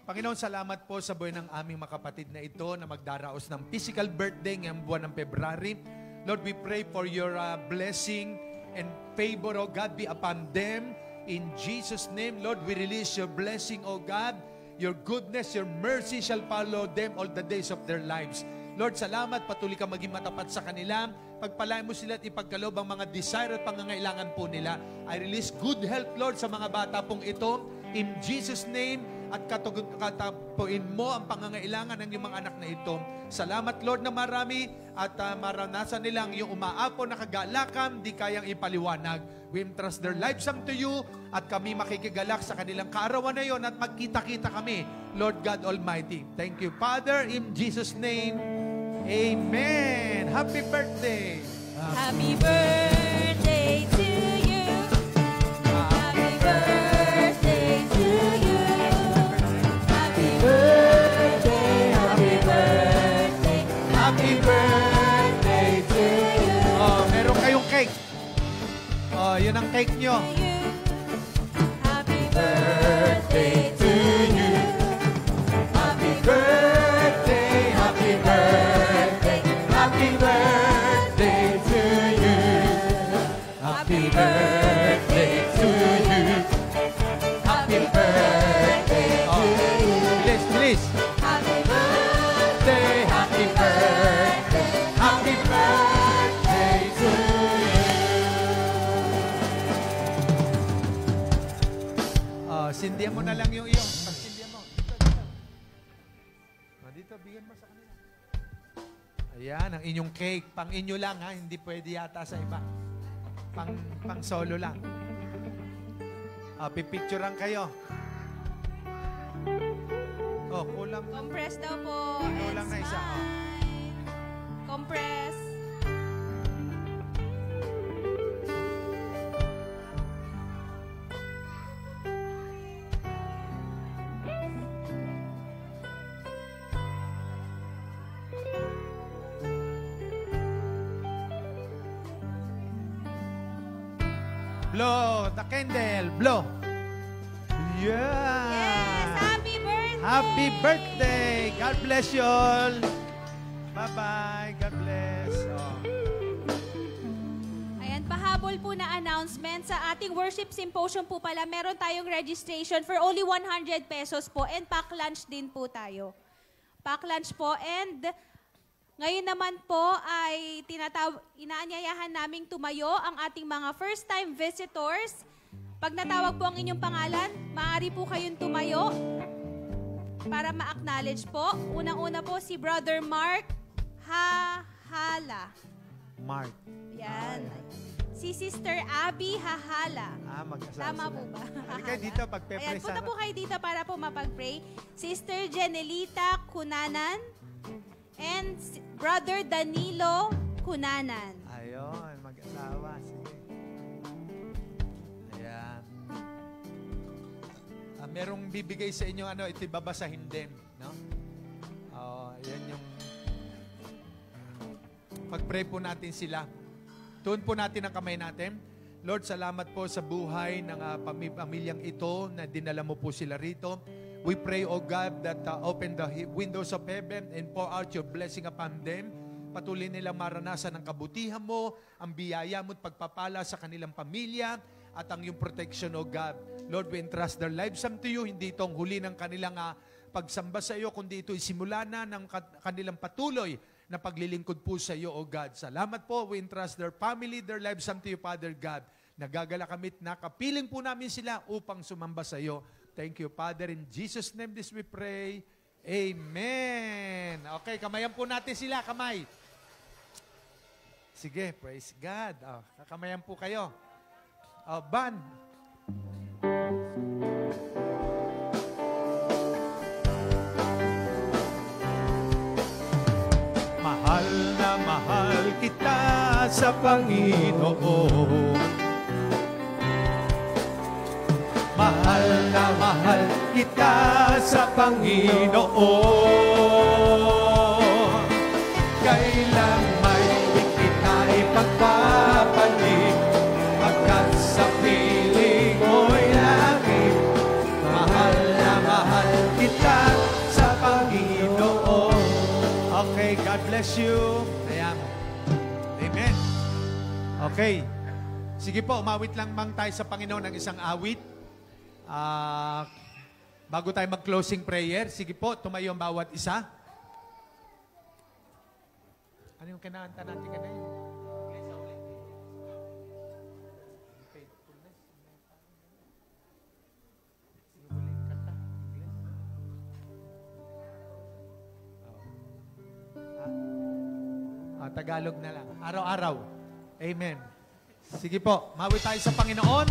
Panginoon, salamat po sa buhay ng aming mga kapatid na ito na magdaraos ng physical birthday ngayong buwan ng February. Lord, we pray for your blessing and favor, O God, be upon them. In Jesus' name, Lord, we release your blessing, O God. Your goodness, your mercy shall follow them all the days of their lives. Lord, salamat. Patuloy ka maging matapat sa kanila. Pagpalain mo sila at ipagkaloob ang mga desire at pangangailangan po nila. I release good health, Lord, sa mga bata pong ito. In Jesus' name, at katapuin mo ang pangangailangan ng iyong mga anak na ito. Salamat, Lord, na marami at maranasan nilang yung umaapo na kagalakan, di kayang ipaliwanag. We entrust their lives unto you at kami makikigalak sa kanilang kaarawan na yon at magkita-kita kami, Lord God Almighty. Thank you, Father, in Jesus' name. Amen. Happy birthday. Happy birthday to you. Happy birthday to you. Happy birthday, happy birthday, happy birthday to you. Oh, meron kayong cake. Oh, yun ang cake nyo. Happy birthday to you. Happy birthday, happy birthday, happy birthday to you. Happy birthday to you. Happy birthday to you. Bilis, bilis. Happy birthday, Happy birthday, happy birthday to you. Oh, sindihan mo na lang yung iyong. Sindihan mo. Dito, bigyan mo sa kanila. Ayan, ang inyong cake. Pang inyo lang, ha? Hindi pwede yata sa iba. Pang solo lang. Pipicturean kayo. Oh, kulang. compress daw po. Kulang na isa, oh. Compress. Blow the candle. Blow. Yeah. Yes, happy birthday! Happy birthday. God bless you all. Bye-bye. God bless. Oh. Ayan, pahabol po na announcement sa ating worship symposium po pala. Meron tayong registration for only 100 pesos po and pack lunch din po tayo. Pack lunch po and ngayon naman po ay inaanyayahan naming tumayo ang ating mga first-time visitors. Pag natawag po ang inyong pangalan, maaari po kayong tumayo para ma-acknowledge po. Unang-una po si Brother Mark Hahala. Mark. Yan. Si Sister Abby Hahala. Mag-asawa Tama sila. po ba? Halika dito, pag-pray Ayan, punta sana. po kayo dito para po mapag-pray. Sister Jenelita Kunanan and Brother Danilo Kunanan. Ayun, mag-asawa. Sige. Ayan. Merong bibigay sa inyo, ito babasahin din. No? Yan yung pag-pray po natin sila. Tuon po natin ang kamay natin. Lord, salamat po sa buhay ng pamilyang ito na dinala mo po sila rito. We pray, O God, that open the windows of heaven and pour out your blessing upon them. Patuloy nilang maranasan ang kabutihan mo, ang biyaya mo at pagpapala sa kanilang pamilya at ang iyong protection, O God. Lord, we entrust their lives unto you. Hindi itong huli ng kanilang pagsamba sa iyo, kundi ito'y simula na ng kanilang patuloy na paglilingkod po sa iyo, O God. Salamat po. We entrust their family, their lives unto you, Father God. Nagagala kami at nakapiling po namin sila upang sumamba sa iyo. Thank you, Father. In Jesus' name this we pray. Amen. Okay, kamayan po natin sila. Kamay. Sige, praise God. Kakamayan po kayo. Band. Mahal na mahal kita sa Panginoon. Mahal na mahal kita sa Panginoon. Kailan may di kita ipagpapalit, pagkat sa piling mo'y langit. Mahal na mahal kita sa Panginoon. Okay, God bless you. Ayan. Amen. Okay. Sige po, umawit lang mang tayo sa Panginoon ng isang awit. Bago tayo mag-closing prayer, sige po, tumayo ang bawat isa. Ano yung kinanta natin kanina? Faithfulness. Sige, huling kanta. Tagalog na lang. Araw-araw. Amen. Sige po, mawi tayo sa Panginoon.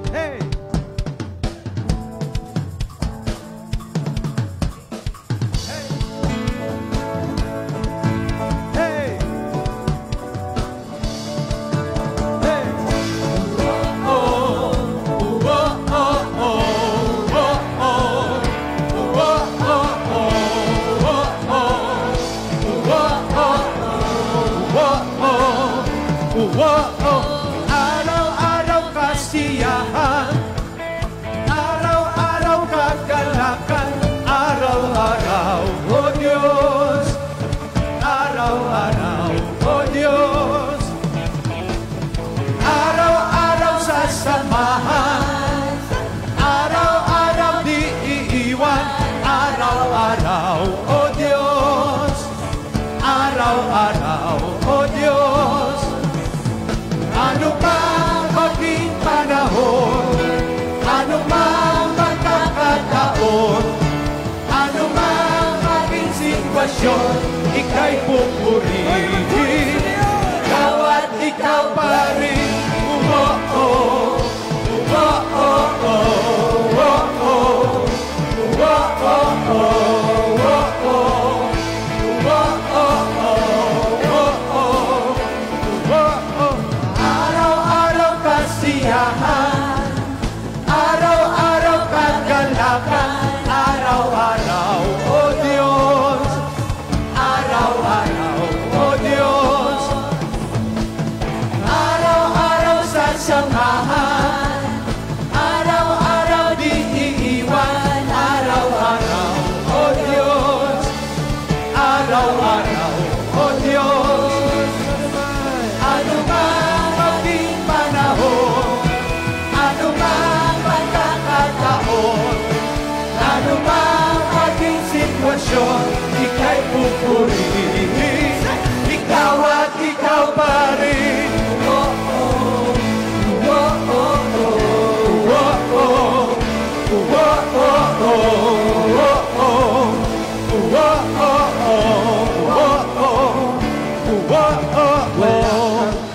Hey! Araw-araw kasiyahan, araw-araw kagalakan, araw-araw, O Diyos, araw-araw, O Diyos, araw-araw sasamahan, araw-araw di iiwan, araw-araw, O Diyos, araw-araw, O Diyos. Ano mang maging panahon, ano mang magkakataon, ano mang maging sitwasyon, ika'y pupurihin. Ikaw at ikaw pa rin. Araw-araw kasiyahan, araw-araw kagalakan, araw-araw, O Diyos, araw-araw, O Diyos, araw-araw sasamahan, araw-araw di iiwan, araw-araw, O Diyos, araw-araw, O Diyos. Ano mang maging panahon, ano mang magkakataon, ano mang maging sitwasyon, ika'y pupurihin. Ikaw at ikaw pa rin.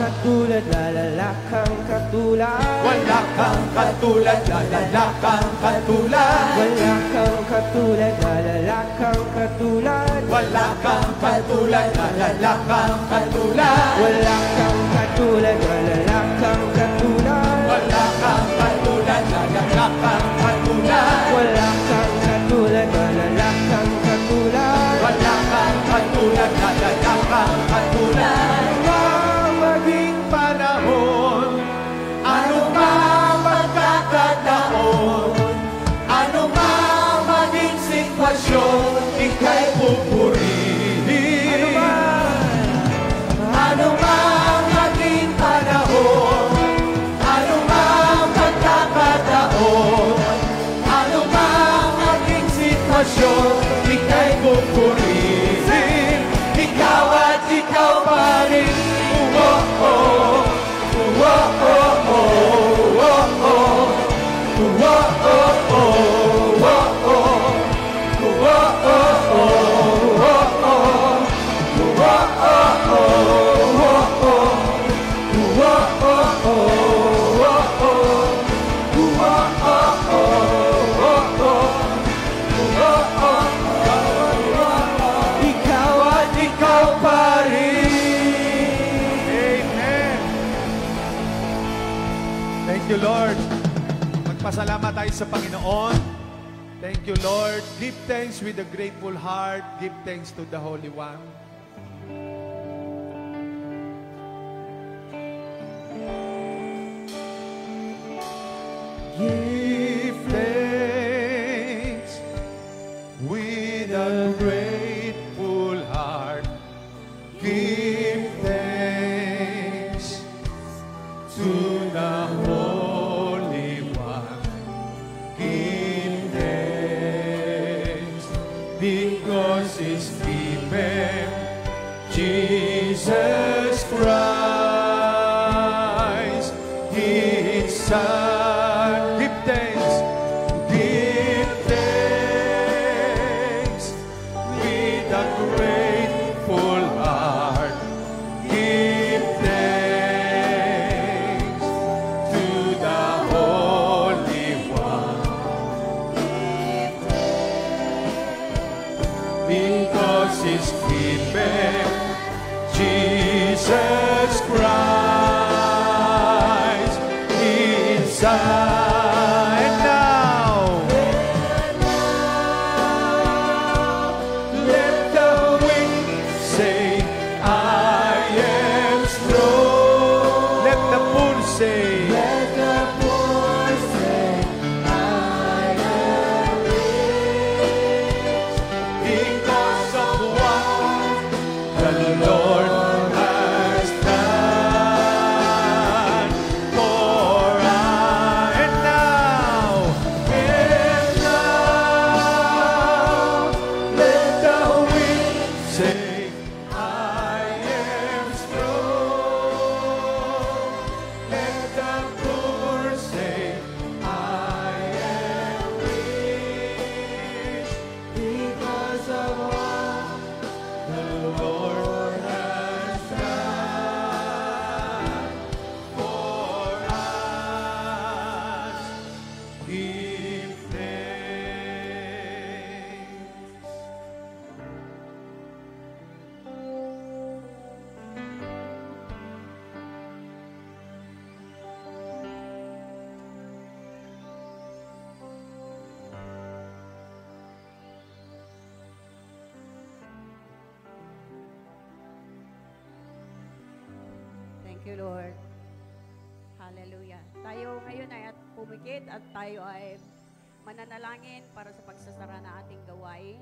Katulad, lalala kang katulad. Wala kang katulad, lalala kang katulad. Wala kang katulad, lalala kang katulad. Wala kang katulad, lalala kang katulad. Wala kang katulad, lalala kang katulad. Wala kang katulad, lalala kang katulad. Wala kang katulad, lalala kang katulad. Wala kang katulad, lalala kang katulad. Mang maging panahon, ano mang magkakataon, ano mang maging sitwasyon, ika'y pupurihin. Ano mang maging panahon, ano mang magkakataon, ano mang maging sitwasyon, ika'y pupurihin. Ikaw at ikaw pa rin. Ikaw at ikaw pa rin. Amen. Thank you, Lord. Magpasalamat tayo sa Panginoon. Thank you, Lord. Give thanks with a grateful heart. Give thanks to the Holy One. Give thanks with a grateful heart. Give thanks to the Holy One. Give thanks because He's given Jesus Christ, His Son. Give thanks. Give thanks with a grateful heart. Jesus Christ inside. And now, let the wind say, I am strong. Let the poor say, because of what the Lord has done for us. And now, let the wind say, I am strong. Let the poor say, I am rich, because of what the Lord has done for us. Give thanks. Thank you, Lord. Hallelujah. Tayo ngayon ay at pumikit at tayo ay mananalangin para sa pagsasara na ating gawain.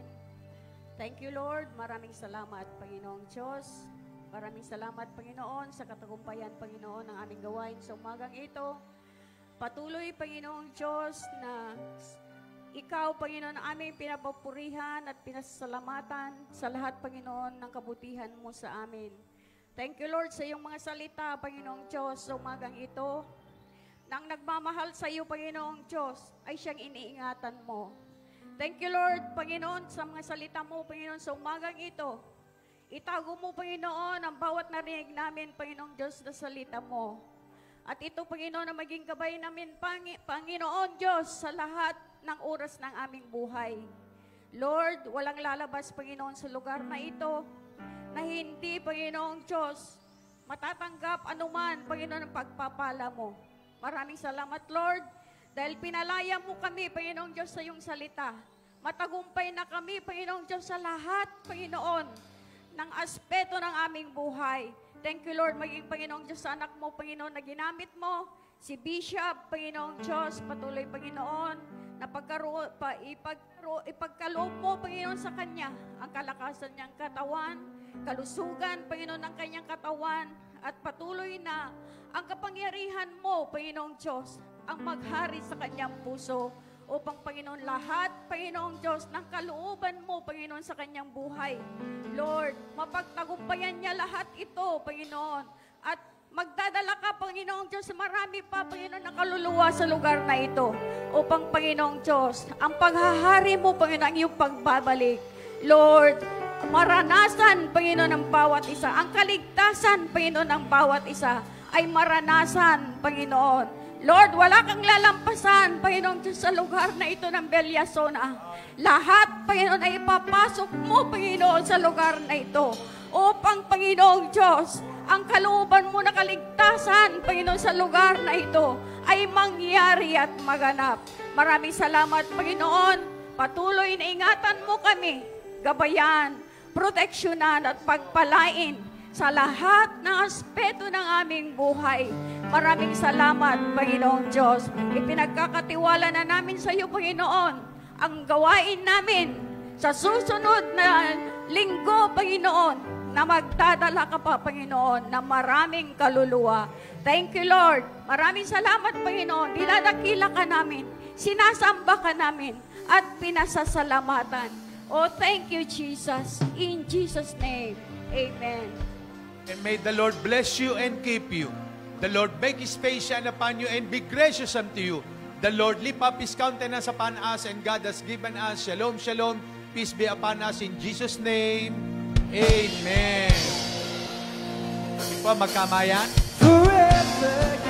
Thank you, Lord. Maraming salamat, Panginoong Diyos. Maraming salamat, Panginoon, sa katagumpayan, Panginoon, ng aming gawain sa umagang ito. Patuloy, Panginoong Diyos, na Ikaw, Panginoon, ang aming pinapapurihan at pinasasalamatan sa lahat, Panginoon, ng kabutihan mo sa amin. Thank you, Lord, sa iyong mga salita, Panginoong Diyos, sa umagang ito. Nang nagmamahal sa iyo, Panginoong Diyos, ay siyang iniingatan mo. Thank you, Lord, Panginoon, sa mga salita mo, Panginoon, sa umagang ito. Itago mo, Panginoon, ang bawat narinig namin, Panginoong Diyos, na salita mo. At ito, Panginoon, na maging gabay namin, Panginoon Diyos, sa lahat ng oras ng aming buhay. Lord, walang lalabas, Panginoon, sa lugar na ito, na hindi, Panginoong Diyos, matatanggap anuman, Panginoon, ang pagpapala mo. Maraming salamat, Lord, dahil pinalaya mo kami, Panginoong Diyos, sa iyong salita. Matagumpay na kami, Panginoong Diyos, sa lahat, Panginoon, ng aspeto ng aming buhay. Thank you, Lord, maging Panginoong Diyos, sa anak mo, Panginoon, na ginamit mo, si Bishop, Panginoong Diyos, patuloy, Panginoon, na ipagkaloob mo, Panginoon, sa kanya, ang kalakasan niyang katawan, kalusugan, Panginoon, ng kanyang katawan, at patuloy na ang kapangyarihan mo, Panginoong Diyos, ang maghari sa kanyang puso, upang, Panginoon, lahat, Panginoong Diyos, ng kalooban mo, Panginoon, sa kanyang buhay. Lord, mapagtagumpayan niya lahat ito, Panginoon, at magdadala ka, Panginoong Diyos, marami pa, Panginoon, na kaluluwa sa lugar na ito, upang, Panginoong Diyos, ang paghahari mo, Panginoon, ang iyong pagbabalik. Lord, maranasan, Panginoon, ng bawat isa. Ang kaligtasan, Panginoon, ng bawat isa ay maranasan, Panginoon. Lord, wala kang lalampasan, Panginoon Diyos, sa lugar na ito ng Belyasona. Lahat, Panginoon, ay ipapasok mo, Panginoon, sa lugar na ito. Upang, Panginoong Diyos, ang kalooban mo na kaligtasan, Panginoon, sa lugar na ito ay mangyari at maganap. Maraming salamat, Panginoon. Patuloy na ingatan mo kami, gabayan, proteksyonan at pagpalain sa lahat ng aspeto ng aming buhay. Maraming salamat, Panginoong Diyos. Ipinagkakatiwala na namin sa iyo, Panginoon, ang gawain namin sa susunod na linggo, Panginoon, na magdadala ka pa, Panginoon, na maraming kaluluwa. Thank you, Lord. Maraming salamat, Panginoon. Dinadakila ka namin, sinasamba ka namin, at pinasasalamatan. Oh, thank you, Jesus. In Jesus' name, amen. And may the Lord bless you and keep you. The Lord make His face shine upon you and be gracious unto you. The Lord lift up His countenance upon us, and God has given us shalom, shalom. Peace be upon us in Jesus' name. Amen. Ito, magkamayan. Forever.